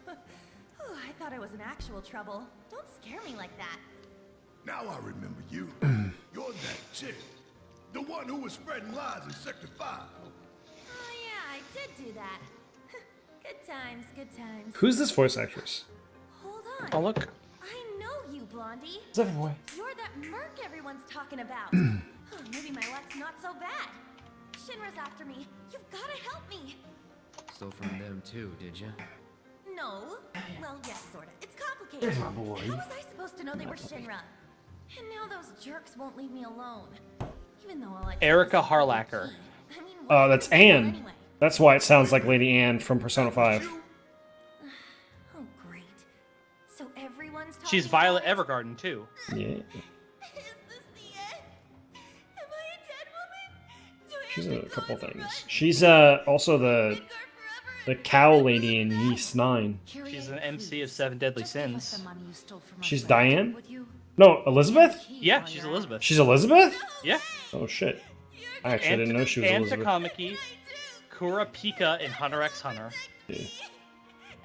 Speaker 8: Oh, I thought I was in actual trouble. Don't scare me like that.
Speaker 6: Now I remember you. You're that chick. The one who was spreading lies in Sector 5.
Speaker 8: Oh yeah, I did do that. Good times, good times.
Speaker 1: Who's this voice actress?
Speaker 8: Hold on.
Speaker 2: Oh look.
Speaker 8: I know you, Blondie.
Speaker 1: Boy.
Speaker 8: You're that merc everyone's talking about. Oh, maybe my luck's not so bad. Shinra's after me. You've gotta help me.
Speaker 4: Stole from them too, did you?
Speaker 8: No. Well, yes, sorta. It's complicated.
Speaker 1: There's my boy.
Speaker 8: How was I supposed to know they were Shinra? And now those jerks won't leave me alone. Even though all I
Speaker 2: Erica Harlacker.
Speaker 8: I mean,
Speaker 1: Oh, that's Anne.
Speaker 8: anyway?
Speaker 1: That's why it sounds like Lady Anne from Persona 5.
Speaker 8: Oh, great. So everyone's talking
Speaker 2: She's Violet
Speaker 8: about it?
Speaker 2: Evergarden too.
Speaker 1: Yeah.
Speaker 8: Is this the end? Am I a dead woman? Do I
Speaker 1: She's
Speaker 8: have
Speaker 1: a
Speaker 8: to
Speaker 1: couple
Speaker 8: go
Speaker 1: things.
Speaker 8: forever?
Speaker 1: She's also the
Speaker 8: Make her forever?
Speaker 1: the cow lady in Yeast 9.
Speaker 2: She's an MC of 7 Deadly Sins.
Speaker 1: She's Diane? No, Elizabeth?
Speaker 2: Yeah, she's Elizabeth.
Speaker 1: She's Elizabeth?
Speaker 2: Yeah.
Speaker 1: Oh shit. I actually didn't know she was Elizabeth.
Speaker 2: Takamaki, Kurapika in Hunter x Hunter.
Speaker 1: Yeah.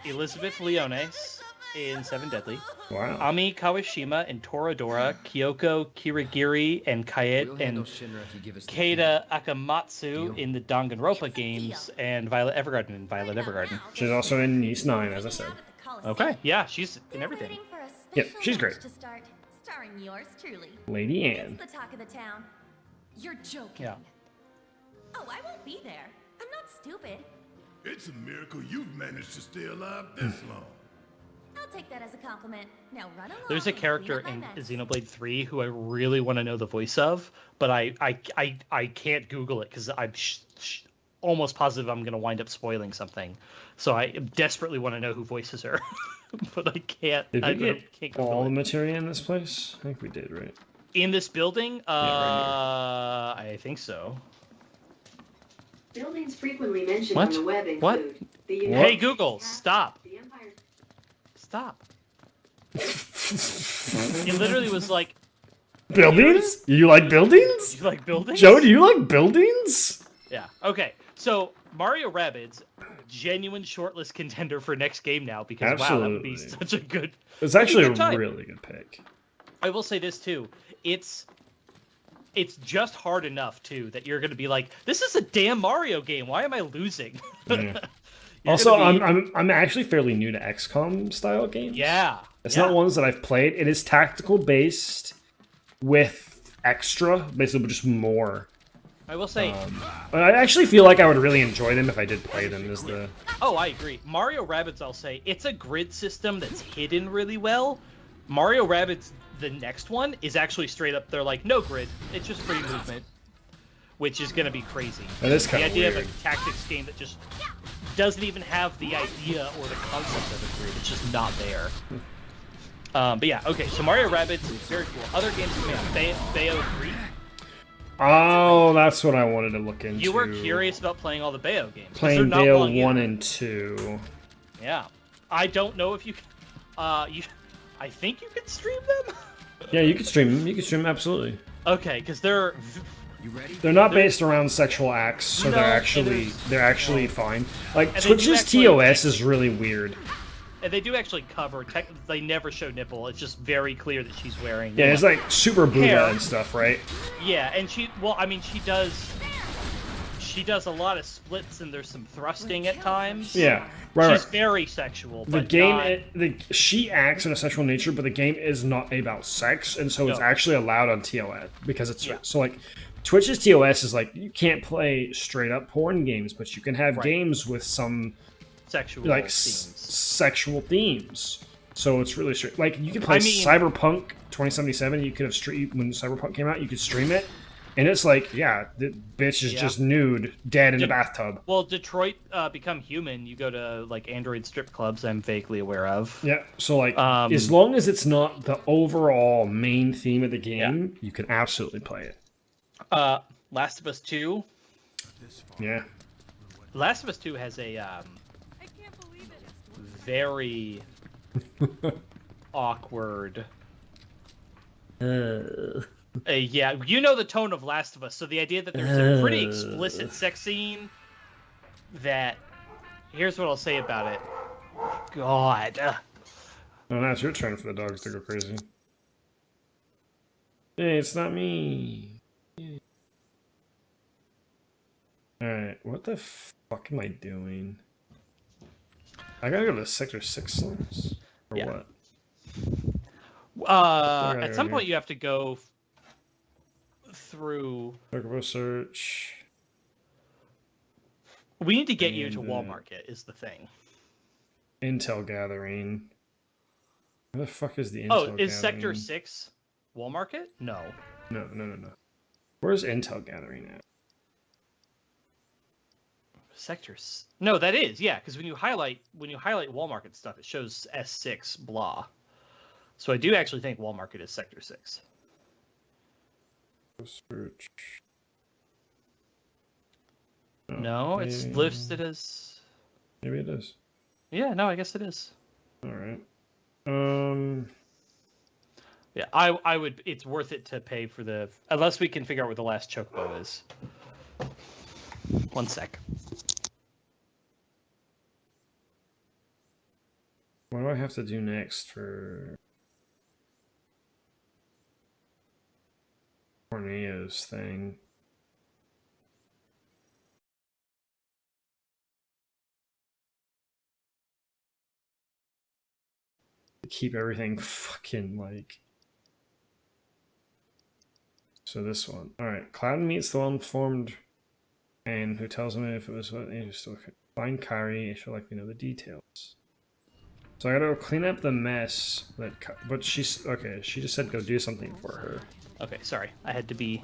Speaker 2: Elizabeth Leones in 7 Deadly.
Speaker 1: Wow.
Speaker 2: Ami Kawashima in Toradora, Kyoko Kirigiri and
Speaker 4: We'll
Speaker 2: Kayet
Speaker 4: handle
Speaker 2: and
Speaker 4: Shinra if you give us the
Speaker 2: Keita Akamatsu
Speaker 4: Deal.
Speaker 2: in the Danganronpa games, and Violet Evergarden in Violet Evergarden.
Speaker 1: She's also in Yeast 9, as I said.
Speaker 2: Okay, yeah, she's in everything.
Speaker 8: Waiting for a
Speaker 1: Yeah,
Speaker 8: special
Speaker 1: she's
Speaker 8: match
Speaker 1: great.
Speaker 8: to start, starring yours truly.
Speaker 1: Lady Anne.
Speaker 8: It's the talk of the town.
Speaker 3: You're joking.
Speaker 2: Yeah.
Speaker 8: Oh, I won't be there. I'm not stupid.
Speaker 6: It's a miracle you've managed to stay alive this long.
Speaker 8: I'll take that as a compliment. Now run along.
Speaker 2: There's a character in Xenoblade 3 who I really want to know the voice of, but I can't Google it because I'm almost positive I'm going to wind up spoiling something. So I desperately want to know who voices her, but I can't.
Speaker 1: Did we
Speaker 2: can't
Speaker 1: get
Speaker 2: Google
Speaker 1: all the
Speaker 2: it.
Speaker 1: materia in this place? I think we did, right?
Speaker 2: In this building?
Speaker 1: Right
Speaker 2: I think so.
Speaker 13: Buildings frequently mentioned
Speaker 2: What?
Speaker 13: on the web include
Speaker 2: What?
Speaker 13: the
Speaker 2: Hey Google, stop.
Speaker 13: The Empire.
Speaker 2: Stop. It literally was like,
Speaker 1: Buildings? You like buildings?
Speaker 2: you like buildings?
Speaker 1: Joe, do you like buildings?
Speaker 2: Yeah. Okay. So Mario Rabbids, genuine shortlist contender for next game now because wow, that would be
Speaker 1: Absolutely.
Speaker 2: such a good.
Speaker 1: It's actually a
Speaker 2: good time.
Speaker 1: really good pick.
Speaker 2: I will say this too. It's just hard enough too that you're going to be like, this is a damn Mario game. Why am I losing?
Speaker 1: Yeah. Also, I'm actually fairly new to XCOM style games.
Speaker 2: Yeah.
Speaker 1: It's not ones that I've played. It is tactical based with extra, basically just more.
Speaker 2: I will say.
Speaker 1: But I actually feel like I would really enjoy them if I did play them. Is the
Speaker 2: Oh, I agree. Mario Rabbids, I'll say, it's a grid system that's hidden really well. Mario Rabbids, the next one, is actually straight up. They're like, no grid. It's just free movement, which is going to be crazy.
Speaker 1: That is kind
Speaker 2: the
Speaker 1: of
Speaker 2: idea
Speaker 1: weird.
Speaker 2: of a tactics game that just doesn't even have the idea or the concept of a grid. It's just not there. But yeah, okay. So Mario Rabbids is very cool. Other games coming out. Bayo 3.
Speaker 1: Oh, that's what I wanted to look into.
Speaker 2: You were curious about playing all the Bayo games. 'cause they're
Speaker 1: Playing
Speaker 2: not
Speaker 1: Bayo
Speaker 2: long
Speaker 1: 1
Speaker 2: in.
Speaker 1: and 2.
Speaker 2: Yeah. I don't know if you can. I think you could stream them.
Speaker 1: Yeah, you could stream them. You could stream them, absolutely.
Speaker 2: Okay, because they're.
Speaker 4: You ready?
Speaker 1: They're not based around sexual acts, so
Speaker 2: No,
Speaker 1: they're actually fine. Like
Speaker 2: And they do
Speaker 1: Twitch's
Speaker 2: actually-
Speaker 1: TOS is really weird.
Speaker 2: And they do actually cover. They never show nipple. It's just very clear that she's wearing.
Speaker 1: Yeah, it's like super Buddha
Speaker 2: hair.
Speaker 1: and stuff, right?
Speaker 2: Yeah, and she. Well, I mean, she does. She does a lot of splits, and there's some thrusting at times.
Speaker 1: Yeah, right.
Speaker 2: She's very sexual.
Speaker 1: The
Speaker 2: But
Speaker 1: game,
Speaker 2: not-
Speaker 1: she acts in a sexual nature, but the game is not about sex, and so it's
Speaker 2: No.
Speaker 1: actually allowed on TOS because it's
Speaker 2: Yeah.
Speaker 1: so like Twitch's TOS is like you can't play straight up porn games, but you can have
Speaker 2: Right.
Speaker 1: games with some
Speaker 2: sexual
Speaker 1: like
Speaker 2: themes.
Speaker 1: sexual themes. So it's really straight. Like you could play
Speaker 2: I mean-
Speaker 1: Cyberpunk 2077. You could have when Cyberpunk came out, you could stream it, and it's like, yeah, the bitch is
Speaker 2: Yeah.
Speaker 1: just nude, dead in a bathtub.
Speaker 2: Well, Detroit Become Human. You go to like Android strip clubs. I'm vaguely aware of.
Speaker 1: Yeah, so like
Speaker 2: Um,
Speaker 1: as long as it's not the overall main theme of the game, you can absolutely play it.
Speaker 2: Last of Us 2.
Speaker 1: Yeah.
Speaker 2: Last of Us 2 has a very awkward. Yeah, you know the tone of Last of Us, so the idea that there's a pretty explicit sex scene. That here's what I'll say about it. God.
Speaker 1: Oh, now it's your turn for the dogs to go crazy. Hey, it's not me. Alright, what the fuck am I doing? I gotta go to Sector 6 slums? Or
Speaker 2: Yeah.
Speaker 1: what?
Speaker 2: At some point you have to go through.
Speaker 1: Chocobo search.
Speaker 2: We need to get you to
Speaker 1: And,
Speaker 2: Wall Market is the thing.
Speaker 1: Intel gathering. Where the fuck is the Intel
Speaker 2: Oh,
Speaker 1: gathering?
Speaker 2: is Sector 6 Wall Market? No.
Speaker 1: No. Where's Intel gathering at?
Speaker 2: Sectors. No, that is, yeah, because when you highlight Wall Market stuff, it shows S6 blah. So I do actually think Wall Market is Sector 6.
Speaker 1: Search.
Speaker 2: No, it's listed as.
Speaker 1: Maybe it is.
Speaker 2: Yeah, no, I guess it is.
Speaker 1: All right.
Speaker 2: Yeah, I would. It's worth it to pay for the. Unless we can figure out where the last chocobo is. 1 sec.
Speaker 1: What do I have to do next for Corneo's thing? To keep everything fucking like. So this one. Alright, Cloud meets the one formed and who tells him if it was what he still find Kari, she'll likely know the details. So I gotta go clean up the mess. But she's okay. She just said go do something for her.
Speaker 2: Okay, sorry. I had to be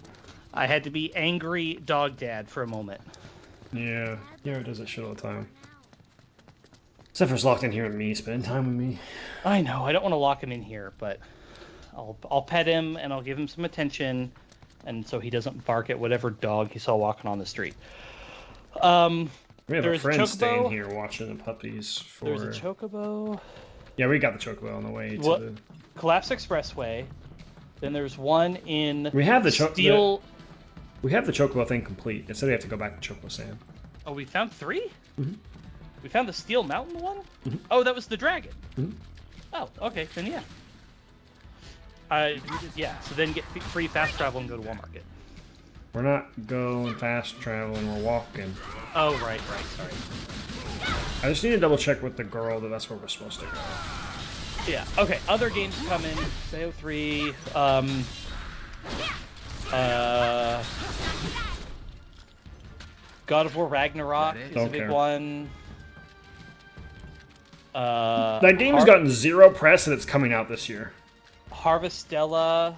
Speaker 2: angry dog dad for a moment.
Speaker 1: Yeah, Yara does that shit all the time. Zephyr's locked in here with me, spending time with me.
Speaker 2: I know. I don't want to lock him in here, but I'll pet him and I'll give him some attention, and so he doesn't bark at whatever dog he saw walking on the street.
Speaker 1: We have a friend staying here watching the puppies.
Speaker 2: There's a chocobo.
Speaker 1: Yeah, we got the chocobo on the way to the
Speaker 2: Collapse Expressway. Then there's one in.
Speaker 1: We have the
Speaker 2: steel.
Speaker 1: We have the chocobo thing complete. Instead, we have to go back to Chocobo Sand.
Speaker 2: Oh, we found 3.
Speaker 1: Mm-hmm.
Speaker 2: We found the Steel Mountain one.
Speaker 1: Mm-hmm.
Speaker 2: Oh, that was the dragon.
Speaker 1: Mm-hmm.
Speaker 2: Oh, okay, then yeah. Yeah. So then get free fast travel and go to Walmart.
Speaker 1: We're not going fast traveling. We're walking.
Speaker 2: Oh, right. Sorry.
Speaker 1: I just need to double check with the girl that that's where we're supposed to go.
Speaker 2: Yeah. Okay. Other games coming. Sayo 3. God of War Ragnarok is a big one.
Speaker 1: That game has gotten 0 press and it's coming out this year.
Speaker 2: Harvestella.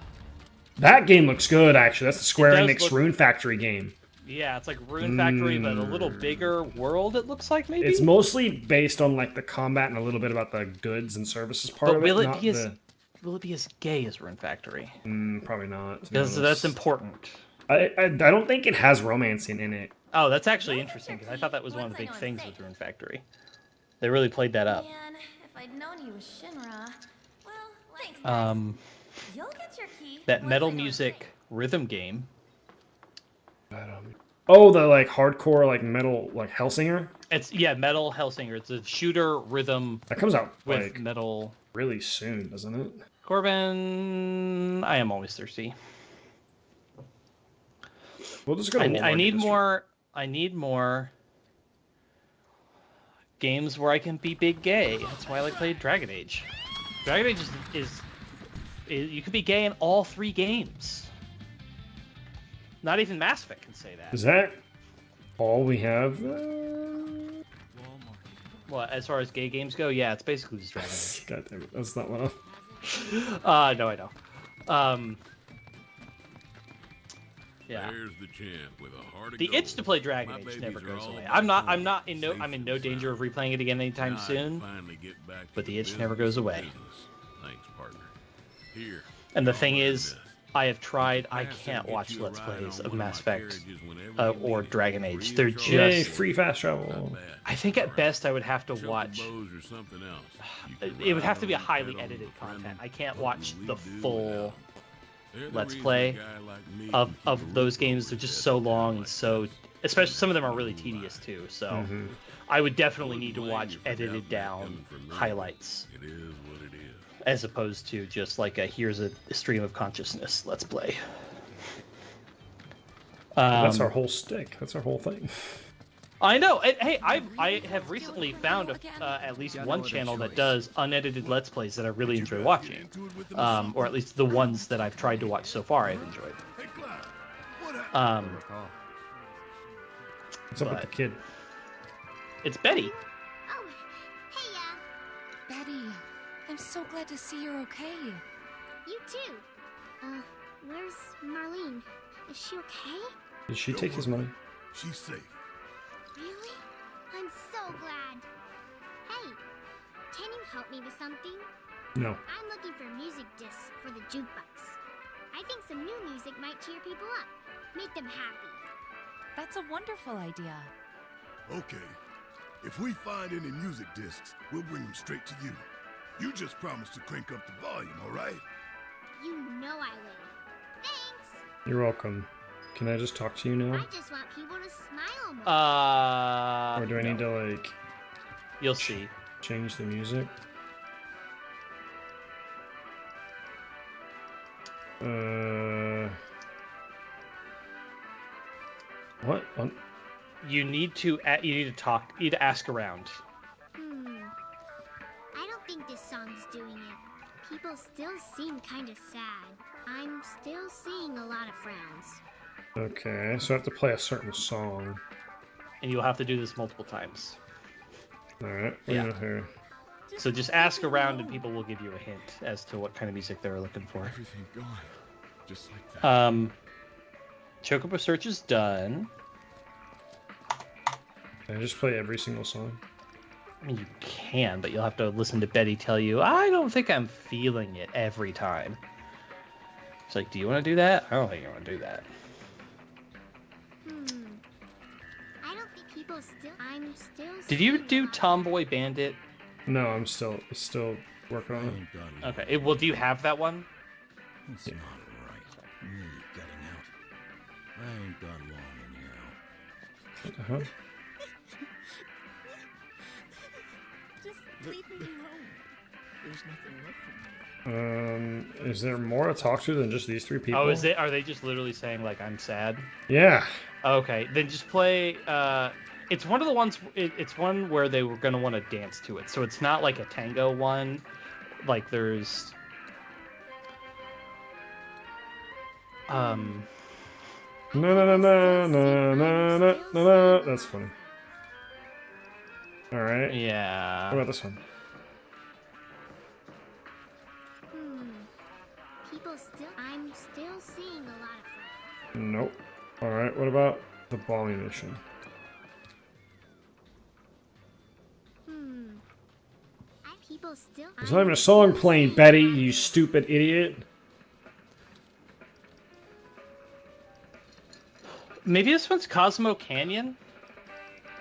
Speaker 1: That game looks good, actually. That's the Square Enix Rune Factory game.
Speaker 2: Yeah, it's like Rune Factory, but a little bigger world, it looks like, maybe?
Speaker 1: It's mostly based on like the combat and a little bit about the goods and services part of it.
Speaker 2: Will it be as gay as Rune Factory?
Speaker 1: Probably not.
Speaker 2: Because that's important.
Speaker 1: I don't think it has romancing in it.
Speaker 2: Oh, that's actually interesting, because I thought that was one of the big things with Rune Factory. They really played that up.
Speaker 8: Man, if I'd known he was Shinra, well, thanks, guys. You'll get your key.
Speaker 2: That Metal Music rhythm game.
Speaker 1: Oh, the like hardcore like metal like Hellsinger?
Speaker 2: It's Metal Hellsinger. It's a shooter rhythm.
Speaker 1: That comes out
Speaker 2: with
Speaker 1: like
Speaker 2: metal
Speaker 1: really soon, doesn't it?
Speaker 2: Corbin, I am always thirsty.
Speaker 1: We'll just go to Walmart.
Speaker 2: I need more games where I can be big gay. That's why I like playing Dragon Age. Dragon Age is you can be gay in all 3 games. Not even Mass Effect can say that.
Speaker 1: Is that all we have?
Speaker 2: Well, as far as gay games go, yeah, it's basically just Dragon Age.
Speaker 1: God damn it, that's not one.
Speaker 2: No, I know. Yeah. The itch to play Dragon Age never goes away. I'm in no danger of replaying it again anytime soon. But the itch never goes away.
Speaker 6: Thanks, partner. Here.
Speaker 2: And the thing is, I have tried. I can't watch Let's Plays of Mass Effect or Dragon Age. They're just
Speaker 1: Yay, free fast travel.
Speaker 2: I think at best I would have to watch. It would have to be a highly edited content. I can't watch the full Let's Play of those games. They're just so long and so. Especially some of them are really tedious too. So I would definitely need to watch edited down highlights.
Speaker 6: It is what it is.
Speaker 2: As opposed to just like here's a stream of consciousness, let's play.
Speaker 1: That's our whole stick. That's our whole thing.
Speaker 2: I know. And, hey, I have recently found at least one channel that does unedited let's plays that I really enjoy watching, or at least the ones that I've tried to watch so far I've enjoyed.
Speaker 1: What's up with the kid?
Speaker 2: It's Betty.
Speaker 7: Oh, hey,
Speaker 3: Betty, I'm so glad to see you're okay.
Speaker 7: You too. Where's Marlene? Is she okay?
Speaker 1: Did she take his money?
Speaker 6: She's safe.
Speaker 7: Really? I'm so glad. Hey, can you help me with something?
Speaker 1: No.
Speaker 7: I'm looking for music discs for the jukebox. I think some new music might cheer people up, make them happy.
Speaker 3: That's a wonderful idea.
Speaker 6: Okay. If we find any music discs, we'll bring them straight to you. You just promise to crank up the volume, all right?
Speaker 7: You know I will. Thanks.
Speaker 1: You're welcome. Can I just talk to you now?
Speaker 7: I just want people to smile more.
Speaker 1: Or do I need to like?
Speaker 2: You'll see.
Speaker 1: Change the music. What?
Speaker 2: You need to talk. You need to ask around.
Speaker 7: I don't think this song's doing it. People still seem kind of sad. I'm still seeing a lot of frowns.
Speaker 1: Okay, so I have to play a certain song.
Speaker 2: And you'll have to do this multiple times.
Speaker 1: Alright,
Speaker 2: yeah.
Speaker 1: Here.
Speaker 2: So just ask around and people will give you a hint as to what kind of music they're looking for.
Speaker 6: Everything gone. Just like that.
Speaker 2: Chocobo search is done.
Speaker 1: Can I just play every single song?
Speaker 2: I mean, you can, but you'll have to listen to Betty tell you, I don't think I'm feeling it every time. It's like, do you want to do that? I don't think you want to do that.
Speaker 7: I don't think people still... I'm still...
Speaker 2: Did you do Tomboy Bandit?
Speaker 1: No, I'm still working on it.
Speaker 2: Okay, well, do you have that one?
Speaker 6: It's not right. Me getting out. I ain't done long in here.
Speaker 5: Just leave me alone. There's nothing left for me.
Speaker 1: Is there more to talk to than just these three people?
Speaker 2: Oh, is it? Are they just literally saying, like, I'm sad?
Speaker 1: Yeah.
Speaker 2: Okay, then just play, it's one of the ones, it's one where they were going to want to dance to it, so it's not like a tango one, like there's,
Speaker 1: No. That's funny. Alright.
Speaker 2: Yeah.
Speaker 1: What about this one?
Speaker 7: People still... I'm still seeing a lot of friends.
Speaker 1: Nope. Alright, what about the bombing mission?
Speaker 7: People still...
Speaker 1: There's not even a song playing, Betty, you stupid idiot.
Speaker 2: Maybe this one's Cosmo Canyon?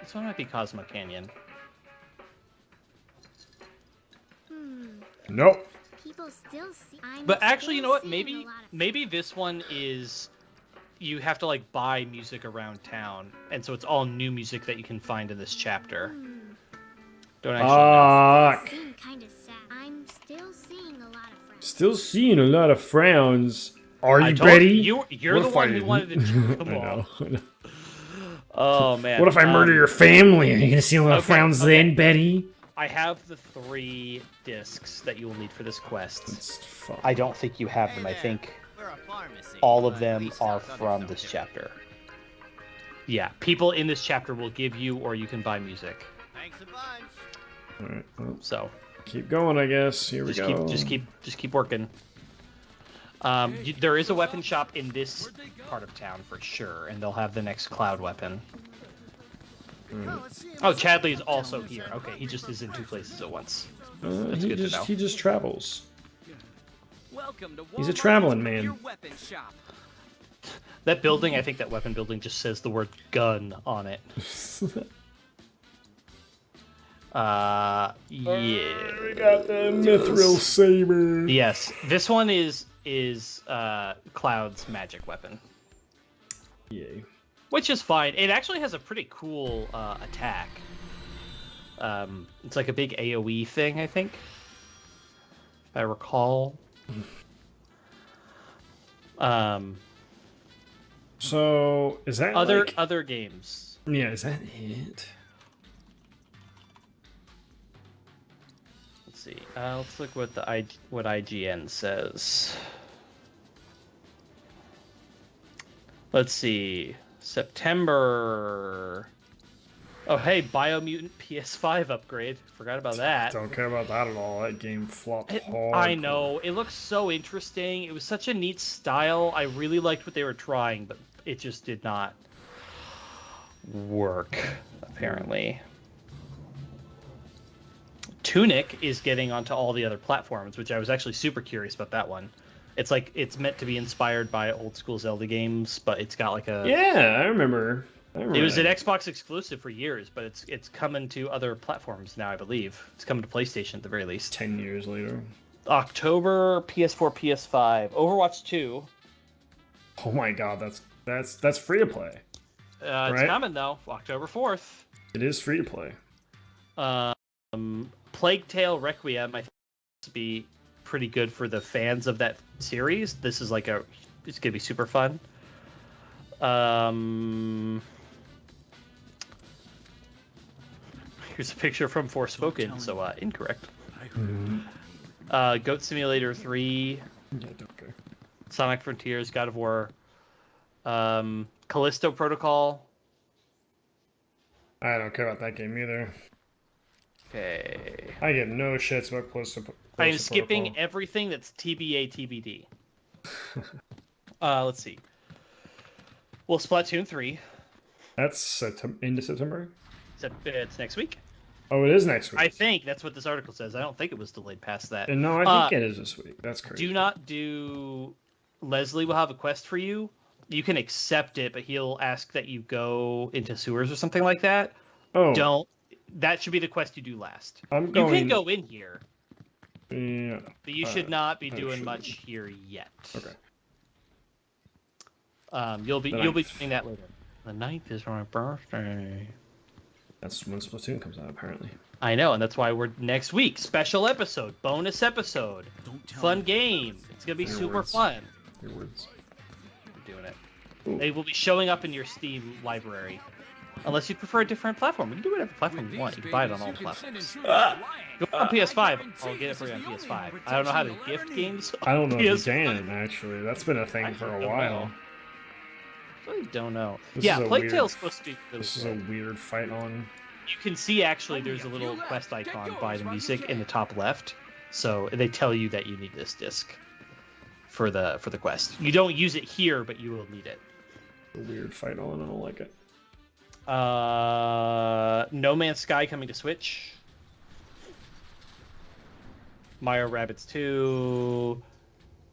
Speaker 2: This one might be Cosmo Canyon.
Speaker 1: Nope.
Speaker 7: People still see...
Speaker 2: But actually, you know what? Maybe this one is... You have to, like, buy music around town, and so it's all new music that you can find in this chapter. Don't actually know.
Speaker 7: Kind of sad. I'm still seeing a lot of friends.
Speaker 1: Still seeing a lot of frowns. Are you, Betty?
Speaker 2: You're the one who wanted to... Come on. Oh, man.
Speaker 1: What if I murder your family? Are you gonna see a lot of frowns then, Betty?
Speaker 2: I have the 3 discs that you will need for this quest.
Speaker 1: That's fun.
Speaker 2: I don't think you have them. I think all of them are from this chapter. Yeah, people in this chapter will give you, or you can buy music.
Speaker 13: Thanks a bunch.
Speaker 1: Alright, well,
Speaker 2: so
Speaker 1: keep going, I guess. Here we go.
Speaker 2: Just keep working. There is a weapon shop in this part of town for sure, and they'll have the next cloud weapon. Oh, Chadley is also here. Okay, he just is in 2 places at once. That's good to know.
Speaker 1: He just travels.
Speaker 13: Welcome to
Speaker 1: He's a traveling man.
Speaker 13: Weapon shop.
Speaker 2: That building, I think that weapon building just says the word gun on it. Yeah.
Speaker 1: We got the Mithril saber.
Speaker 2: Yes, this one is Cloud's magic weapon.
Speaker 1: Yay.
Speaker 2: Which is fine. It actually has a pretty cool attack. It's like a big AoE thing, I think, if I recall.
Speaker 1: So is that
Speaker 2: other games?
Speaker 1: Yeah, is that it?
Speaker 2: Let's see. Let's look what what IGN says. Let's see. September. Oh, hey, Biomutant PS5 upgrade. Forgot about that.
Speaker 1: Don't care about that at all. That game flopped hard.
Speaker 2: I know. It looks so interesting. It was such a neat style. I really liked what they were trying, but it just did not work, apparently. Tunic is getting onto all the other platforms, which I was actually super curious about that one. It's like it's meant to be inspired by old school Zelda games, but it's got like a...
Speaker 1: Yeah, I remember.
Speaker 2: It was an Xbox exclusive for years, but it's coming to other platforms now, I believe. It's coming to PlayStation at the very least.
Speaker 1: 10 years later.
Speaker 2: October, PS4, PS5. Overwatch 2.
Speaker 1: Oh my god, that's free to play.
Speaker 2: It's coming though, October 4th.
Speaker 1: It is free to play.
Speaker 2: Plague Tale Requiem, I think, to be pretty good for the fans of that series. This is like it's gonna be super fun. Here's a picture from Forspoken, so incorrect. Goat Simulator 3.
Speaker 1: Yeah, don't care.
Speaker 2: Sonic Frontiers, God of War. Callisto Protocol.
Speaker 1: I don't care about that game either.
Speaker 2: Okay.
Speaker 1: I get no shits about close
Speaker 2: I am skipping everything that's TBA TBD. Let's see. Well, Splatoon 3.
Speaker 1: That's into September?
Speaker 2: It's next week.
Speaker 1: Oh, it is next week.
Speaker 2: I think that's what this article says. I don't think it was delayed past that.
Speaker 1: And no, I think it is this week. That's crazy.
Speaker 2: Do not do... Leslie will have a quest for you. You can accept it, but he'll ask that you go into sewers or something like that.
Speaker 1: Oh.
Speaker 2: Don't. That should be the quest you do last.
Speaker 1: I'm going...
Speaker 2: You can go in here.
Speaker 1: Yeah.
Speaker 2: But you should not be doing much here yet.
Speaker 1: Okay.
Speaker 2: You'll be doing that later. The 9th is my birthday.
Speaker 1: That's when Splatoon comes out, apparently.
Speaker 2: I know, and that's why we're next week. Special episode, bonus episode, fun game. It's gonna be super fun.
Speaker 1: Your words.
Speaker 2: We're doing it.
Speaker 1: Ooh.
Speaker 2: They will be showing up in your Steam library. Unless you prefer a different platform. You can do whatever platform you want. You can buy it on all platforms. Go on PS5. I'll get it for you on PS5. I don't know how to gift games.
Speaker 1: I don't know if you can, actually. That's been a thing for a while.
Speaker 2: I don't know. Yeah, Plague Tale's supposed to be really
Speaker 1: This is a weird fight on.
Speaker 2: You can see, actually, there's a little quest icon by the music in the top left. So they tell you that you need this disc for the quest. You don't use it here, but you will need it.
Speaker 1: A weird fight on. I don't like it.
Speaker 2: No Man's Sky coming to Switch. Mario Rabbids 2.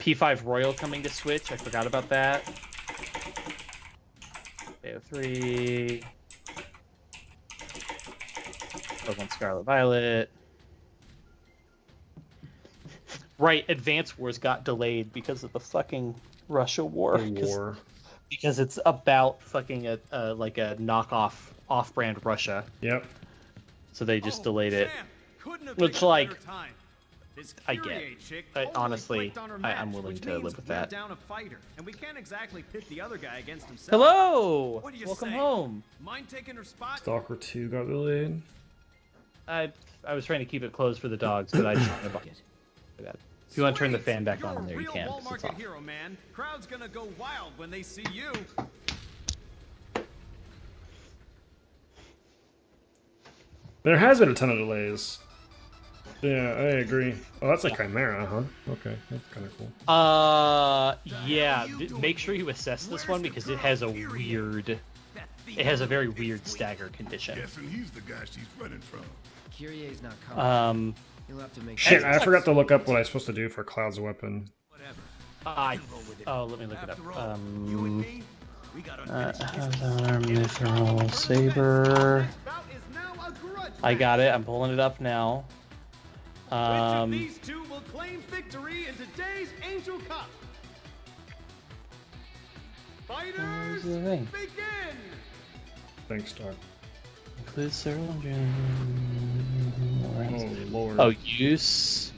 Speaker 2: P5 Royal coming to Switch. I forgot about that. Bayo 3. Pokemon Scarlet Violet. Right, Advance Wars got delayed because of the fucking Russia war. Because it's about fucking a knockoff off-brand Russia.
Speaker 1: Yep.
Speaker 2: So they just delayed it. Which, like, I get. Honestly, I'm willing to live with that. Hello! Welcome home.
Speaker 1: Stalker 2 got delayed.
Speaker 2: I was trying to keep it closed for the dogs, but I just want to buy it. If you want to turn the fan back on in there, you can.
Speaker 9: Hero, man. Crowd's gonna go wild when they see you.
Speaker 1: There has been a ton of delays. Yeah, I agree. Oh, that's a Chimera, huh? Okay, that's kind of cool.
Speaker 2: Yeah. Make sure you assess this one because it has a weird. It has a very weird stagger condition.
Speaker 6: Guessing he's the guy she's running from.
Speaker 4: Kyrie's not coming.
Speaker 1: Shit, I forgot to look up what I'm supposed to do for Cloud's weapon.
Speaker 2: Let me look it up. Mithril Saber. I got it. I'm pulling it up now.
Speaker 9: Which of these two will claim victory in today's Angel Cup? Fighters, begin!
Speaker 1: Thanks, Doc.
Speaker 2: Include several.
Speaker 1: Oh, Lord.
Speaker 2: Oh, use.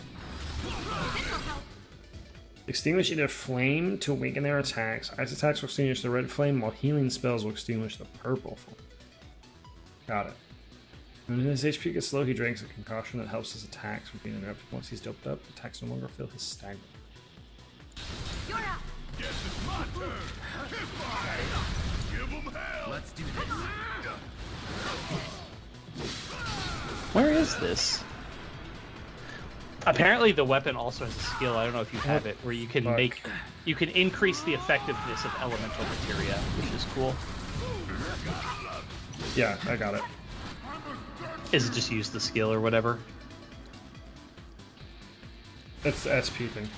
Speaker 1: Extinguish either flame to awaken their attacks. Ice attacks will extinguish the red flame, while healing spells will extinguish the purple flame. Got it. When his HP gets low, he drinks a concoction that helps his attacks from being interrupted. Once he's doped up, attacks no longer feel his stagger.
Speaker 6: Guess it's my turn. Give him hell.
Speaker 4: Let's do this.
Speaker 2: Where is this? Apparently the weapon also has a skill, I don't know if you have it, where you can increase the effectiveness of elemental materia, which is cool.
Speaker 1: Yeah, I got it.
Speaker 2: Is it just use the skill or whatever?
Speaker 1: That's the SP thing.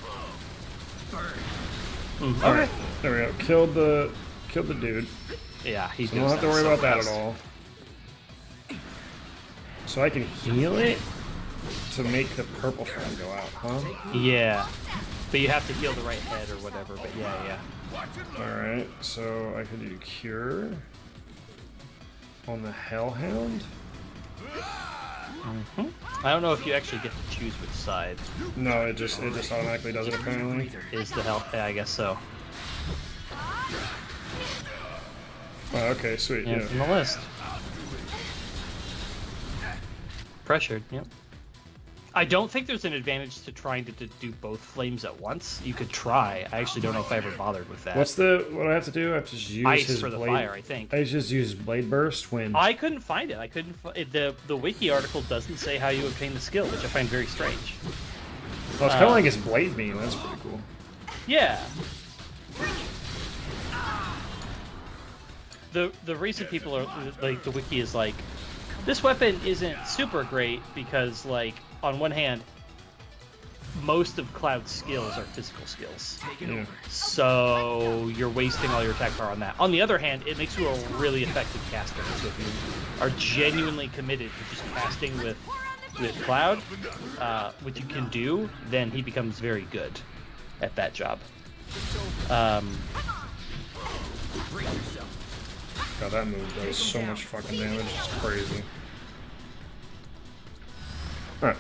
Speaker 2: Okay.
Speaker 1: Alright, there we go. Killed the dude.
Speaker 2: Yeah, he
Speaker 1: so don't have to worry about that at all. So I can heal it to make the purple flame go out, huh?
Speaker 2: Yeah. But you have to heal the right head or whatever, but yeah.
Speaker 1: Alright, so I could do cure on the Hellhound.
Speaker 2: I don't know if you actually get to choose which side.
Speaker 1: No, it just automatically does it apparently.
Speaker 2: Is the health? Yeah, I guess so.
Speaker 1: Oh, okay, sweet.
Speaker 2: Yeah, it's on the list. Pressured. Yep. I don't think there's an advantage to trying to do both flames at once. You could try. I actually don't know if I ever bothered with that.
Speaker 1: What do I have to do? I have to just use
Speaker 2: ice
Speaker 1: his
Speaker 2: for the
Speaker 1: blade.
Speaker 2: fire, I think.
Speaker 1: I just use blade burst when
Speaker 2: I couldn't find it. The wiki article doesn't say how you obtain the skill, which I find very strange.
Speaker 1: Well, it's kind of like his blade beam. That's pretty cool.
Speaker 2: Yeah. The reason people are like the wiki is like, this weapon isn't super great because, like, on one hand, most of Cloud's skills are physical skills.
Speaker 1: Yeah.
Speaker 2: So you're wasting all your attack power on that. On the other hand, it makes you a really effective caster. So if you are genuinely committed to just casting with Cloud, which you can do, then he becomes very good at that job.
Speaker 1: God, that move does so much fucking damage. It's crazy. Alright.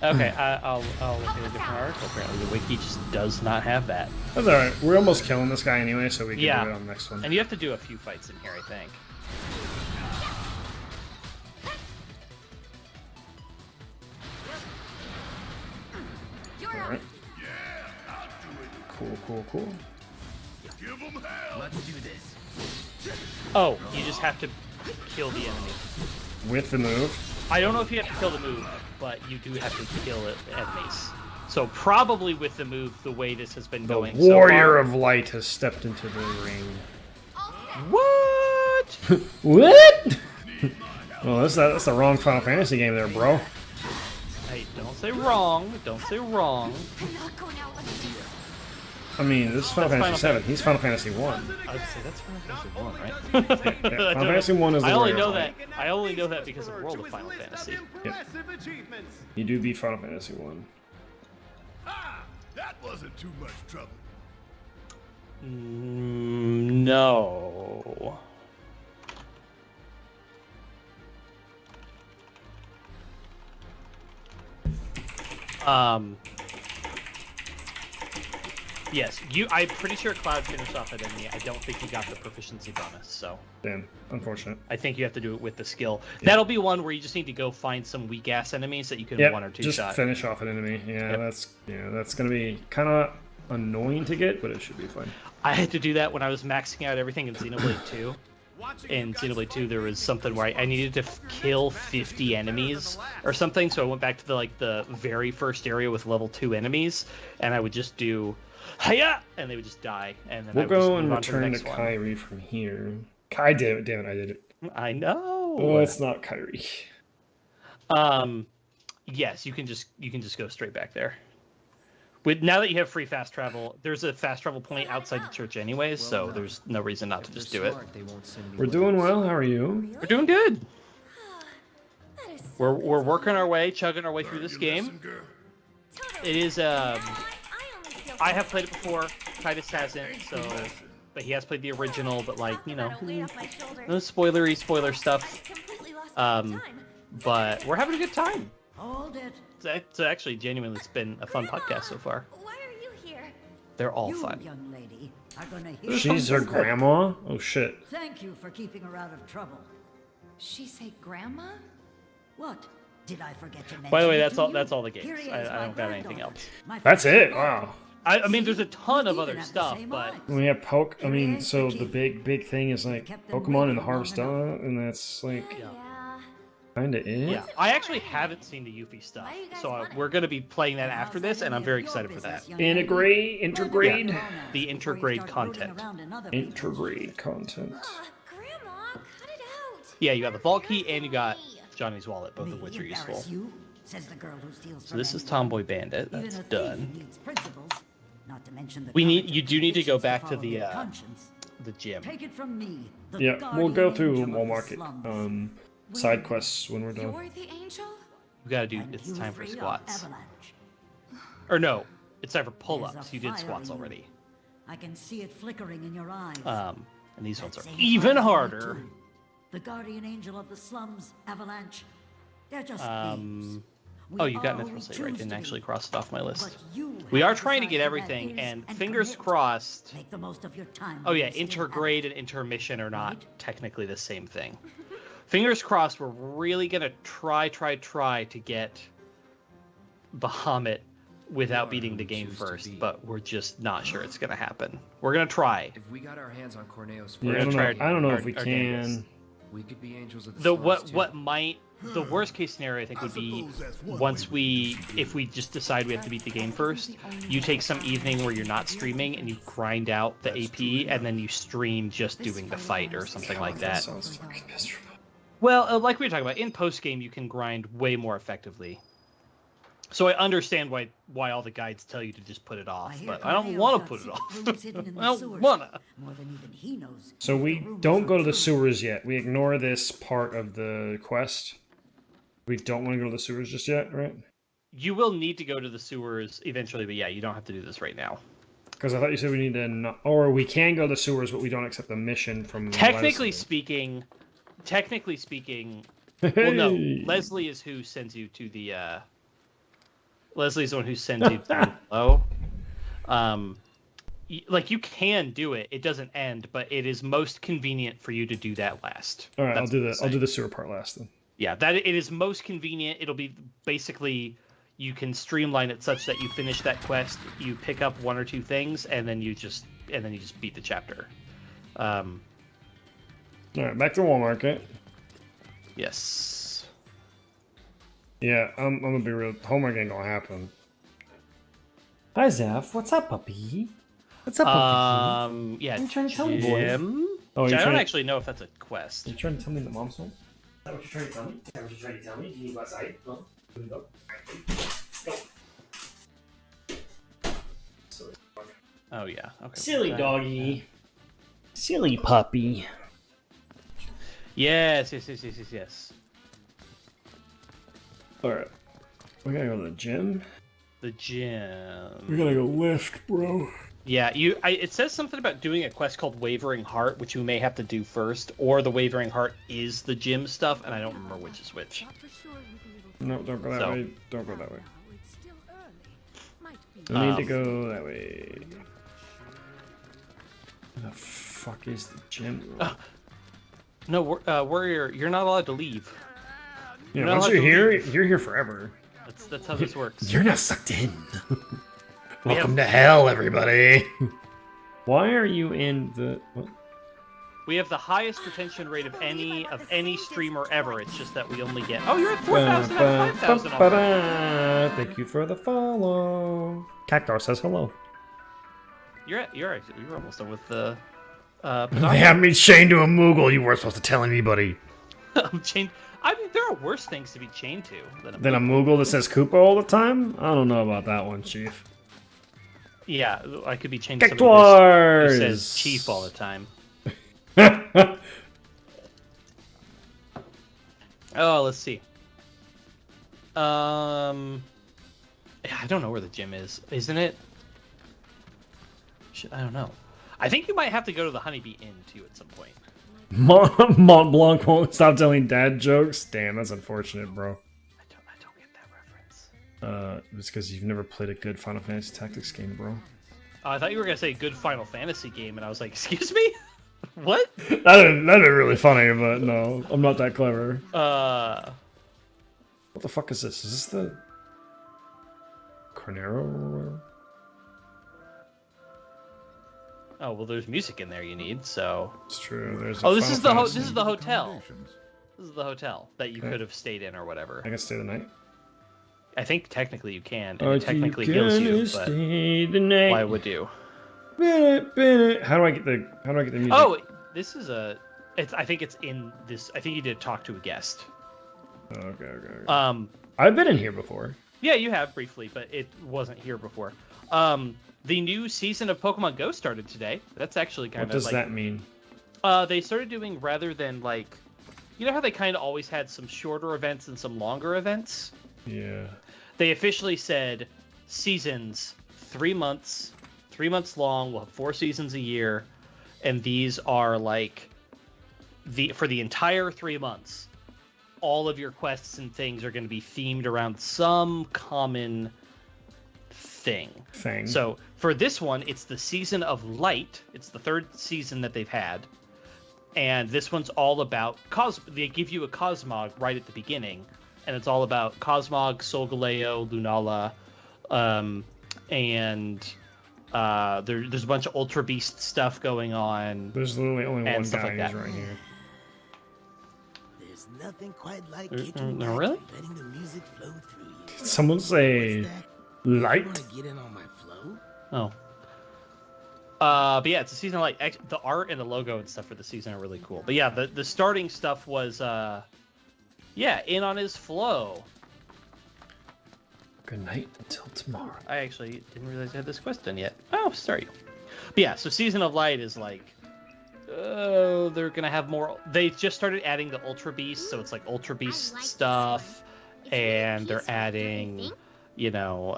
Speaker 2: Okay, I'll look at a different article. Apparently, the wiki just does not have that.
Speaker 1: That's alright. We're almost killing this guy anyway, so we can do it on the next one.
Speaker 2: And you have to do a few fights in here, I think.
Speaker 1: Alright. Cool.
Speaker 13: Let's do this.
Speaker 2: Oh, you just have to kill the enemy.
Speaker 1: With the move?
Speaker 2: I don't know if you have to kill the move, but you do have to kill enemies. So probably with the move, the way this has been going so far.
Speaker 1: The Warrior of Light has stepped into the ring.
Speaker 2: What?
Speaker 1: What? Well, that's the wrong Final Fantasy game there, bro.
Speaker 2: Hey, don't say wrong. Don't say wrong.
Speaker 1: I mean, this is Final Fantasy 7. He's Final Fantasy 1.
Speaker 2: I would say that's Final Fantasy 1, right?
Speaker 1: Yeah, Final Fantasy 1 is the Warrior of Light.
Speaker 2: I only know that because of World of Final Fantasy.
Speaker 1: Yep. You do beat Final Fantasy 1.
Speaker 6: That wasn't too much trouble.
Speaker 2: No. Yes, I'm pretty sure Cloud finished off that enemy. I don't think he got the proficiency bonus, so.
Speaker 1: Damn, unfortunate.
Speaker 2: I think you have to do it with the skill. Yep. That'll be one where you just need to go find some weak ass enemies that you can one or two
Speaker 1: just
Speaker 2: shot.
Speaker 1: Finish off an enemy. Yeah, that's gonna be kind of annoying to get, but it should be fun.
Speaker 2: I had to do that when I was maxing out everything in Xenoblade 2. In Xenoblade 2, there was something where I needed to kill 50 enemies or something, so I went back to the very first area with level 2 enemies, and I would just do hiya, and they would just die, and then
Speaker 1: we'll
Speaker 2: I would
Speaker 1: go
Speaker 2: just
Speaker 1: and return to Kairi from here. Damn it, I did it.
Speaker 2: I know.
Speaker 1: Oh, it's not Kairi.
Speaker 2: Yes, you can just go straight back there. Now that you have free fast travel, there's a fast travel point outside the church anyways, so there's no reason not to just do it.
Speaker 1: We're doing well. How are you?
Speaker 2: We're doing good. We're working our way, chugging our way through this game. It is I have played it before. Titus hasn't, but he has played the original. But like no spoiler stuff. But we're having a good time.
Speaker 12: Hold it.
Speaker 2: So actually, genuinely, it's been a fun podcast so far.
Speaker 8: Why are you here?
Speaker 2: They're all fun.
Speaker 12: Young lady, are gonna hear
Speaker 1: She's her grandma? Oh shit.
Speaker 12: Thank you for keeping her out of trouble.
Speaker 3: She say grandma?
Speaker 12: What? Did I forget to mention?
Speaker 2: By the way, that's all the games. I don't got anything else.
Speaker 1: That's it. Wow.
Speaker 2: I mean, there's a ton of other stuff, but
Speaker 1: we have so the big thing is like Pokemon and the Harvest Dawn, and that's like kinda it.
Speaker 2: Yeah, I actually haven't seen the Yuffie stuff, so we're gonna be playing that after this, and I'm very excited for that.
Speaker 1: Intergrade?
Speaker 2: Yeah, the intergrade content.
Speaker 1: Intergrade content.
Speaker 8: Grandma, cut it out.
Speaker 2: Yeah, you got the vault key and you got Johnny's wallet, both of which are useful. So this is Tomboy Bandit. That's done. You do need to go back to the gym.
Speaker 12: Take it from me.
Speaker 1: Yeah, we'll go through Wall Market side quests when we're done.
Speaker 3: You're the angel?
Speaker 2: We gotta do. It's time for squats. Or no, it's time for pull-ups. You did squats already.
Speaker 12: I can see it flickering in your eyes.
Speaker 2: And these ones are even harder.
Speaker 12: The guardian angel of the slums, Avalanche. They're just
Speaker 2: Oh, you got Mithril Saber. I didn't actually cross it off my list. We are trying to get everything, and fingers crossed.
Speaker 12: Make the most of your time.
Speaker 2: Oh yeah, intergrade and intermission are not technically the same thing. Fingers crossed. We're really gonna try to get Bahamut without beating the game first, but we're just not sure it's gonna happen. We're gonna try.
Speaker 4: If we got our hands on Corneo's,
Speaker 1: Yeah, I don't know if we can.
Speaker 4: We could be angels of the
Speaker 2: The
Speaker 4: slums,
Speaker 2: the worst case scenario I think would be if we just decide we have to beat the game first, you take some evening where you're not streaming and you grind out the AP and then you stream just doing the fight or something like that.
Speaker 1: Sounds fucking miserable.
Speaker 2: Well, like we were talking about, in post game you can grind way more effectively. So I understand why all the guides tell you to just put it off, but I don't want to put it off. I don't wanna.
Speaker 12: More than even he knows.
Speaker 1: So we don't go to the sewers yet. We ignore this part of the quest. We don't want to go to the sewers just yet, right?
Speaker 2: You will need to go to the sewers eventually, but yeah, you don't have to do this right now.
Speaker 1: Because I thought you said we need to, or we can go to the sewers, but we don't accept the mission from.
Speaker 2: Technically speaking, well, no. Leslie is who sends you to the. Leslie's the one who sends you down below. Like you can do it; it doesn't end, but it is most convenient for you to do that last.
Speaker 1: All right, I'll do the sewer part last then.
Speaker 2: Yeah, that it is most convenient. It'll be basically you can streamline it such that you finish that quest, you pick up one or two things, and then you just beat the chapter.
Speaker 1: All right, back to Walmart.
Speaker 2: Yes.
Speaker 1: Yeah, I'm gonna be real. Homework ain't gonna happen. Hi Zeph, what's up, puppy? What's up, puppy?
Speaker 2: Yeah.
Speaker 1: What are you trying to tell me, boy?
Speaker 2: Oh, I don't actually know if that's a quest.
Speaker 1: Are you trying to tell me that mom's home? Is that what you're trying to tell me? Is that what you're trying to tell me? Do you need to go outside? No. Go. Go.
Speaker 2: Oh yeah. Okay.
Speaker 1: Silly doggy. Silly puppy.
Speaker 2: Yes.
Speaker 1: Alright. We gotta go to the gym.
Speaker 2: The gym.
Speaker 1: We gotta go lift, bro.
Speaker 2: Yeah, it says something about doing a quest called Wavering Heart, which you may have to do first, or the Wavering Heart is the gym stuff, and I don't remember which is which.
Speaker 1: No, don't go that way. Don't go that way. We need to go that way. Where the fuck is the gym?
Speaker 2: No, Warrior, you're not allowed to leave.
Speaker 1: Yeah, once you're here, you're here forever.
Speaker 2: That's how this works.
Speaker 1: You're not sucked in. Welcome to hell, everybody. Why are you in the... What?
Speaker 2: We have the highest retention rate of any streamer ever. It's just that we only get... Oh, you're at 4,000 out of 5,000 already.
Speaker 1: Thank you for the follow. Cactar says hello.
Speaker 2: You're almost done with the...
Speaker 1: They have me chained to a Moogle. You weren't supposed to tell anybody.
Speaker 2: I'm chained... I mean, there are worse things to be chained to
Speaker 1: than a Moogle that says Koopa all the time? I don't know about that one, Chief.
Speaker 2: Yeah, I could be chained to somebody who says Chief all the time. Oh, let's see. I don't know where the gym is. Isn't it? I don't know. I think you might have to go to the Honeybee Inn, too, at some point.
Speaker 1: Mont Blanc won't stop telling dad jokes? Damn, that's unfortunate, bro.
Speaker 2: I don't get that reference.
Speaker 1: It's because you've never played a good Final Fantasy Tactics game, bro.
Speaker 2: I thought you were going to say good Final Fantasy game, and I was like, excuse me? What?
Speaker 1: That'd be really funny, but no, I'm not that clever. What the fuck is this? Is this the... Cornero?
Speaker 2: Oh, well, there's music in there you need, so...
Speaker 1: It's true, there's
Speaker 2: this is the hotel. This is the hotel that you could have stayed in or whatever.
Speaker 1: I can stay the night?
Speaker 2: I think technically you can, and it technically heals you, but why would you?
Speaker 1: How do I get the music?
Speaker 2: Oh, this is I think it's in this. I think you did talk to a guest.
Speaker 1: Okay. I've been in here before.
Speaker 2: Yeah, you have briefly, but it wasn't here before. The new season of Pokemon Go started today. That's actually kind of
Speaker 1: What does that mean?
Speaker 2: They started doing, rather than like, you know how they kind of always had some shorter events and some longer events?
Speaker 1: Yeah.
Speaker 2: They officially said seasons, 3 months long. We'll have 4 seasons a year, and these are like for the entire 3 months. All of your quests and things are going to be themed around some common thing. So for this one, it's the Season of Light. It's the 3rd season that they've had, and this one's all about they give you a Cosmog right at the beginning, and it's all about Cosmog, Solgaleo, Lunala, and there's a bunch of Ultra Beast stuff going on.
Speaker 1: There's literally only one
Speaker 2: stuff
Speaker 1: guy
Speaker 2: like that.
Speaker 1: who's right here.
Speaker 14: There's nothing quite like kicking back
Speaker 2: really?
Speaker 14: and letting the music flow through you.
Speaker 1: Did someone say light?
Speaker 14: Want to get in on my flow?
Speaker 2: Oh. But yeah, it's a season like the art and the logo and stuff for the season are really cool. But yeah, the starting stuff was in on his flow.
Speaker 1: Good night until tomorrow.
Speaker 2: I actually didn't realize I had this quest done yet. Oh, sorry. But yeah, so Season of Light is like, they're gonna have more. They just started adding the Ultra Beast, so it's like Ultra Beast stuff, and they're adding, you know,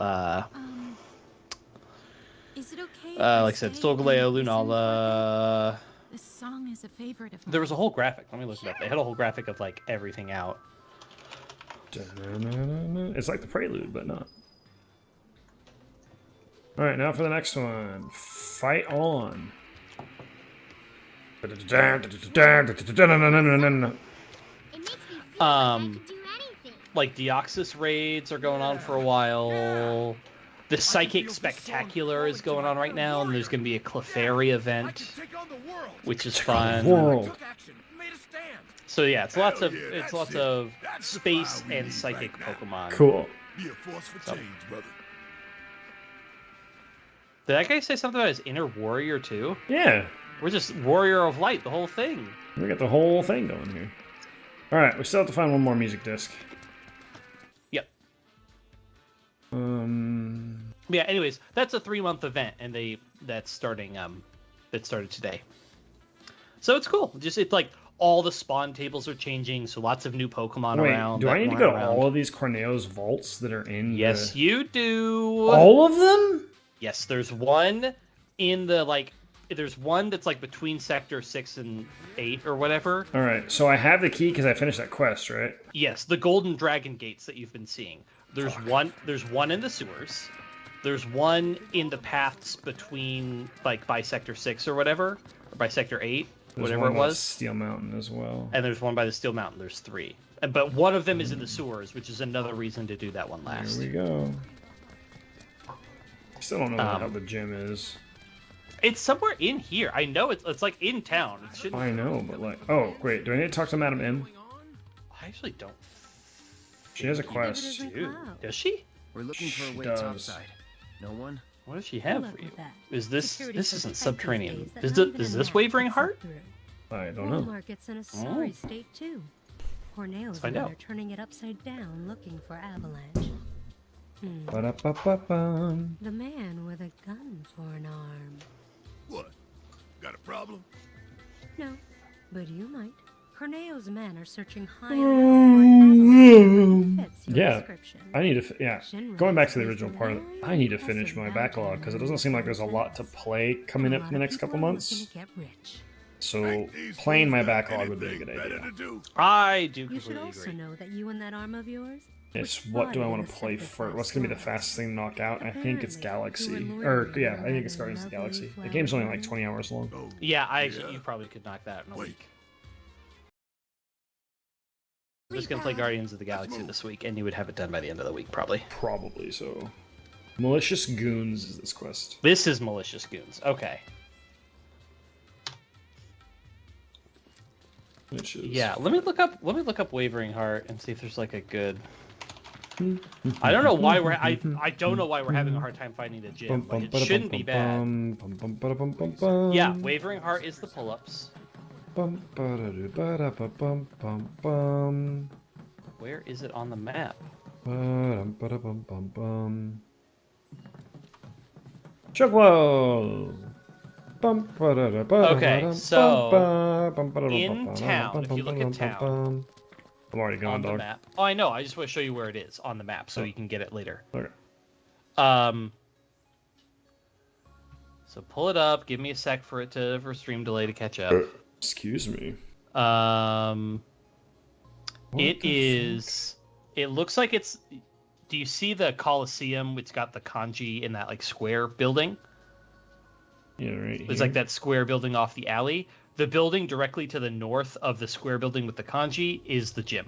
Speaker 3: Is it okay?
Speaker 2: like I said, Solgaleo, Lunala.
Speaker 3: This song is a favorite of mine.
Speaker 2: There was a whole graphic. Let me look it up. They had a whole graphic of like everything out.
Speaker 1: It's like the prelude, but not. All right, now for the next one. Fight on.
Speaker 2: Like Deoxys raids are going on for a while. The Psychic Spectacular is going on right now, and there's going to be a Clefairy event, which is fun. So yeah, it's lots of space and psychic Pokemon.
Speaker 1: Cool.
Speaker 6: Be a force for change, brother.
Speaker 2: Did that guy say something about his inner warrior too?
Speaker 1: Yeah.
Speaker 2: We're just Warrior of Light, the whole thing.
Speaker 1: We got the whole thing going here. All right, we still have to find one more music disc.
Speaker 2: Yep.
Speaker 1: Yeah.
Speaker 2: Anyways, that's a 3-month event, and that started today. So it's cool. It's like all the spawn tables are changing, so lots of new Pokemon around.
Speaker 1: Do I need to go to all of these Corneo's vaults that are in?
Speaker 2: Yes, you do.
Speaker 1: All of them?
Speaker 2: Yes, there's one in the there's one that's like between Sector 6 and 8 or whatever.
Speaker 1: All right, so I have the key because I finished that quest, right?
Speaker 2: Yes, the Golden Dragon Gates that you've been seeing. There's one in the sewers. There's one in the paths between by Sector 6 or whatever, or by Sector 8, whatever it was.
Speaker 1: Steel Mountain as well.
Speaker 2: And there's one by the Steel Mountain. There's 3. But one of them is in the sewers, which is another reason to do that one last.
Speaker 1: Here we go. Still don't know how the gym is.
Speaker 2: It's somewhere in here. I know it's like in town. It shouldn't.
Speaker 1: I know, but like, oh wait, do I need to talk to Madam M?
Speaker 2: I actually don't.
Speaker 1: She has a quest.
Speaker 2: Does she?
Speaker 4: We're looking for a way topside. No one?
Speaker 2: What does she have for you? Is this isn't subterranean? Is this Wavering Heart?
Speaker 1: I don't know.
Speaker 15: Market's in a sorry state too. Corneo's
Speaker 2: and
Speaker 15: they're turning it upside down, looking for Avalanche. The man with a gun for an arm.
Speaker 6: What? Got a problem?
Speaker 15: No, but you might. Corneo's men are searching high and low for
Speaker 1: yeah, I need to. Going back to the original part, I need to finish my backlog because it doesn't seem like there's a lot to play coming up in the next couple months. So playing my backlog would be a good idea.
Speaker 2: I do.
Speaker 15: You should also know that you and that arm of yours.
Speaker 1: It's what do I want to play first? What's gonna be the fastest thing to knock out? I think it's Galaxy. Or yeah, I think it's Guardians of the Galaxy. The game's only like 20 hours long.
Speaker 2: Yeah, you probably could knock that out in a week. I'm just gonna play Guardians of the Galaxy this week, and you would have it done by the end of the week, probably.
Speaker 1: Probably so. Malicious Goons is this quest.
Speaker 2: This is Malicious Goons. Okay. Yeah, let me look up Wavering Heart and see if there's like a good. I don't know why I don't know why we're having a hard time finding the gym. Like, it shouldn't be bad. Yeah, Wavering Heart is the pull-ups. Where is it on the map?
Speaker 1: Chuglo!
Speaker 2: Okay, so in town, if you look at town,
Speaker 1: I'm already gone,
Speaker 2: on the
Speaker 1: dog.
Speaker 2: map. Oh, I know. I just want to show you where it is on the map so you can get it later.
Speaker 1: Okay.
Speaker 2: So pull it up. Give me a sec for stream delay to catch up.
Speaker 1: Excuse me.
Speaker 2: It looks like it's. Do you see the Coliseum? It's got the kanji in that like square building.
Speaker 1: Yeah, right here.
Speaker 2: It's like that square building off the alley. The building directly to the north of the square building with the kanji is the gym.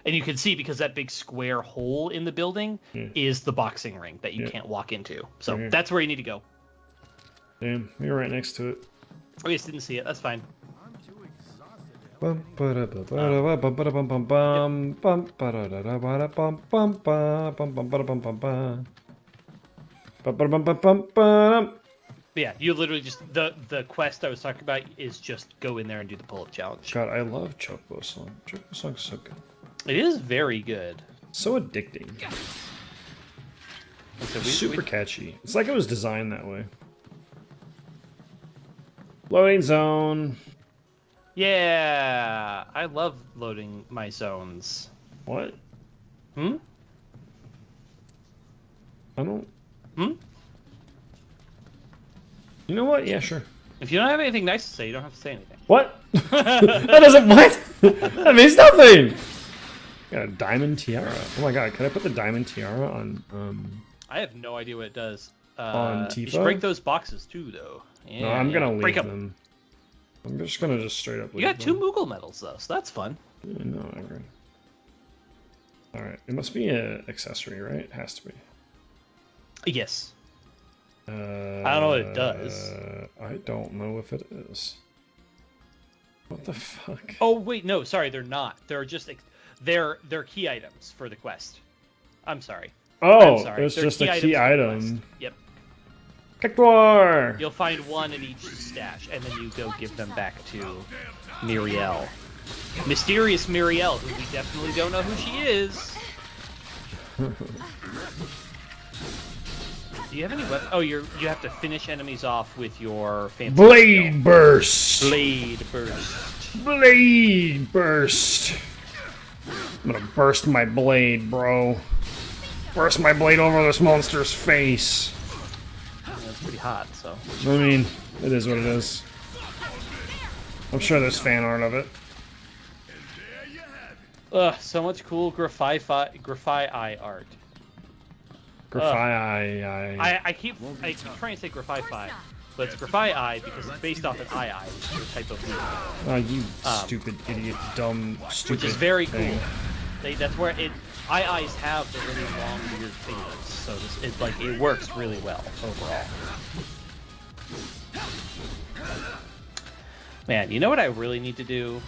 Speaker 2: And you can see because that big square hole in the building is the boxing ring that you can't walk into. So that's where you need to go.
Speaker 1: Damn, you're right next to it.
Speaker 2: Oh, you just didn't see it. That's fine. Yeah, you literally just the quest I was talking about is just go in there and do the pull-up challenge.
Speaker 1: God, I love Chocobo Song. Chocobo Song's so good.
Speaker 2: It is very good.
Speaker 1: So addicting.
Speaker 2: So
Speaker 1: super catchy. It's like it was designed that way. Loading zone.
Speaker 2: Yeah, I love loading my zones.
Speaker 1: What?
Speaker 2: Hmm?
Speaker 1: I don't...
Speaker 2: Hmm?
Speaker 1: You know what? Yeah, sure.
Speaker 2: If you don't have anything nice to say, you don't have to say anything.
Speaker 1: What? That doesn't... What? That means nothing! Got a diamond tiara. Oh my god, can I put the diamond tiara on...
Speaker 2: I have no idea what it does.
Speaker 1: On Tifa?
Speaker 2: You should break those boxes too, though. Yeah,
Speaker 1: no, I'm gonna leave
Speaker 2: them.
Speaker 1: them. I'm just gonna straight up leave
Speaker 2: You got
Speaker 1: them.
Speaker 2: 2 Moogle medals, though, so that's fun.
Speaker 1: Yeah, no, I agree. Alright, it must be an accessory, right? It has to be.
Speaker 2: Yes. I don't know what it does.
Speaker 1: I don't know if it is. What the fuck?
Speaker 2: Oh wait, no, sorry, they're not. They're just they're key items for the quest. I'm sorry.
Speaker 1: Oh,
Speaker 2: I'm sorry.
Speaker 1: it's
Speaker 2: They're
Speaker 1: just a key item.
Speaker 2: quest. Yep.
Speaker 1: Cactuar!
Speaker 2: You'll find one in each stash, and then you go give them back to Miriel. Mysterious Miriel, who we definitely don't know who she is. Do you have any weapons? Oh, you have to finish enemies off with your fancy
Speaker 1: Blade
Speaker 2: skill.
Speaker 1: burst!
Speaker 2: Blade burst.
Speaker 1: Blade burst! I'm gonna burst my blade, bro. Burst my blade over this monster's face.
Speaker 2: It's pretty hot, so.
Speaker 1: I mean, it is what it is. I'm sure there's fan art of it.
Speaker 2: Ugh, so much cool graphite eye art. I keep trying to say graphite, but it's graphite eye because it's based off an eye, which is a type of weed.
Speaker 1: Oh, you stupid idiot, dumb, stupid.
Speaker 2: Which is very
Speaker 1: thing.
Speaker 2: cool. That's where eyes have the really long, weird fingers, so it works really well overall. Man, you know what I really need to do?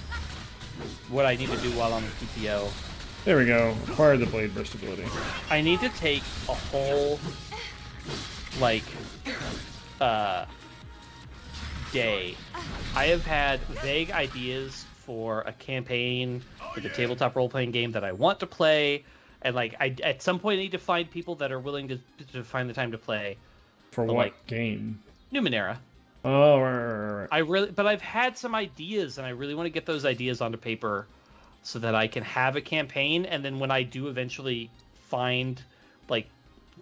Speaker 2: What I need to do while I'm in PTO?
Speaker 1: There we go. Acquire the blade burst ability.
Speaker 2: I need to take a whole, day. I have had vague ideas for a campaign for the tabletop role-playing game that I want to play, and I at some point need to find people that are willing to find the time to play.
Speaker 1: For what game?
Speaker 2: Numenera.
Speaker 1: Oh, right.
Speaker 2: But I've had some ideas, and I really want to get those ideas onto paper so that I can have a campaign, and then when I do eventually find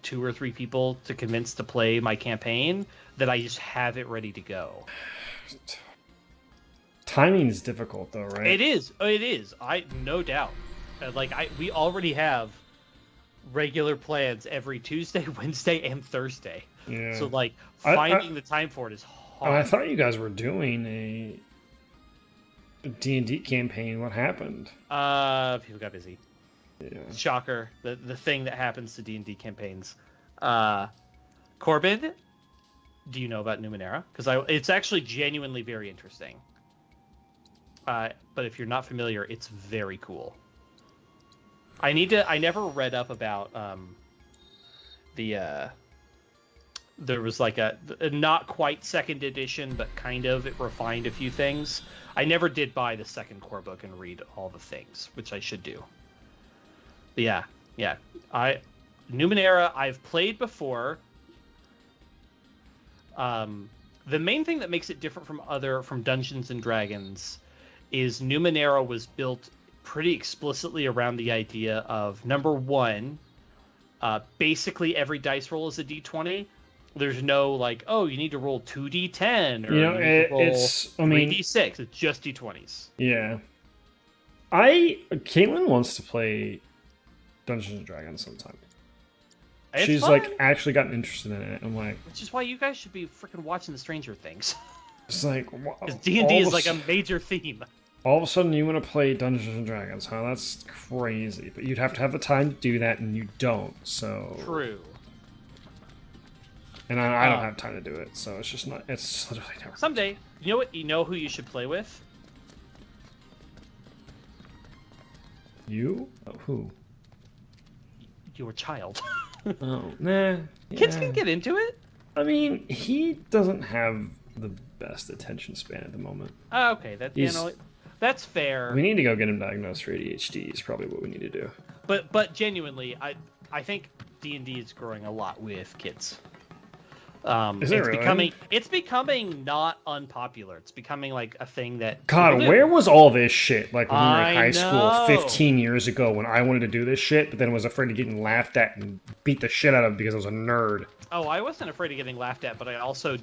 Speaker 2: 2 or 3 people to convince to play my campaign, that I just have it ready to go.
Speaker 1: Timing's difficult though, right?
Speaker 2: It is. No doubt. We already have regular plans every Tuesday, Wednesday, and Thursday.
Speaker 1: Yeah.
Speaker 2: So finding the time for it is hard.
Speaker 1: I thought you guys were doing a D&D campaign. What happened?
Speaker 2: People got busy.
Speaker 1: Yeah.
Speaker 2: Shocker. The thing that happens to D&D campaigns. Corbin, do you know about Numenera? Because it's actually genuinely very interesting. But if you're not familiar, it's very cool. I never read up about there was a not quite second edition, but kind of, it refined a few things. I never did buy the second core book and read all the things, which I should do. But yeah. Numenera I've played before. The main thing that makes it different from Dungeons and Dragons is Numenera was built pretty explicitly around the idea of, number one, basically every dice roll is a d20. There's no you need to roll 2d10 or
Speaker 1: it's
Speaker 2: 3d6. It's just d20s.
Speaker 1: Yeah. Caitlin wants to play Dungeons and Dragons sometime. She's actually gotten interested in it. I'm like,
Speaker 2: which is why you guys should be freaking watching the Stranger Things.
Speaker 1: It's like
Speaker 2: D&D is a major theme.
Speaker 1: All of a sudden, you want to play Dungeons and Dragons, huh? That's crazy. But you'd have to have the time to do that, and you don't. So
Speaker 2: True.
Speaker 1: And I don't have time to do it, so it's just not. It's literally never.
Speaker 2: Someday, you know what? You know who you should play with?
Speaker 1: You? Oh, who?
Speaker 2: Your child.
Speaker 1: Oh, nah.
Speaker 2: Kids
Speaker 1: yeah.
Speaker 2: can get into it.
Speaker 1: I mean, he doesn't have the best attention span at the moment.
Speaker 2: Oh, okay, that's fair.
Speaker 1: We need to go get him diagnosed for ADHD. Is probably what we need to do.
Speaker 2: But genuinely, I think D&D is growing a lot with kids.
Speaker 1: Is it really?
Speaker 2: It's becoming not unpopular. It's becoming like a thing that.
Speaker 1: God, where was all this shit? Like when we were in high school 15 years ago, when I wanted to do this shit, but then was afraid of getting laughed at and beat the shit out of because I was a nerd.
Speaker 2: Oh, I wasn't afraid of getting laughed at, but I also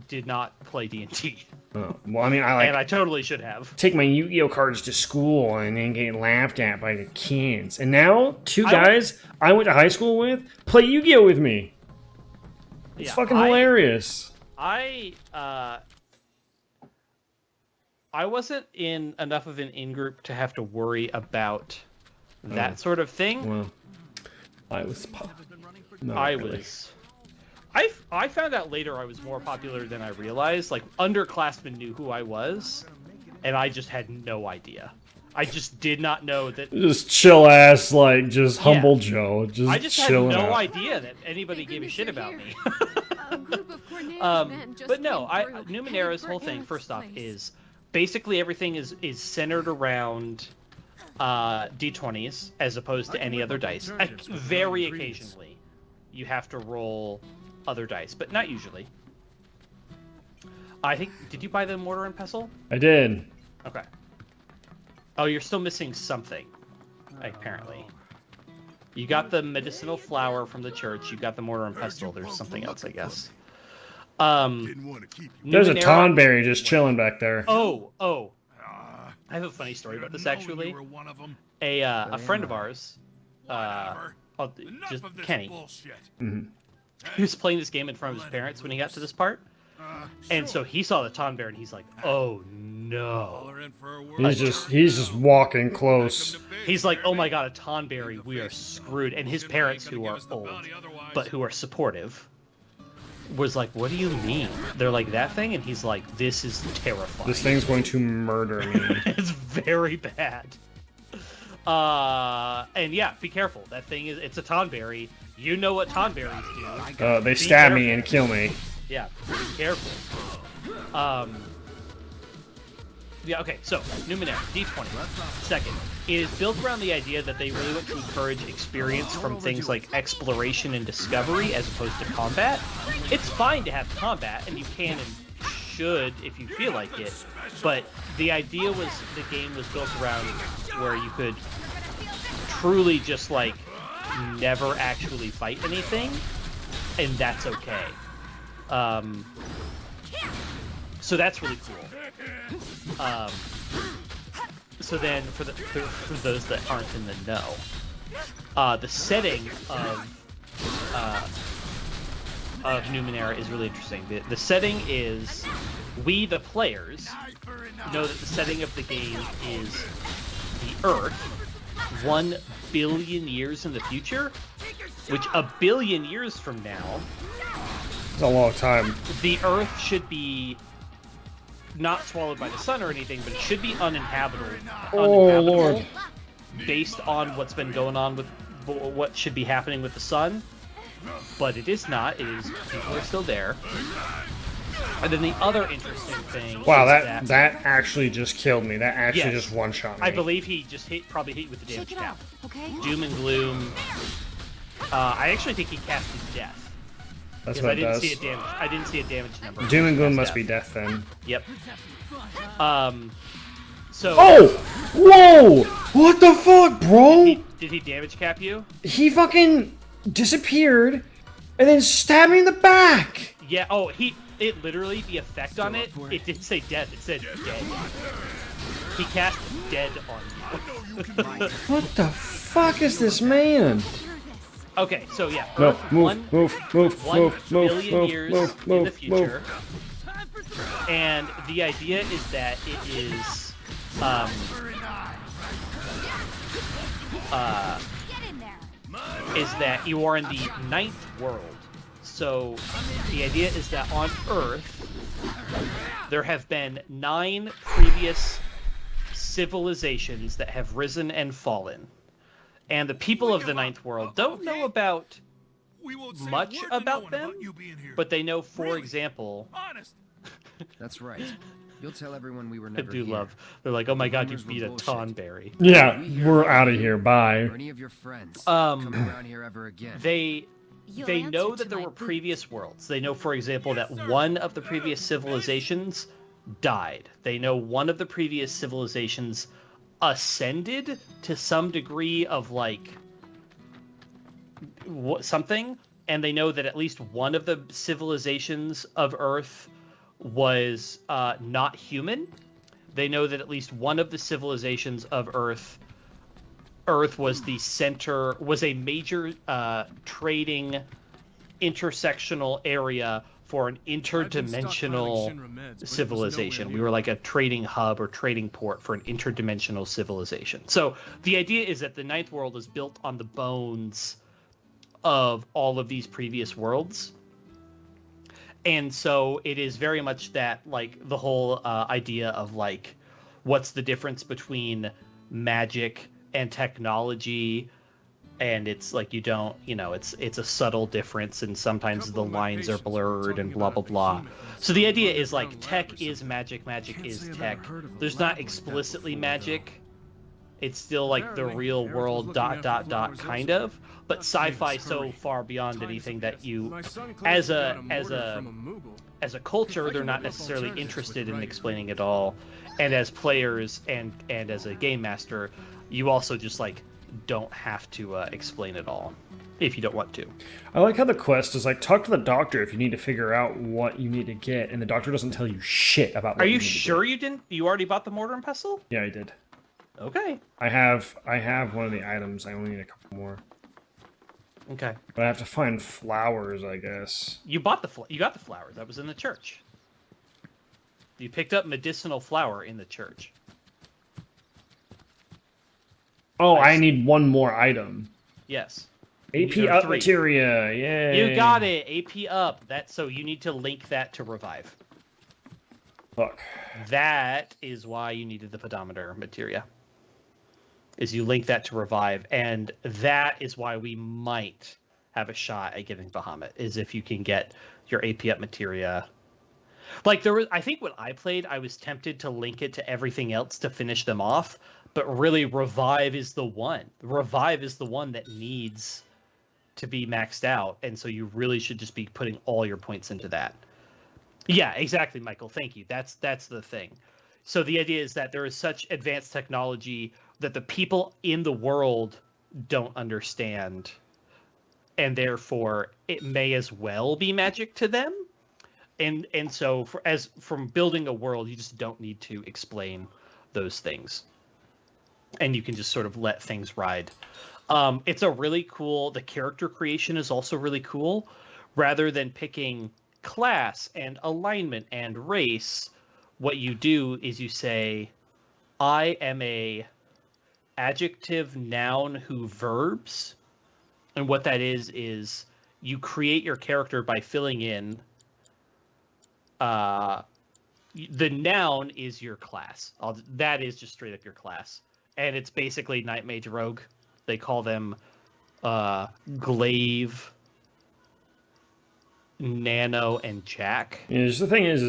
Speaker 2: did not play D&D.
Speaker 1: Oh, well, I mean, I
Speaker 2: totally should have.
Speaker 1: Take my Yu-Gi-Oh cards to school and then get laughed at by the kids. And now, two guys I went to high school with play Yu-Gi-Oh with me. It's fucking hilarious.
Speaker 2: I wasn't in enough of an in-group to have to worry about that sort of thing.
Speaker 1: Well, I was.
Speaker 2: I found out later I was more popular than I realized. Like, underclassmen knew who I was, and I just had no idea. I just did not know that.
Speaker 1: Just chill ass, like, just humble Joe. Just
Speaker 2: I just had no idea that anybody gave a shit about me. But no, Numenera's whole thing, first off, is basically everything is centered around D20s as opposed to any other dice. Very occasionally, you have to roll other dice, but not usually. I think. Did you buy the mortar and pestle?
Speaker 1: I did.
Speaker 2: Okay. Oh, you're still missing something, apparently. You got the medicinal flower from the church. You got the mortar and pestle. There's something else, I guess.
Speaker 1: There's a tonberry just chilling back there.
Speaker 2: Oh. I have a funny story about this, actually. A friend of ours, just Kenny, he was playing this game in front of his parents when he got to this part. And so he saw the tonberry and he's like, "Oh no!"
Speaker 1: He's just walking close.
Speaker 2: He's like, "Oh my god, a tonberry! We are screwed." And his parents, who are old but who are supportive, was like, "What do you mean?" They're like, "That thing," and he's like, "This is terrifying.
Speaker 1: This thing's going to murder me."
Speaker 2: It's very bad. And yeah, be careful. That thing it's a tonberry. You know what tonberries do.
Speaker 1: They stab me and kill me.
Speaker 2: Yeah, be careful. Yeah, okay, so, Numenera, D20. Second, it is built around the idea that they really want to encourage experience from things like exploration and discovery as opposed to combat. It's fine to have combat, and you can and should if you feel like it, but the idea was the game was built around where you could truly just, like, never actually fight anything, and that's okay. So that's really cool. So then, for those that aren't in the know, the setting of Numenera is really interesting. The setting is, we the players know that the setting of the game is the Earth 1 billion years in the future, which 1 billion years from now,
Speaker 1: it's a long time.
Speaker 2: The Earth should be not swallowed by the sun or anything, but it should be uninhabitable.
Speaker 1: Oh, Lord.
Speaker 2: Based on what's been going on with what should be happening with the sun. But it is not. It is, people are still there. And then the other interesting thing.
Speaker 1: Wow, that actually just killed me. That actually just one-shot me.
Speaker 2: I believe he just probably hit you with the damage cap.
Speaker 3: Okay?
Speaker 2: Doom and gloom. I actually think he casted death.
Speaker 1: That's what it does.
Speaker 2: I didn't see a damage number.
Speaker 1: Doom and gloom must be death then.
Speaker 2: Yep. So.
Speaker 1: Oh! Whoa! What the fuck, bro?
Speaker 2: Did he damage cap you?
Speaker 1: He fucking disappeared and then stabbed me in the back.
Speaker 2: Yeah. Oh, it literally, the effect on it didn't say death. It said dead. He cast dead on you.
Speaker 1: What the fuck is this man?
Speaker 2: Okay, so yeah.
Speaker 1: No,
Speaker 2: Earth,
Speaker 1: move.
Speaker 2: 1 billion years in the future. And the idea is that it is is that you are in the ninth world. So the idea is that on Earth, there have been 9 previous civilizations that have risen and fallen. And the people of the ninth world don't know about much about them, but they know, for example...
Speaker 4: That's right. You'll tell everyone we were never
Speaker 2: I do
Speaker 4: here.
Speaker 2: love. They're like, oh my god, you beat a Tonberry.
Speaker 1: Yeah, we're out of here. Bye.
Speaker 4: Or any of your friends come around here ever again.
Speaker 2: They know that there were previous worlds. They know, for example, that one of the previous civilizations died. They know one of the previous civilizations ascended to some degree of like something, and they know that at least one of the civilizations of Earth was not human. They know that at least one of the civilizations of Earth was the center, was a major trading intersectional area for an interdimensional civilization. We were like a trading hub or trading port for an interdimensional civilization. So the idea is that the ninth world is built on the bones of all of these previous worlds. And so it is very much that, like, the whole idea of, like, what's the difference between magic and technology, and it's like you don't, you know, it's a subtle difference, and sometimes the lines are blurred and blah blah blah. So the idea is like tech is magic, magic is tech. There's not explicitly magic. It's still like the real world ... kind of, but sci-fi so far beyond anything that you, as a culture, they're not necessarily interested in explaining it all, and as players and as a game master, you also just like don't have to explain it all if you don't want to.
Speaker 1: I like how the quest is like, talk to the doctor if you need to figure out what you need to get, and the doctor doesn't tell you shit about what
Speaker 2: Are you
Speaker 1: need
Speaker 2: sure
Speaker 1: to
Speaker 2: you didn't? You already bought the mortar and pestle?
Speaker 1: Yeah, I did.
Speaker 2: Okay.
Speaker 1: I have one of the items. I only need a couple more.
Speaker 2: Okay.
Speaker 1: But I have to find flowers, I guess.
Speaker 2: You bought you got the flower. That was in the church. You picked up medicinal flower in the church.
Speaker 1: Oh, I need one more item.
Speaker 2: Yes.
Speaker 1: AP up materia, yay.
Speaker 2: You got it, AP up. So you need to link that to revive.
Speaker 1: Look.
Speaker 2: That is why you needed the pedometer materia. Is you link that to revive, and that is why we might have a shot at getting Bahamut, is if you can get your AP up materia. Like I think when I played, I was tempted to link it to everything else to finish them off, but really revive is the one. Revive is the one that needs to be maxed out, and so you really should just be putting all your points into that. Yeah, exactly, Michael. Thank you. That's the thing. So the idea is that there is such advanced technology that the people in the world don't understand, and therefore it may as well be magic to them. And so from building a world, you just don't need to explain those things, and you can just sort of let things ride. It's a really cool. The character creation is also really cool. Rather than picking class and alignment and race, what you do is you say, I am a adjective, noun, who verbs. And what that is you create your character by filling in the noun is your class. That is just straight up your class. And it's basically Knight, Mage, Rogue. They call them Glaive, Nano, and Jack.
Speaker 1: Yeah, just the thing is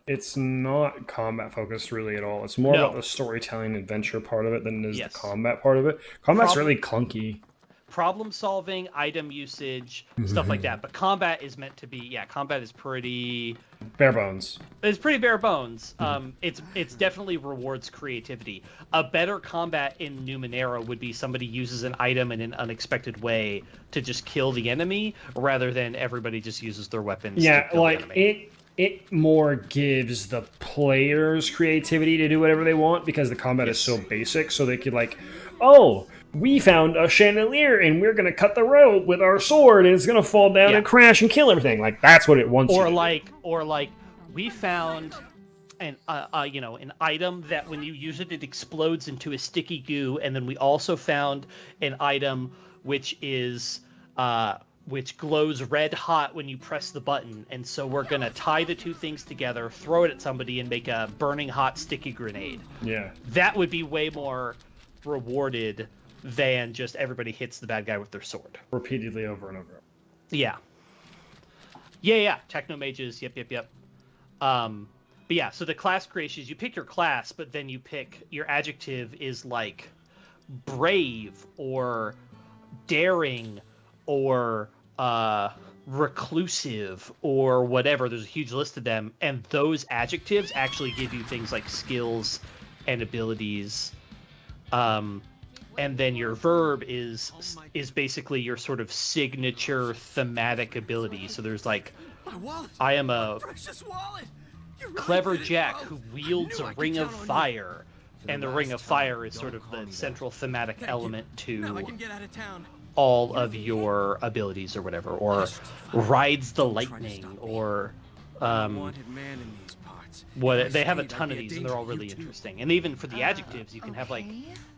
Speaker 1: it's not combat focused really at all. It's more about the storytelling adventure part of it than it is the combat part of it. Combat's really clunky.
Speaker 2: Problem solving, item usage, stuff like that. But combat is meant to be, combat is pretty
Speaker 1: bare bones.
Speaker 2: It's pretty bare bones. It's definitely rewards creativity. A better combat in Numenera would be somebody uses an item in an unexpected way to just kill the enemy, rather than everybody just uses their weapons.
Speaker 1: Yeah,
Speaker 2: to kill
Speaker 1: like
Speaker 2: the enemy.
Speaker 1: it more gives the players creativity to do whatever they want, because the combat is so basic. So they could like, oh, we found a chandelier and we're gonna cut the rope with our sword and it's gonna fall down and crash and kill everything. Like that's what it wants.
Speaker 2: Or like we found an item that when you use it, it explodes into a sticky goo. And then we also found an item which glows red hot when you press the button. And so we're gonna tie the two things together, throw it at somebody, and make a burning hot sticky grenade.
Speaker 1: Yeah.
Speaker 2: That would be way more rewarded than just everybody hits the bad guy with their sword
Speaker 1: repeatedly over and over.
Speaker 2: Yeah. Techno mages. Yep. But yeah, so the class creations, you pick your class, but then you pick your adjective is like brave or daring or reclusive or whatever. There's a huge list of them, and those adjectives actually give you things like skills and abilities. And then your verb is basically your sort of signature thematic ability. So there's like, I am a clever Jack who wields a ring of fire, and the ring of fire is sort of the central thematic element to all of your abilities or whatever, or rides the lightning, or what they have a ton of these, and they're all really interesting. And even for the adjectives, you can have like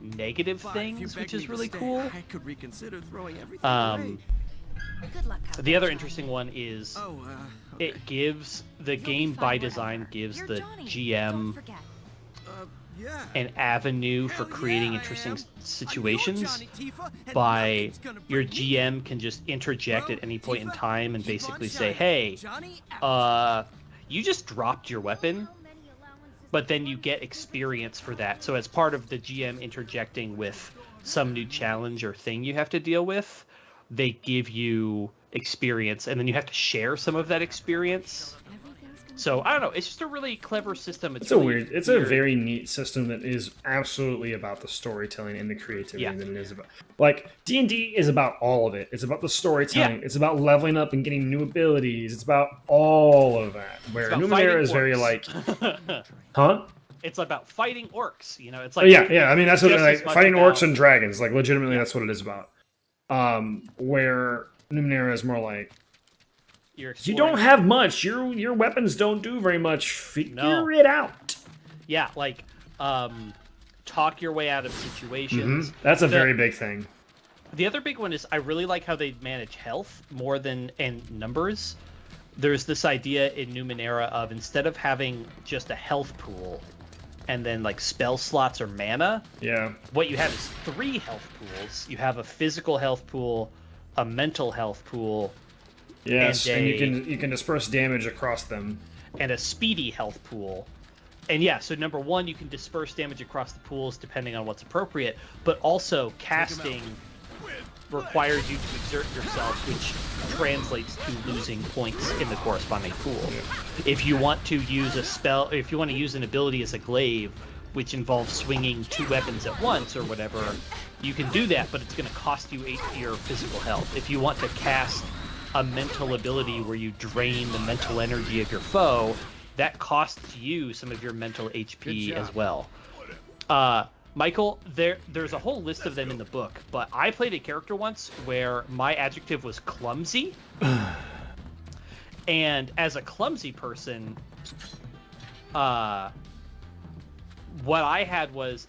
Speaker 2: negative things, which is really cool.
Speaker 14: I could reconsider throwing everything away.
Speaker 2: The other interesting one is it gives the game by design gives the GM an avenue for creating interesting situations by your GM can just interject at any point in time and basically say, hey, you just dropped your weapon, but then you get experience for that. So as part of the GM interjecting with some new challenge or thing you have to deal with, they give you experience, and then you have to share some of that experience. So I don't know. It's just a really clever system. It's really
Speaker 1: It's a very neat system that is absolutely about the storytelling and the creativity that it is about. Like D&D is about all of it. It's about the storytelling. It's about leveling up and getting new abilities. It's about all of that. Where Numenera is very like, huh?
Speaker 2: It's about fighting orcs. You know, it's like
Speaker 1: I mean that's what like fighting orcs and dragons. Like legitimately, that's what it is about. Where Numenera is more like, you don't have much. Your weapons don't do very much. Figure it out.
Speaker 2: Yeah, like talk your way out of situations.
Speaker 1: That's a very big thing.
Speaker 2: The other big one is I really like how they manage health more than and numbers. There's this idea in Numenera of instead of having just a health pool and then like spell slots or mana, what you have is 3 health pools. You have a physical health pool, a mental health pool,
Speaker 1: and you can disperse damage across them,
Speaker 2: and a speedy health pool. And so number 1, you can disperse damage across the pools depending on what's appropriate, but also casting requires you to exert yourself, which translates to losing points in the corresponding pool. If you want to use a spell, if you want to use an ability as a glaive, which involves swinging 2 weapons at once or whatever, you can do that, but it's going to cost you HP or physical health. If you want to cast a mental ability where you drain the mental energy of your foe, that costs you some of your mental HP as well. Michael, there's a whole list of them in the book, but I played a character once where my adjective was clumsy. And as a clumsy person, what I had was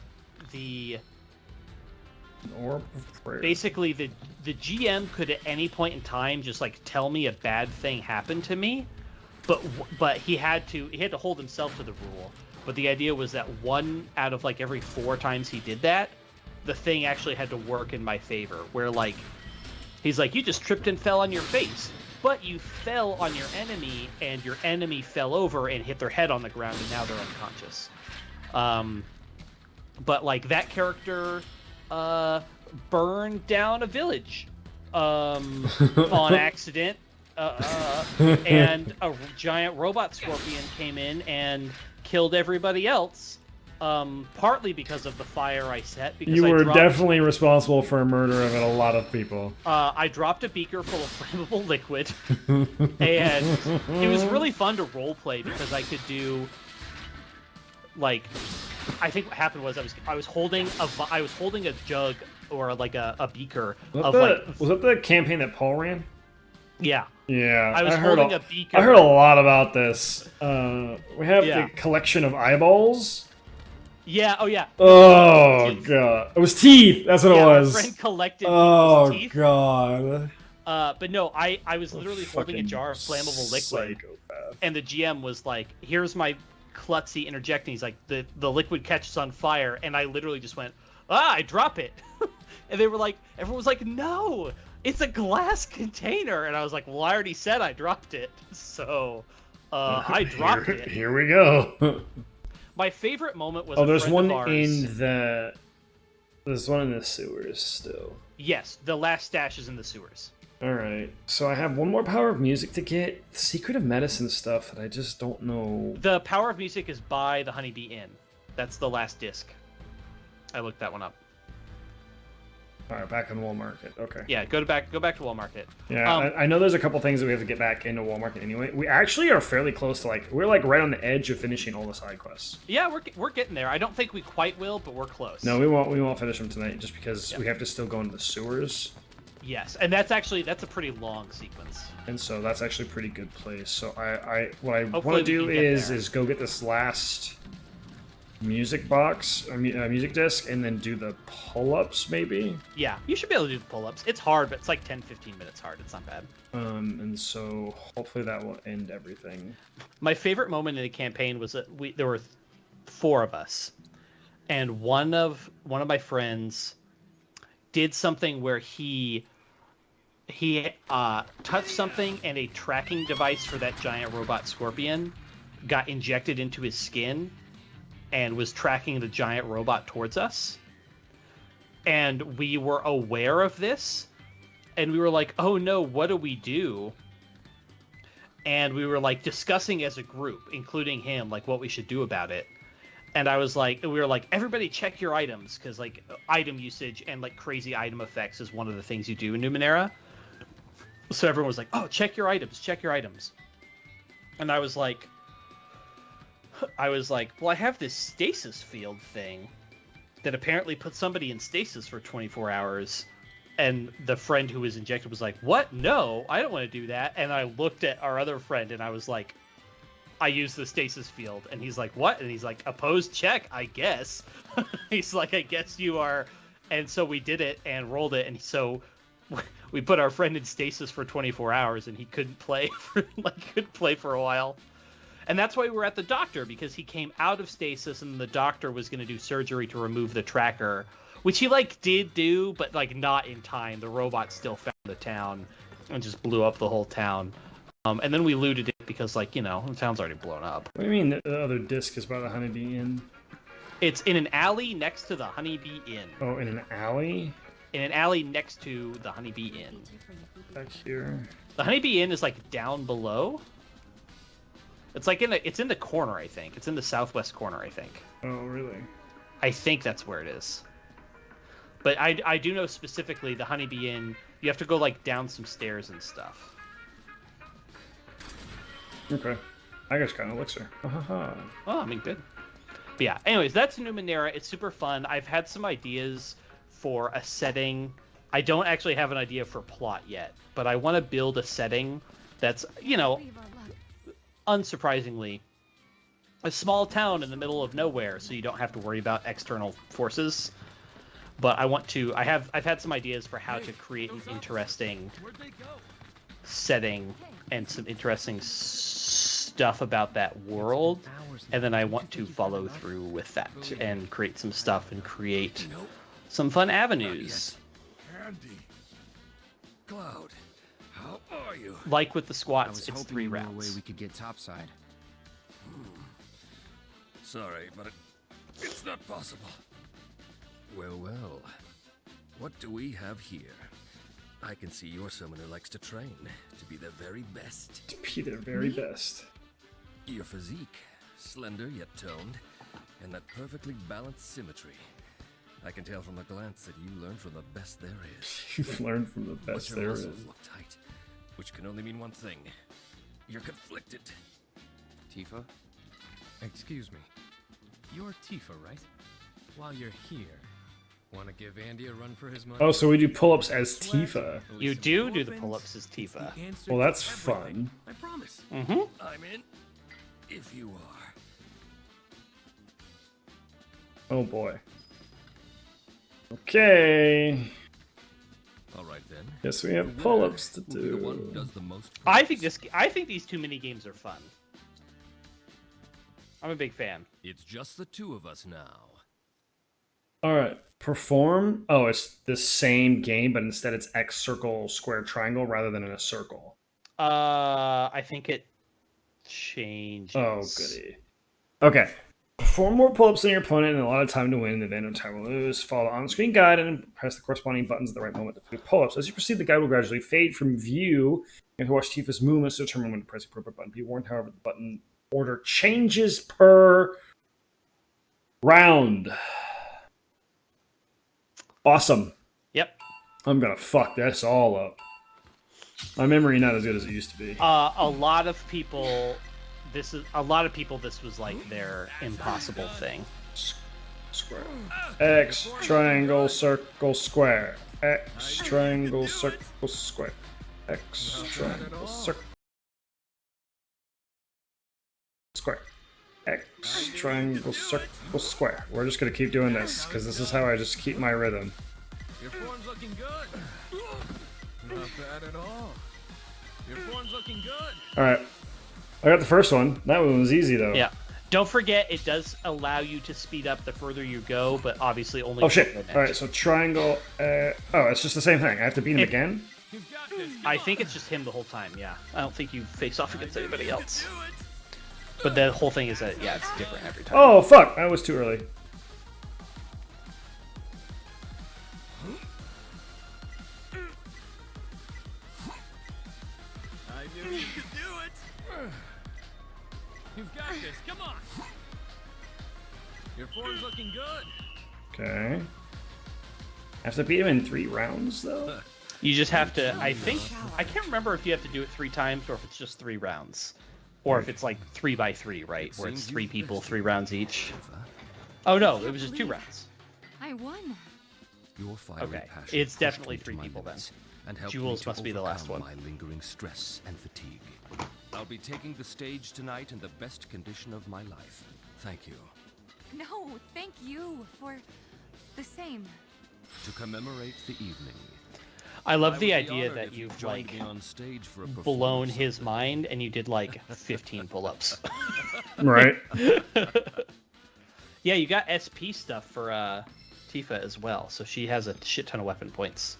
Speaker 2: basically the GM could at any point in time just like tell me a bad thing happened to me, but he had to hold himself to the rule. But the idea was that 1 out of like every 4 times he did that, the thing actually had to work in my favor. Where like he's like, you just tripped and fell on your face, but you fell on your enemy, and your enemy fell over and hit their head on the ground, and now they're unconscious. But like that character burned down a village on accident, and a giant robot scorpion came in and killed everybody else, partly because of the fire I set. Because
Speaker 1: you were definitely responsible for a murder of a lot of people.
Speaker 2: I dropped a beaker full of flammable liquid, and it was really fun to roleplay because I could do like, I think what happened was I was holding a jug or like a beaker
Speaker 1: was that the campaign that Paul ran?
Speaker 2: Yeah.
Speaker 1: Yeah,
Speaker 2: I was
Speaker 1: heard
Speaker 2: holding a beaker.
Speaker 1: I heard a lot about this. We have
Speaker 2: Yeah.
Speaker 1: the collection of eyeballs.
Speaker 2: Yeah. Oh yeah.
Speaker 1: Oh god, it was teeth. That's what it was.
Speaker 2: Our friend collected
Speaker 1: Oh
Speaker 2: people's teeth.
Speaker 1: god.
Speaker 2: But no, I was literally holding a jar of flammable liquid, and the GM was like, "Here's my klutzy interjecting." He's like, "The liquid catches on fire," and I literally just went, "Ah, I drop it," and they were like, everyone was like, "No, it's a glass container," and I was like, "Well, I already said I dropped it, so I dropped it."
Speaker 1: Here we go.
Speaker 2: My favorite moment was
Speaker 1: there's
Speaker 2: friend
Speaker 1: one
Speaker 2: of ours.
Speaker 1: There's one in the sewers still.
Speaker 2: Yes, the last stash is in the sewers.
Speaker 1: Alright, so I have one more Power of Music to get. Secret of Medicine stuff that I just don't know.
Speaker 2: The Power of Music is by the Honeybee Inn. That's the last disc. I looked that one up.
Speaker 1: Alright, back in Wall Market. Okay.
Speaker 2: Yeah, go back to Wall Market.
Speaker 1: Yeah, I know there's a couple things that we have to get back into Wall Market anyway. We actually are fairly close to we're right on the edge of finishing all the side quests.
Speaker 2: Yeah, we're getting there. I don't think we quite will, but we're close.
Speaker 1: No, we won't finish them tonight just because we have to still go into the sewers.
Speaker 2: Yes, and that's a pretty long sequence.
Speaker 1: And so that's actually a pretty good place. So what I
Speaker 2: Hopefully
Speaker 1: want to do
Speaker 2: we can get there.
Speaker 1: is go get this last music box, music disc, and then do the pull-ups maybe.
Speaker 2: Yeah, you should be able to do the pull-ups. It's hard, but it's like 10-15 minutes hard. It's not bad.
Speaker 1: And so hopefully that will end everything.
Speaker 2: My favorite moment in the campaign was that there were 4 of us, and one of my friends did something where he touched something, and a tracking device for that giant robot scorpion got injected into his skin and was tracking the giant robot towards us. And we were aware of this, and we were like, oh no, what do we do? And we were like discussing as a group, including him, like what we should do about it. And we were like, everybody check your items, because like item usage and like crazy item effects is one of the things you do in Numenera. So everyone was like, oh, check your items. And I was like, well, I have this stasis field thing that apparently puts somebody in stasis for 24 hours. And the friend who was injected was like, what? No, I don't want to do that. And I looked at our other friend and I was like, I use the stasis field. And he's like, what? And he's like, opposed check, I guess. He's like, I guess you are. And so we did it and rolled it. And so we put our friend in stasis for 24 hours and he couldn't play for a while. And that's why we were at the doctor, because he came out of stasis and the doctor was going to do surgery to remove the tracker, which he did do, but not in time. The robot still found the town and just blew up the whole town. And then we looted it because, the town's already blown up.
Speaker 1: What do you mean the other disc is by the Honeybee Inn?
Speaker 2: It's in an alley next to the Honeybee Inn.
Speaker 1: Oh, in an alley?
Speaker 2: In an alley next to the Honeybee Inn.
Speaker 1: Back here.
Speaker 2: The Honeybee Inn is down below. It's it's in the corner, I think. It's in the southwest corner, I think.
Speaker 1: Oh, really?
Speaker 2: I think that's where it is. But I do know specifically the Honeybee Inn, you have to go down some stairs and stuff.
Speaker 1: Okay. I guess kind of elixir.
Speaker 2: Oh, I mean, good. But yeah, anyways, that's Numenera. It's super fun. I've had some ideas for a setting. I don't actually have an idea for plot yet, but I want to build a setting that's, unsurprisingly, a small town in the middle of nowhere, so you don't have to worry about external forces. But I've had some ideas for how to create an interesting setting and some interesting stuff about that world, and then I want to follow through with that and create some stuff and create some fun avenues.
Speaker 6: Andy. Cloud, how are you?
Speaker 2: Like with the squats, it's
Speaker 4: hoping
Speaker 2: 3
Speaker 4: there were a
Speaker 2: rounds.
Speaker 4: way we could get topside.
Speaker 6: Sorry, but it's not possible.
Speaker 16: Well. What do we have here? I can see you're someone who likes to train, to be their very best.
Speaker 1: To be their very best.
Speaker 16: Your physique, slender yet toned, and that perfectly balanced symmetry. I can tell from a glance that you learned from the best there is.
Speaker 1: You've learned from the best
Speaker 16: But
Speaker 1: there
Speaker 16: your
Speaker 1: is.
Speaker 16: muscles look tight, which can only mean one thing. You're conflicted.
Speaker 4: Tifa? Excuse me. You're Tifa, right? While you're here,
Speaker 10: Want to give Andy a run for his money?
Speaker 1: Oh, so we do pull-ups as Tifa.
Speaker 2: You do the pull-ups as Tifa.
Speaker 1: Well, that's fun.
Speaker 10: I promise.
Speaker 2: Mm-hmm.
Speaker 16: I'm in. If you are.
Speaker 1: Oh boy. Okay.
Speaker 16: All right then.
Speaker 1: Guess we have pull-ups to
Speaker 16: Who the one who
Speaker 1: do.
Speaker 16: does the most?
Speaker 2: I think these two mini games are fun. I'm a big fan.
Speaker 16: It's just the two of us now.
Speaker 1: All right. Perform. Oh, it's the same game, but instead it's X, circle, square, triangle rather than in a circle.
Speaker 2: I think it changes.
Speaker 1: Oh, goody. Okay. Perform more pull-ups than your opponent and a lot of time to win. The event of time will lose. Follow the on-screen guide and press the corresponding buttons at the right moment to do pull-ups. As you proceed, the guide will gradually fade from view. You have to watch Tifa's movements to determine when to press the appropriate button. Be warned, however, the button order changes per round. Awesome.
Speaker 2: Yep.
Speaker 1: I'm gonna fuck this all up. My memory not as good as it used to be.
Speaker 2: A lot of people, this was like their impossible thing.
Speaker 1: Square. X, triangle, circle, square. X, triangle, circle, square. X, triangle, circle, square. X, triangle, circle, square. We're just gonna keep doing this, because this is how I just keep my rhythm.
Speaker 10: Your form's looking good. Not bad at all. Your form's looking good.
Speaker 1: Alright. I got the first one. That one was easy, though.
Speaker 2: Yeah. Don't forget, it does allow you to speed up the further you go, but obviously only.
Speaker 1: Oh, shit. Alright, so triangle. Oh, it's just the same thing. I have to beat him again?
Speaker 2: I think it's just him the whole time, yeah. I don't think you face off against anybody else. But the whole thing is that, yeah, it's different every time.
Speaker 1: Oh, fuck. That was too early.
Speaker 10: I knew you could do it. You've got this. Come on. Your form's looking good.
Speaker 1: Okay. I have to beat him in 3 rounds, though?
Speaker 2: You just have to, I can't remember if you have to do it 3 times or if it's just 3 rounds. Or if it's like 3 by 3, right? Where it's 3 people, 3 rounds each. Oh no, it was just 2 rounds.
Speaker 3: I won.
Speaker 16: Your fiery
Speaker 2: Okay,
Speaker 16: passion
Speaker 2: it's
Speaker 16: pushed
Speaker 2: definitely
Speaker 16: me to
Speaker 2: 3
Speaker 16: my
Speaker 2: people then.
Speaker 16: limits and helped
Speaker 2: Jules
Speaker 16: me to
Speaker 2: must be the last
Speaker 16: overcome
Speaker 2: one.
Speaker 16: my lingering stress and fatigue. I'll be taking the stage tonight in the best condition of my life. Thank you.
Speaker 3: No, thank you for the same.
Speaker 16: To commemorate the evening.
Speaker 2: I love
Speaker 16: would
Speaker 2: the
Speaker 16: be
Speaker 2: idea
Speaker 16: honored
Speaker 2: that
Speaker 16: if
Speaker 2: you've
Speaker 16: joined
Speaker 2: like
Speaker 16: me on stage for a
Speaker 2: blown
Speaker 16: performance
Speaker 2: his mind and you did like 15 pull-ups.
Speaker 1: Right.
Speaker 2: Yeah, you got SP stuff for Tifa as well, so she has a shit ton of weapon points.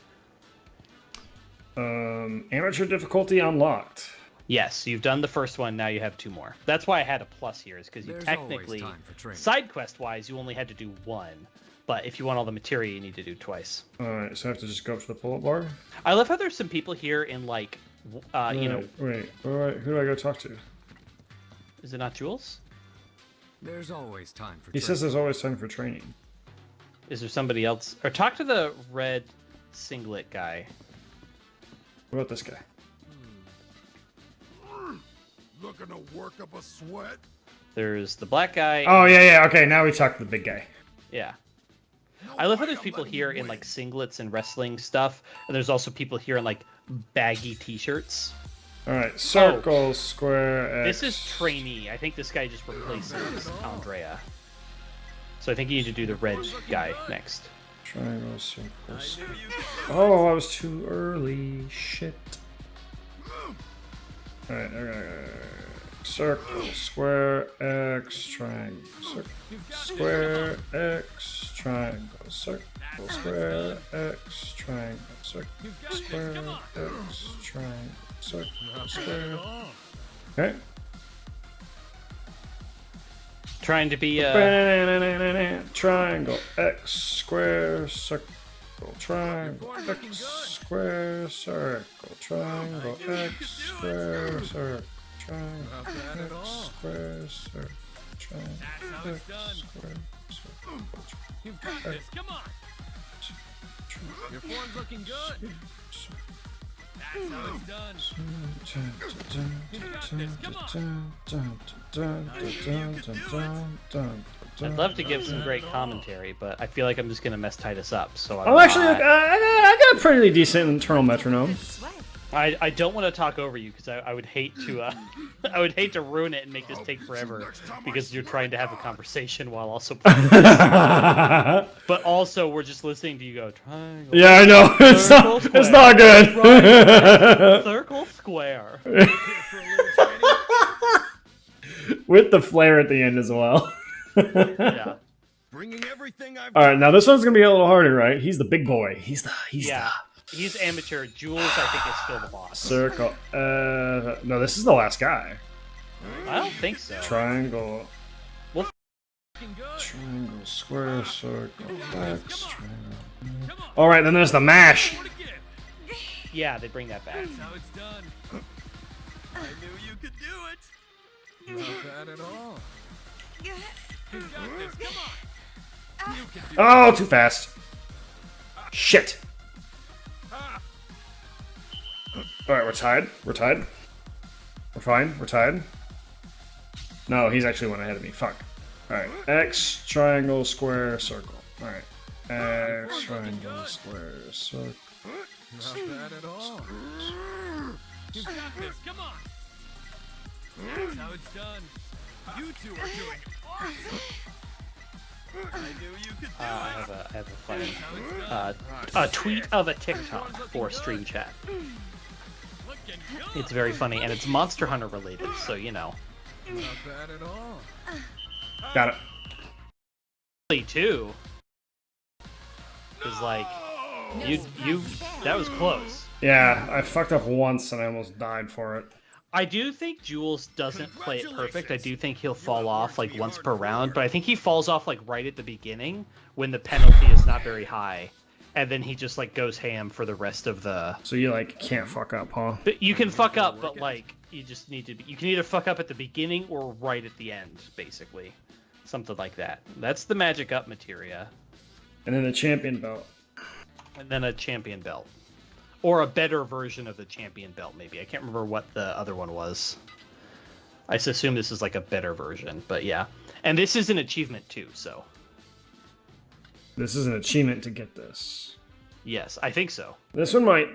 Speaker 1: Amateur difficulty unlocked.
Speaker 2: Yes, you've done the first one, now you have 2 more. That's why I had a plus here, is because you
Speaker 10: There's
Speaker 2: technically,
Speaker 10: always time for training.
Speaker 2: side quest-wise, you only had to do 1. But if you want all the materia, you need to do twice.
Speaker 1: Alright, so I have to just go up to the pull-up bar?
Speaker 2: I love how there's some people here in like, you know...
Speaker 1: Wait, who do I go talk to?
Speaker 2: Is it not Jules?
Speaker 10: There's always time for
Speaker 1: He says there's always time for training.
Speaker 2: Is there somebody else? Or talk to the red singlet guy.
Speaker 1: What about this guy?
Speaker 6: Looking to work up a sweat?
Speaker 2: There's the black guy.
Speaker 1: Oh, yeah, okay, now we talk to the big guy.
Speaker 2: Yeah. I love how there's people here in like singlets and wrestling stuff, and there's also people here in like baggy t-shirts.
Speaker 1: Alright, circle, square, X.
Speaker 2: This is trainee. I think this guy just replaces Andrea. So I think you need to do the red guy next.
Speaker 1: Triangle, circle, square. Oh, I was too early. Shit. Alright, circle, square, X, triangle, circle, square, X, triangle, circle, square, X, triangle, circle, square, X, triangle, circle, square. Okay.
Speaker 2: Trying to be
Speaker 1: triangle, X, square, circle, triangle, X, square, circle, triangle, X, square, circle. Triangle, X, square, circle, triangle, X, square, circle,
Speaker 10: You've got this. Come on. Your form's looking good. That's how it's done. You've got this. Come on.
Speaker 2: I'd love to give some great commentary, but I feel like I'm just gonna mess Titus up. So
Speaker 1: Oh, actually, I got a pretty decent internal metronome.
Speaker 2: I don't want to talk over you because I would hate to I would hate to ruin it and make this take forever because you're trying to have a conversation while also playing this. But also we're just listening to you go triangle.
Speaker 1: Yeah, I know. It's not good.
Speaker 2: Right, circle square.
Speaker 1: With the flare at the end as well.
Speaker 2: Yeah.
Speaker 6: Bringing everything I've
Speaker 1: All right, now this one's gonna be a little harder, right? He's the big boy. He's
Speaker 2: amateur. Jules, I think, is still the boss.
Speaker 1: Circle. No, this is the last guy.
Speaker 2: I don't think so.
Speaker 1: Triangle.
Speaker 2: Well,
Speaker 1: triangle, square, circle, X, triangle. All right, then there's the mash.
Speaker 2: Yeah, they bring that back.
Speaker 10: That's how it's done. I knew you could do it. Not bad at all. You got this. Come on. You can do
Speaker 1: Oh, too fast. Shit. All right, we're tied. We're tied. We're fine. We're tied. No, he's actually one ahead of me. Fuck. All right. X, triangle, square, circle. All right. X, triangle, square, circle.
Speaker 10: Not bad at all. You got this. Come on. That's how it's done. You two are doing awesome. I knew you could do it.
Speaker 2: I have a funny a tweet of a TikTok for stream chat. It's very funny, and it's Monster Hunter related, so you know.
Speaker 10: Not bad at all.
Speaker 1: Got it.
Speaker 2: Too. Is like you that was close.
Speaker 1: Yeah, I fucked up once and I almost died for it.
Speaker 2: I do think Jules doesn't play it perfect. I do think he'll fall off like once per round, but I think he falls off like right at the beginning when the penalty is not very high, and then he just like goes ham for the rest of the.
Speaker 1: So you like can't fuck up, huh?
Speaker 2: But you can fuck up, but like you just need to. You can either fuck up at the beginning or right at the end, basically, something like that. That's the magic up materia.
Speaker 1: And then the champion belt.
Speaker 2: And then a champion belt. Or a better version of the champion belt, maybe. I can't remember what the other one was. I assume this is like a better version, but yeah. And this is an achievement too, so.
Speaker 1: This is an achievement to get this.
Speaker 2: Yes, I think so.
Speaker 1: This one might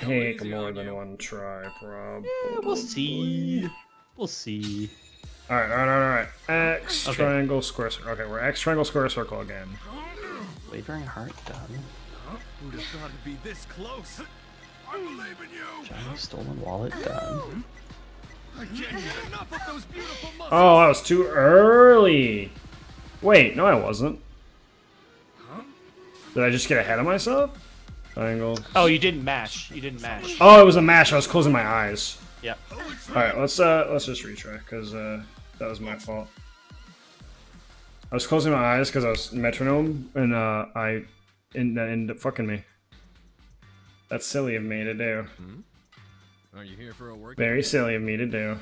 Speaker 1: take more than one try, probably.
Speaker 2: Yeah, we'll see. We'll see.
Speaker 1: Alright. X,
Speaker 2: Okay.
Speaker 1: triangle, square circle. Okay, we're X, triangle, square circle again.
Speaker 2: Wavering Heart done.
Speaker 10: Who'd have thought it'd be this close? I believe in you.
Speaker 2: Shiny Stolen Wallet done.
Speaker 10: I can't get enough of those beautiful muscles.
Speaker 1: Oh, I was too early. Wait, no, I wasn't. Did I just get ahead of myself? Triangle.
Speaker 2: Oh, you didn't mash. You didn't mash.
Speaker 1: Oh, it was a mash. I was closing my eyes.
Speaker 2: Yep.
Speaker 1: All right, let's just retry because that was my fault. I was closing my eyes because I was metronome and that ended up fucking me. That's silly of me to do.
Speaker 10: Are you here for a workout?
Speaker 1: Very silly of me to do.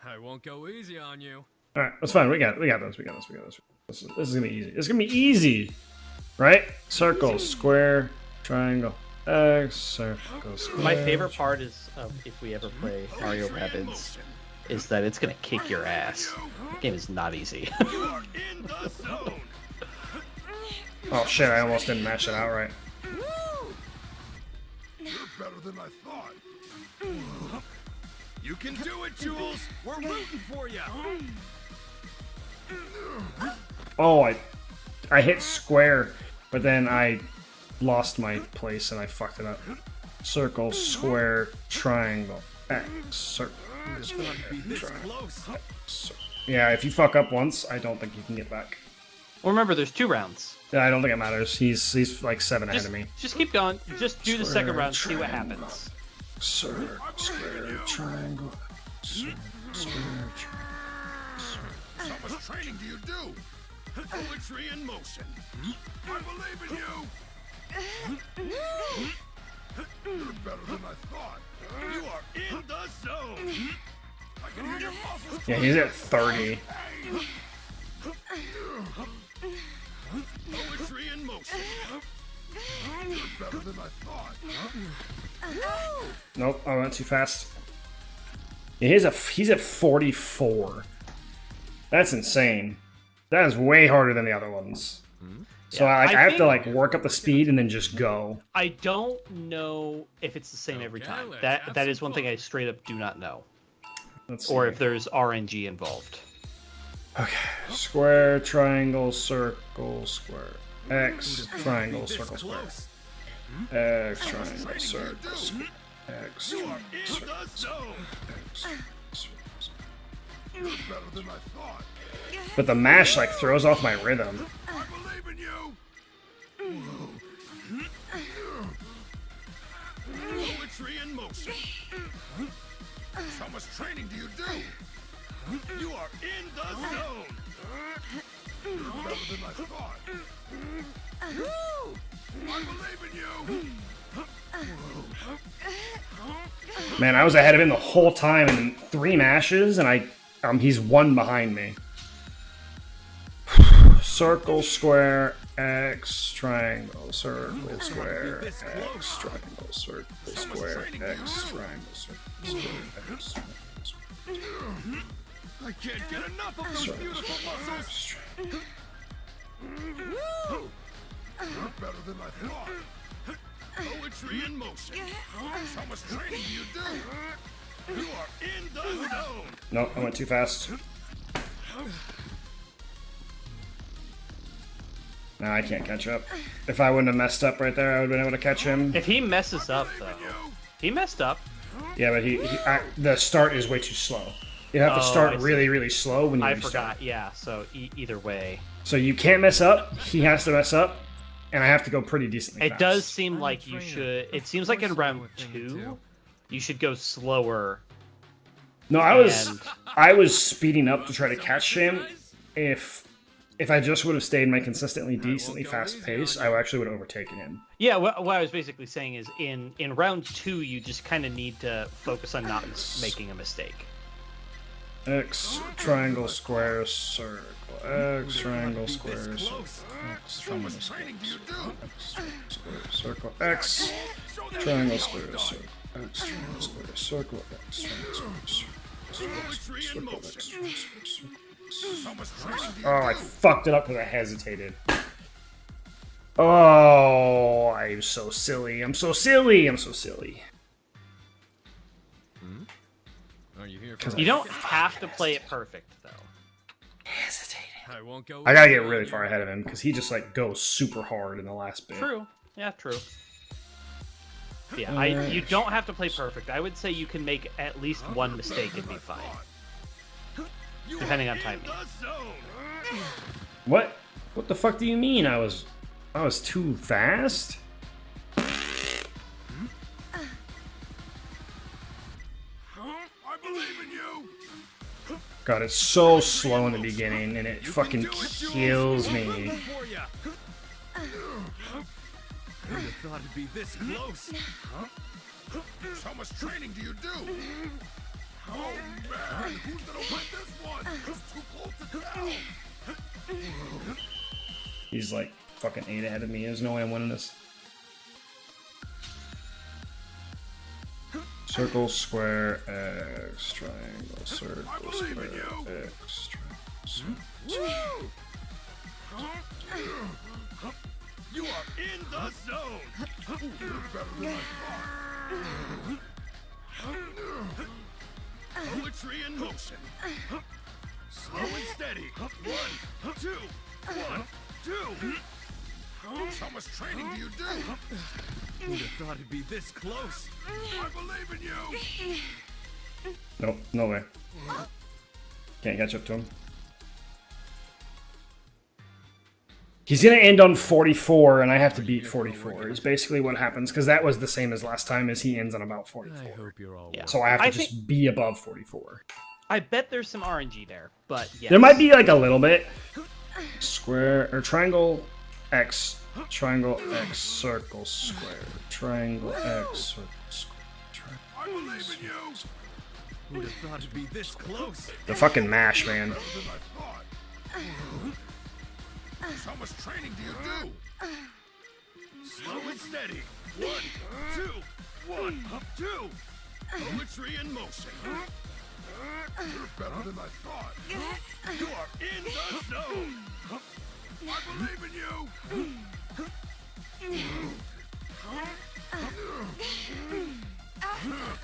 Speaker 10: I won't go easy on you.
Speaker 1: All right, that's fine. We got this. This is gonna be easy. It's gonna be easy, right? Circle, square, triangle, X, circle, square.
Speaker 2: My favorite part is if we ever play Mario Rabbids, is that it's gonna kick your ass. The game is not easy.
Speaker 1: Oh shit! I almost didn't mash it out right.
Speaker 6: You're better than I thought. You can do it, Jules. We're rooting for you.
Speaker 1: Oh, I hit square, but then I lost my place and I fucked it up. Circle, square, triangle, X, circle. Yeah, if you fuck up once, I don't think you can get back.
Speaker 2: Well, remember, there's 2 rounds.
Speaker 1: Yeah, I don't think it matters. He's like 7 ahead of me.
Speaker 2: Just keep going. Just do the second round, see what happens.
Speaker 1: Circle, square, triangle, circle, square,
Speaker 6: How much training do you do? Poetry in motion. I believe in you. You're better than I thought. You are in the zone. I can hear your muscles.
Speaker 1: Yeah, he's at 30.
Speaker 6: Poetry in motion. You're better than I thought.
Speaker 1: Nope, I went too fast. Yeah, he's at 44. That's insane. That is way harder than the other ones. So
Speaker 2: Yeah,
Speaker 1: I
Speaker 2: I
Speaker 1: have to
Speaker 2: think-
Speaker 1: like work up the speed and then just go.
Speaker 2: I don't know if it's the same every time. That is one thing I straight up do not know.
Speaker 1: Let's
Speaker 2: Or
Speaker 1: see.
Speaker 2: if there's RNG involved.
Speaker 1: Okay. Square, triangle, circle, square. X, triangle, circle, square. X, triangle, circle, square. X,
Speaker 6: You are
Speaker 1: triangle,
Speaker 6: in
Speaker 1: circle,
Speaker 6: the zone.
Speaker 1: X,
Speaker 6: You're better than I thought.
Speaker 1: But the mash like throws off my rhythm.
Speaker 6: I believe in you. Poetry in motion. How much training do you do? You are in the zone. You're better than I thought. I believe in you.
Speaker 1: Man, I was ahead of him the whole time and 3 mashes and he's 1 behind me. Circle, square, X, triangle, circle, square, X, triangle, circle, square, X, triangle, circle, square, X, triangle, square.
Speaker 6: I can't get enough of those beautiful muscles. You're better than I thought. Poetry in motion. How much training do you do? You are in the zone.
Speaker 1: No, I went too fast. No, I can't catch up. If I wouldn't have messed up right there, I would have been able to catch him.
Speaker 2: If he messes up, though, he messed up.
Speaker 1: Yeah, but the start is way too slow. You have to start really, really slow when you
Speaker 2: I
Speaker 1: restart.
Speaker 2: forgot. Yeah. So either way,
Speaker 1: So you can't mess up. He has to mess up, and I have to go pretty decently
Speaker 2: it
Speaker 1: fast.
Speaker 2: does seem like you should. It seems like in round 2, you should go slower.
Speaker 1: No, I was speeding up to try to catch him. If I just would have stayed my consistently decently fast pace, I actually would have overtaken him.
Speaker 2: Yeah, what I was basically saying is in round 2, you just kind of need to focus on not making a mistake.
Speaker 1: X, triangle, square, circle. X, triangle, square, circle. X, triangle, square, circle. X, circle. X, triangle, square, circle. X, triangle, square, circle. X, triangle, square, circle. Oh, I fucked it up because I hesitated. Oh, I'm so silly. I'm so silly. I'm so silly.
Speaker 10: Are you here?
Speaker 2: You don't have to play it perfect, though.
Speaker 10: I won't go.
Speaker 1: I gotta get really far ahead of him because he just like goes super hard in the last bit.
Speaker 2: True. Yeah, true. Yeah, you don't have to play perfect. I would say you can make at least 1 mistake and be fine. Depending on timing.
Speaker 1: What? What the fuck do you mean? I was too fast?
Speaker 6: I believe in you.
Speaker 1: God, it's so slow in the beginning, and it fucking kills me.
Speaker 10: Who'd have thought it'd be this close?
Speaker 6: How much training do you do? Oh man, who's gonna win this one? It's too close to tell.
Speaker 1: He's like fucking 8 ahead of me. There's no way I'm winning this. Circle, square, X, triangle, circle, square, X, triangle, circle.
Speaker 6: You are in the zone. You're better than I thought. Poetry in motion. Slow and steady. 1, 2, 1, 2. How much training do you do?
Speaker 10: Who'd have thought it'd be this close?
Speaker 6: I believe in you.
Speaker 1: Nope, no way. Can't catch up to him. He's gonna end on 44, and I have to beat 44. Is basically what happens, because that was the same as last time. Is he ends on about 44?
Speaker 10: I hope you're all
Speaker 1: So I have to just be above 44.
Speaker 2: I bet there's some RNG there, but yes.
Speaker 1: There might be like a little bit. Square or triangle, X, triangle, X, circle, square, triangle, X, circle, square.
Speaker 6: I believe in you.
Speaker 10: Who'd have thought it'd be this close?
Speaker 1: The fucking mash, man.
Speaker 6: How much training do you do? Slow and steady. 1, 2, 1, 2. Poetry in motion. You're better than I thought. You are in the zone. I believe in you.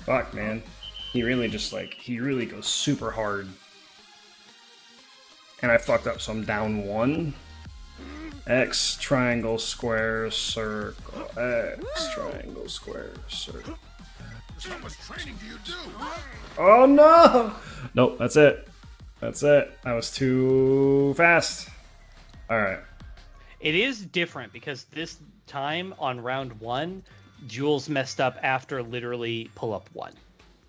Speaker 1: Fuck, man. He really just he really goes super hard. And I fucked up, so I'm down 1. X, triangle, square, circle. X, triangle, square, circle.
Speaker 6: How much training do you do?
Speaker 1: Oh no! Nope, that's it. That's it. I was too fast. Alright.
Speaker 2: It is different because this time on round 1, Jules messed up after literally pull-up 1.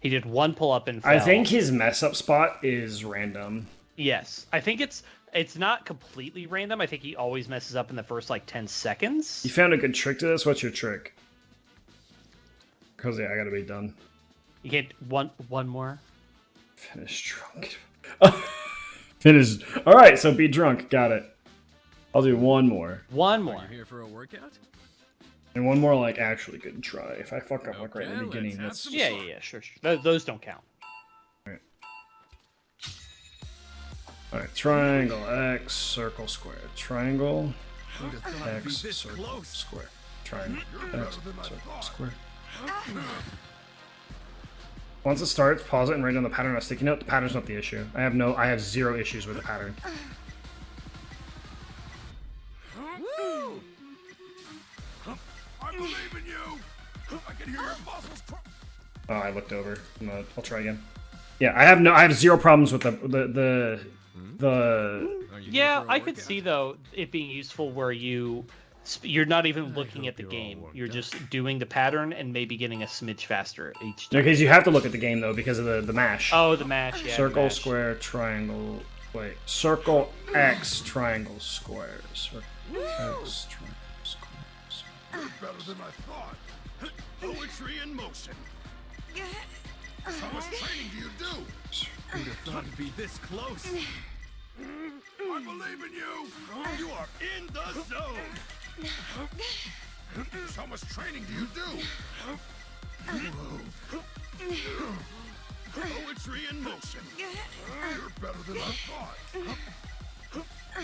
Speaker 2: He did 1 pull-up and fell.
Speaker 1: I think his mess-up spot is random.
Speaker 2: Yes. I think it's not completely random. I think he always messes up in the first, 10 seconds.
Speaker 1: You found a good trick to this? What's your trick? Because, yeah, I gotta be done.
Speaker 2: You get one more?
Speaker 1: Finish drunk. Finish. Alright, so be drunk. Got it. I'll do 1 more.
Speaker 2: 1 more.
Speaker 10: Are you here for a workout?
Speaker 1: And 1 more, actually good try. If I fuck up, right in the beginning, that's...
Speaker 2: Yeah, sure. Those don't count.
Speaker 1: Alright, triangle, X, circle, square. Triangle, X, circle, square. Triangle, X, circle, square. Once it starts, pause it and write down the pattern on a sticky note. The pattern's not the issue. I have 0 issues with the pattern.
Speaker 6: Woo! I believe in you. I can hear your muscles.
Speaker 1: Oh, I looked over. I'll try again. Yeah, I have 0 problems with the
Speaker 2: Yeah, I could see though it being useful where you're not even looking at the game. You're just doing the pattern and maybe getting a smidge faster each time.
Speaker 1: Because you have to look at the game though because of the mash.
Speaker 2: Oh, the mash. Yeah.
Speaker 1: Circle, square, triangle. Wait, circle, X, triangle, square. Circle, X, triangle, square.
Speaker 6: You're better than I thought. Poetry in motion. How much training do you do?
Speaker 10: Who'd have thought it'd be this close?
Speaker 6: I believe in you. You are in the zone. How much training do you do? Poetry in motion. You're better than I thought.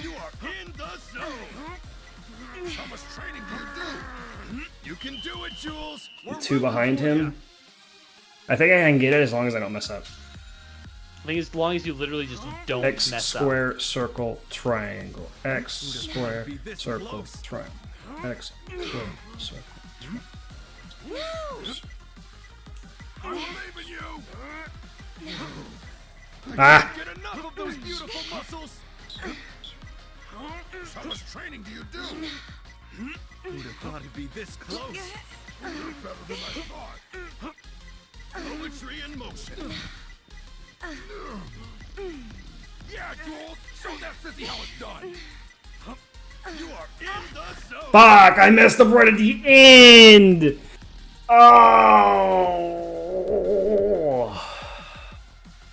Speaker 6: You are in the zone. How much training do you do?
Speaker 10: You can do it, Jules.
Speaker 1: The 2 behind him. I think I can get it as long as I don't mess up.
Speaker 2: I think as long as you literally just don't
Speaker 1: X
Speaker 2: mess
Speaker 1: square,
Speaker 2: up.
Speaker 1: circle, triangle. X square, circle, triangle. X square, circle, triangle.
Speaker 6: I believe in you.
Speaker 1: Ah!
Speaker 6: Get enough of those beautiful muscles. How much training do you do?
Speaker 10: Who'd have thought it'd be this close?
Speaker 6: You're better than I thought. Poetry in motion. Yeah, Jules, show that sissy how it's done. You are in the zone.
Speaker 1: Fuck! I messed up right at the end. Oh!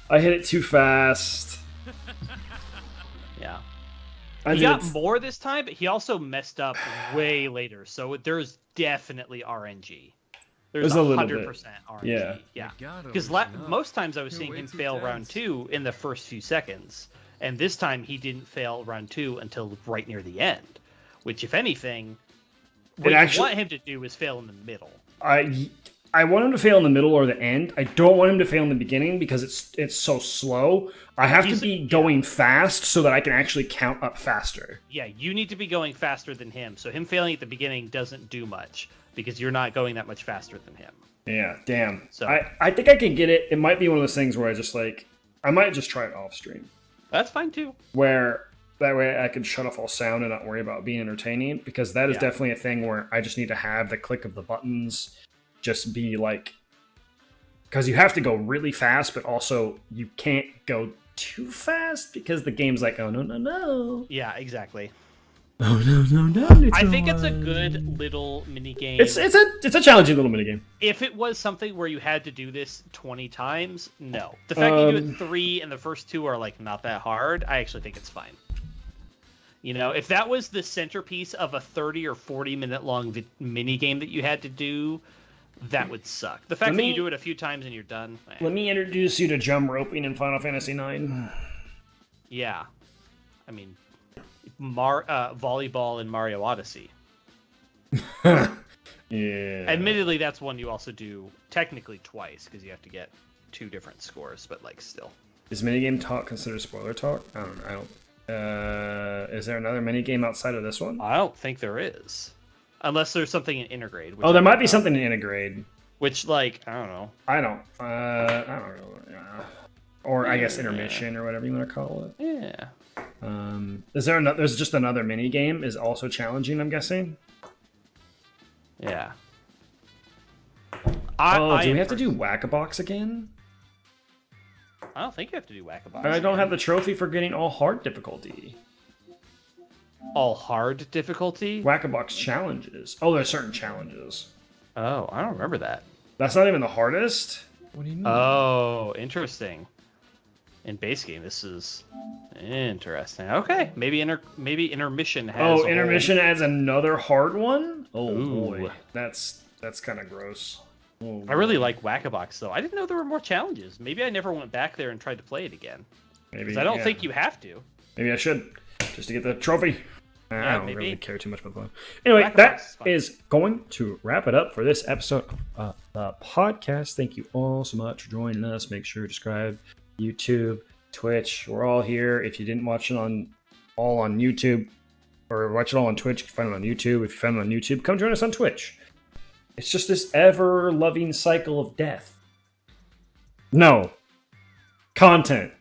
Speaker 1: I hit it too fast.
Speaker 2: Yeah.
Speaker 1: I
Speaker 2: He
Speaker 1: did
Speaker 2: got
Speaker 1: it-
Speaker 2: more this time, but he also messed up way later. So there's definitely RNG. There's
Speaker 1: a little
Speaker 2: 100%
Speaker 1: bit.
Speaker 2: RNG.
Speaker 1: Yeah.
Speaker 2: Because most times I was seeing him fail round 2 in the first few seconds, and this time he didn't fail round 2 until right near the end. Which, if anything, what you want him to do is fail in the middle.
Speaker 1: I want him to fail in the middle or the end. I don't want him to fail in the beginning because it's so slow. I have to be going fast so that I can actually count up faster.
Speaker 2: Yeah, you need to be going faster than him. So him failing at the beginning doesn't do much because you're not going that much faster than him.
Speaker 1: Yeah, damn.
Speaker 2: So
Speaker 1: I think I can get it. It might be one of those things where I might just try it off stream.
Speaker 2: That's fine too.
Speaker 1: Where that way I can shut off all sound and not worry about being entertaining, because that is definitely a thing where I just need to have the click of the buttons just be because you have to go really fast, but also you can't go too fast because the game's like, oh no.
Speaker 2: Yeah, exactly.
Speaker 1: Oh no.
Speaker 2: I think it's a good little mini game.
Speaker 1: It's a challenging little mini game.
Speaker 2: If it was something where you had to do this 20 times, no. The fact you do it 3 and the first 2 are not that hard, I actually think it's fine. You know, if that was the centerpiece of a 30 or 40 minute long mini game that you had to do, that would suck. The fact that you do it a few times and you're done.
Speaker 1: Let me introduce you to jump roping in Final Fantasy IX.
Speaker 2: Yeah. I mean, volleyball in Mario Odyssey.
Speaker 1: Yeah.
Speaker 2: Admittedly, that's one you also do technically twice because you have to get 2 different scores, but like still.
Speaker 1: Is minigame talk considered spoiler talk? I don't. Is there another minigame outside of this one?
Speaker 2: I don't think there is, unless there's something in Intergrade.
Speaker 1: Oh, there might be something in Intergrade.
Speaker 2: Which, like, I don't know.
Speaker 1: I don't really. Or I guess intermission or whatever you want to call it.
Speaker 2: Yeah.
Speaker 1: Is there another? There's just another minigame is also challenging. I'm guessing.
Speaker 2: Yeah.
Speaker 1: Do we have to do Whack-a-Box again?
Speaker 2: I don't think you have to do Whack-a-Box.
Speaker 1: I don't have the trophy for getting all hard difficulty.
Speaker 2: All hard difficulty?
Speaker 1: Whack-a-Box challenges. Oh, there's certain challenges.
Speaker 2: Oh, I don't remember that.
Speaker 1: That's not even the hardest? What do you mean?
Speaker 2: Oh, interesting. In base game, this is interesting. Okay, maybe intermission has.
Speaker 1: Oh, intermission adds another hard one? Oh
Speaker 2: Ooh.
Speaker 1: boy, that's kind of gross. Oh,
Speaker 2: I really like Whack-a-Box though. I didn't know there were more challenges. Maybe I never went back there and tried to play it again.
Speaker 1: Maybe
Speaker 2: I don't think you have to.
Speaker 1: Maybe I should, just to get the trophy. I don't
Speaker 2: maybe.
Speaker 1: really care too much about the one. Anyway, that is going to wrap it up for this episode of the podcast. Thank you all so much for joining us. Make sure to subscribe. YouTube, Twitch, we're all here. If you didn't watch it all on YouTube, or watch it all on Twitch, you can find it on YouTube. If you find it on YouTube, come join us on Twitch. It's just this ever-loving cycle of death. No. Content.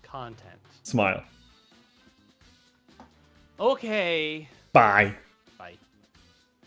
Speaker 2: Content.
Speaker 1: Smile.
Speaker 2: Okay.
Speaker 1: Bye.